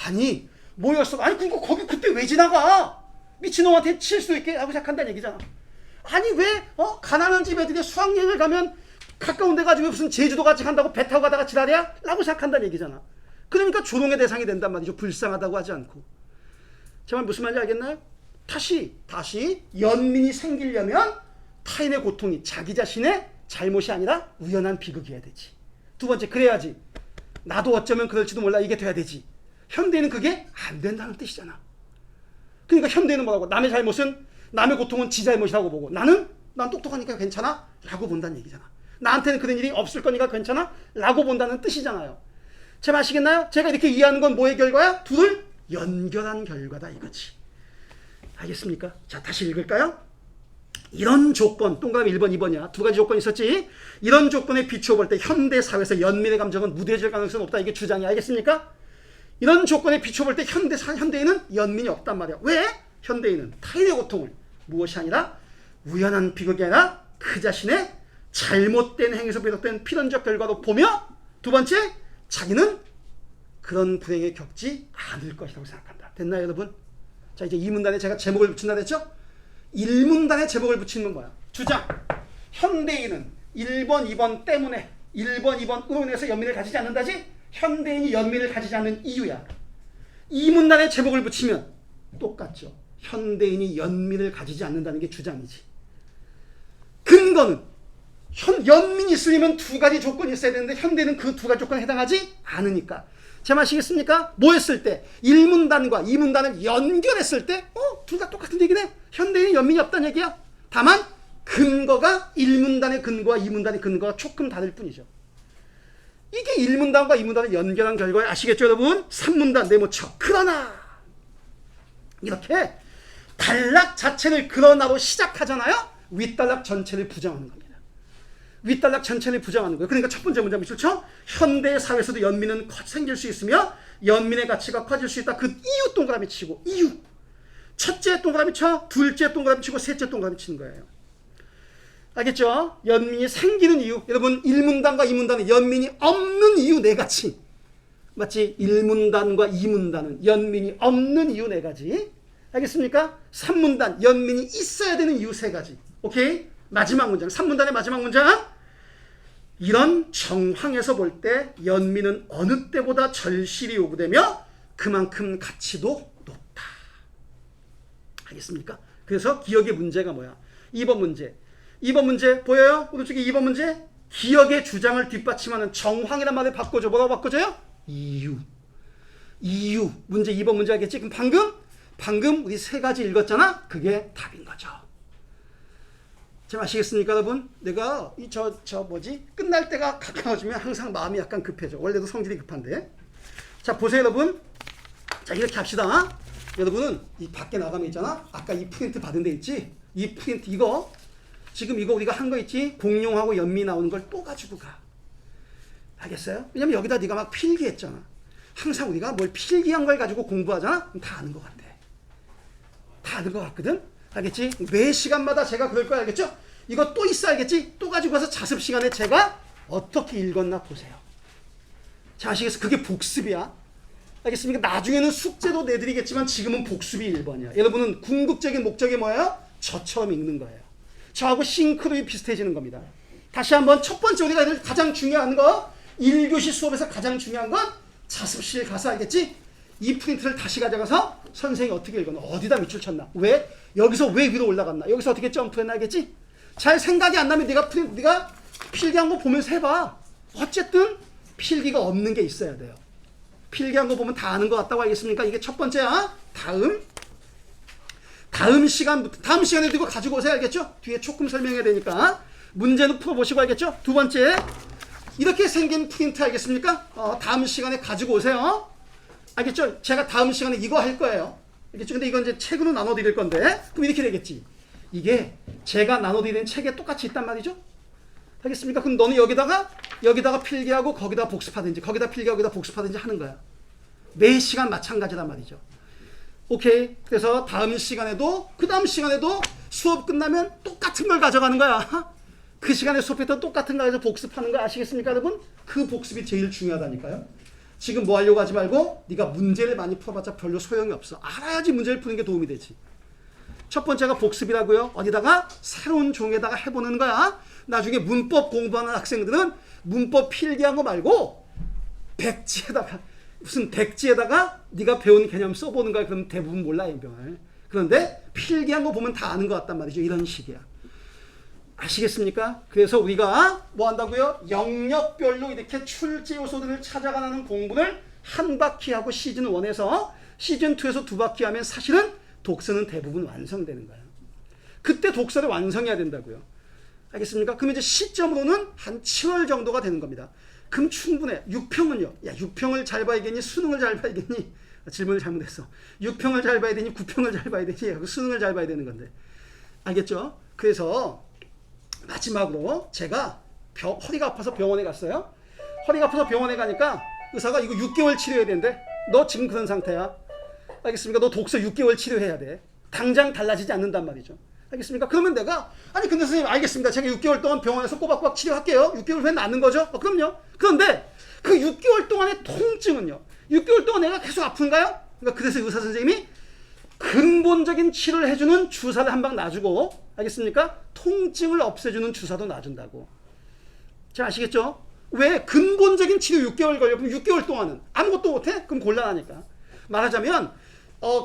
아니, 뭐였어? 아니, 그리고 거기 그때 왜 지나가? 미친놈한테 칠 수 있게 하고 생각한다는 얘기잖아. 아니, 왜 가난한 집 애들이 수학여행을 가면 가까운 데 가지고 무슨 제주도 같이 간다고 배 타고 가다가 지랄이야? 라고 생각한다는 얘기잖아. 그러니까 조롱의 대상이 된단 말이죠. 불쌍하다고 하지 않고. 제 말 무슨 말인지 알겠나요? 다시 연민이 생기려면 타인의 고통이 자기 자신의 잘못이 아니라 우연한 비극이어야 되지. 두 번째, 그래야지 나도 어쩌면 그럴지도 몰라 이게 돼야 되지. 현대인은 그게 안 된다는 뜻이잖아. 그러니까 현대인은 뭐라고? 남의 잘못은, 남의 고통은 지 잘못이라고 보고 난 똑똑하니까 괜찮아? 라고 본다는 얘기잖아. 나한테는 그런 일이 없을 거니까 괜찮아? 라고 본다는 뜻이잖아요. 제 말 아시겠나요? 제가 이렇게 이해하는 건 뭐의 결과야? 둘을 연결한 결과다 이거지. 알겠습니까? 자, 다시 읽을까요? 이런 조건, 동그라미 1번, 2번이야. 두 가지 조건이 있었지? 이런 조건에 비추어 볼 때 현대 사회에서 연민의 감정은 무뎌질 가능성은 없다. 이게 주장이 알겠습니까? 이런 조건에 비추어 볼 때 현대인은 연민이 없단 말이야. 왜? 현대인은 타인의 고통을 무엇이 아니라 우연한 비극이 아니라 그 자신의 잘못된 행위에서 비롯된 필연적 결과로 보며, 두 번째, 자기는 그런 불행에 겪지 않을 것이라고 생각한다. 됐나요, 여러분? 자, 이제 이 문단에 제가 제목을 붙인다 그랬죠? 1문단에 제목을 붙이는 건 뭐야? 주장. 현대인은 1번, 2번 때문에 1번, 2번으로 인해서 연민을 가지지 않는다지? 현대인이 연민을 가지지 않는 이유야. 이 문단에 제목을 붙이면 똑같죠. 현대인이 연민을 가지지 않는다는 게 주장이지. 근거는 연민이 있으려면 두 가지 조건이 있어야 되는데 현대는 그 두 가지 조건에 해당하지 않으니까. 제 말 아시겠습니까? 뭐 했을 때? 1문단과 2문단을 연결했을 때 둘 다 똑같은 얘기네. 현대인은 연민이 없다는 얘기야. 다만 근거가 1문단의 근거와 2문단의 근거가 조금 다를 뿐이죠. 이게 1문단과 2문단을 연결한 결과에 아시겠죠, 여러분? 3문단 네모쳐. 그러나 이렇게 단락 자체를 그러나로 시작하잖아요. 윗단락 전체를 부정하는 겁니다. 윗단락 전체를 부정하는 거예요. 그러니까 첫 번째 문장 좋죠? 현대 사회에서도 연민은 생길 수 있으며 연민의 가치가 커질 수 있다. 그 이유 동그라미 치고, 이유. 첫째 동그라미 쳐, 둘째 동그라미 치고, 셋째 동그라미 치는 거예요. 알겠죠? 연민이 생기는 이유. 여러분 1문단과 2문단은 연민이 없는 이유 4가지. 맞지? 1문단과 2문단은 연민이 없는 이유 4가지. 알겠습니까? 3문단 연민이 있어야 되는 이유 3가지. 오케이? 마지막 문장 3문단의 마지막 문장. 이런 정황에서 볼 때 연민은 어느 때보다 절실히 요구되며 그만큼 가치도 높다. 알겠습니까? 그래서 기억의 문제가 뭐야? 2번 문제. 2번 문제 보여요? 오른쪽에 2번 문제. 기억의 주장을 뒷받침하는 정황이란 말을 바꿔줘. 뭐라고 바꿔줘요? 이유. 이유. 문제 2번 문제 알겠지? 그럼 방금 우리 3가지 읽었잖아? 그게 답인 거죠. 잘 아시겠습니까, 여러분? 내가 끝날 때가 가까워지면 항상 마음이 약간 급해져. 원래도 성질이 급한데. 자, 보세요, 여러분. 자, 이렇게 합시다. 여러분은 이 밖에 나가면 있잖아. 아까 이 프린트 받은 데 있지? 이 프린트 지금 이거 우리가 한 거 있지? 공룡하고 연미 나오는 걸 또 가지고 가. 알겠어요? 왜냐면 여기다 네가 막 필기했잖아. 항상 우리가 뭘 필기한 걸 가지고 공부하잖아? 그럼 다 아는 것 같아. 다 아는 것 같거든? 알겠지? 매 시간마다 제가 그럴 거야. 알겠죠? 이거 또 있어. 알겠지? 또 가지고 와서 자습 시간에 제가 어떻게 읽었나 보세요. 자, 아시겠어? 그게 복습이야. 알겠습니까? 나중에는 숙제도 내드리겠지만 지금은 복습이 1번이야. 여러분은 궁극적인 목적이 뭐예요? 저처럼 읽는 거예요. 저하고 싱크로율이 비슷해지는 겁니다. 다시 한번 첫 번째 우리가 가장 중요한 거 1교시 수업에서 가장 중요한 건 자습실 가서 알겠지? 이 프린트를 다시 가져가서 선생이 어떻게 읽었나? 어디다 밑줄 쳤나? 왜? 여기서 왜 위로 올라갔나? 여기서 어떻게 점프했나? 알겠지? 잘 생각이 안 나면 네가 필기한 거 보면서 해봐. 어쨌든 필기가 없는 게 있어야 돼요. 필기한 거 보면 다 아는 것 같다고 알겠습니까? 이게 첫 번째야. 다음 시간에 이거 가지고 오세요. 알겠죠? 뒤에 조금 설명해야 되니까 문제는 풀어보시고 알겠죠? 두 번째, 이렇게 생긴 프린트 알겠습니까? 다음 시간에 가지고 오세요. 알겠죠? 제가 다음 시간에 이거 할 거예요. 알겠죠? 근데 이건 이제 책으로 나눠드릴 건데 그럼 이렇게 되겠지. 이게 제가 나눠드리는 책에 똑같이 있단 말이죠? 알겠습니까? 그럼 너는 여기다가 필기하고 거기다 복습하든지 거기다 필기하고 거기다 복습하든지 하는 거야. 매 시간 마찬가지란 말이죠. 오케이. 그래서 다음 시간에도 그 다음 시간에도 수업 끝나면 똑같은 걸 가져가는 거야. 그 시간에 수업했던 똑같은 거 가지고 복습하는 거 아시겠습니까, 여러분? 그 복습이 제일 중요하다니까요. 지금 뭐 하려고 하지 말고 네가 문제를 많이 풀어봤자 별로 소용이 없어. 알아야지 문제를 푸는 게 도움이 되지. 첫 번째가 복습이라고요. 어디다가? 새로운 종에다가 해보는 거야. 나중에 문법 공부하는 학생들은 문법 필기한 거 말고 백지에다가 네가 배운 개념 써보는 거야. 그럼 대부분 몰라, 이병을. 그런데 필기한 거 보면 다 아는 것 같단 말이죠. 이런 식이야. 아시겠습니까? 그래서 우리가 뭐 한다고요? 영역별로 이렇게 출제 요소들을 찾아가는 공부를 한 바퀴 하고 시즌 1에서 시즌 2에서 2바퀴 하면 사실은 독서는 대부분 완성되는 거예요. 그때 독서를 완성해야 된다고요. 알겠습니까? 그럼 이제 시점으로는 한 7월 정도가 되는 겁니다. 그럼 충분해. 6평은요? 야, 6평을 잘 봐야겠니? 수능을 잘 봐야겠니? 질문을 잘못했어. 6평을 잘 봐야 되니? 9평을 잘 봐야 되니? 수능을 잘 봐야 되는 건데. 알겠죠? 그래서 마지막으로 제가 허리가 아파서 병원에 갔어요. 허리가 아파서 병원에 가니까 의사가 이거 6개월 치료해야 된대. 너 지금 그런 상태야. 알겠습니까? 너 독서 6개월 치료해야 돼. 당장 달라지지 않는단 말이죠. 알겠습니까? 그러면 내가 아니 근데 선생님 알겠습니다. 제가 6개월 동안 병원에서 꼬박꼬박 치료할게요. 6개월 후에 낫는 거죠? 그럼요. 그런데 그 6개월 동안의 통증은요. 6개월 동안 내가 계속 아픈가요? 그러니까 그래서 의사 선생님이 근본적인 치료를 해주는 주사를 한 방 놔주고 알겠습니까? 통증을 없애주는 주사도 놔준다고. 자, 아시겠죠? 왜? 근본적인 치료 6개월 걸려. 그럼 6개월 동안은 아무것도 못해? 그럼 곤란하니까. 말하자면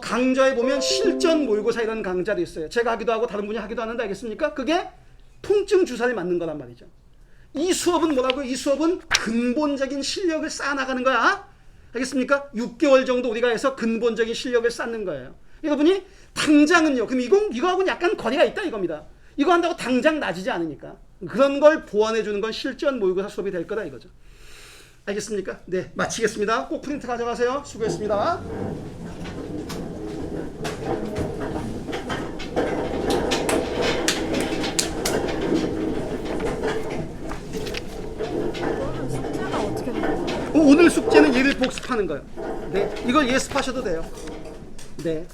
강좌에 보면 실전 모의고사 이런 강좌도 있어요. 제가 하기도 하고 다른 분이 하기도 하는데 알겠습니까? 그게 통증 주사를 맞는 거란 말이죠. 이 수업은 뭐라고요? 이 수업은 근본적인 실력을 쌓아나가는 거야. 알겠습니까? 6개월 정도 우리가 해서 근본적인 실력을 쌓는 거예요. 여러분이 당장은요. 그럼 이거하고는 약간 거리가 있다 이겁니다. 이거 한다고 당장 나아지지 않으니까. 그런 걸 보완해 주는 건 실전 모의고사 수업이 될 거다 이거죠. 알겠습니까? 네, 마치겠습니다. 꼭 프린트 가져가세요. 수고했습니다. 숙제가 어떻게 되는 거예요? 오늘 숙제는 얘를 복습하는 거예요. 네, 이걸 예습하셔도 돼요. 네.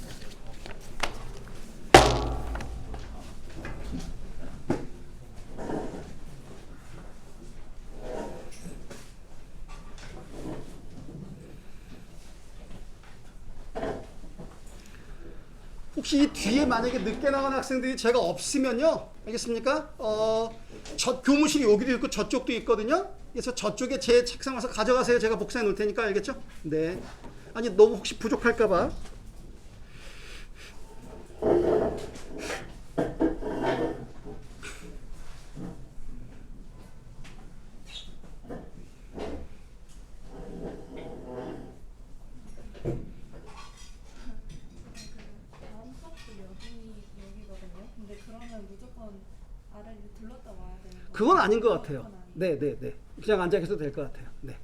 혹시 이 뒤에 만약에 늦게 나가는 학생들이 제가 없으면요, 알겠습니까? 저 교무실이 여기도 있고 저쪽도 있거든요. 그래서 저쪽에 제 책상 와서 가져가세요. 제가 복사해 놓을 테니까. 알겠죠? 네. 아니 너무 혹시 부족할까봐. 다음 수업도 여기거든요. 근데 그러면 무조건 아래를 들렀다 와야 되는 거예요? 그건 아닌 것 같아요. 그건 아니에요. 네, 네, 네. 그냥 앉아 계셔도 될 것 같아요. 네.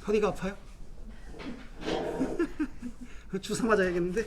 허리가 아파요? 주사 맞아야겠는데?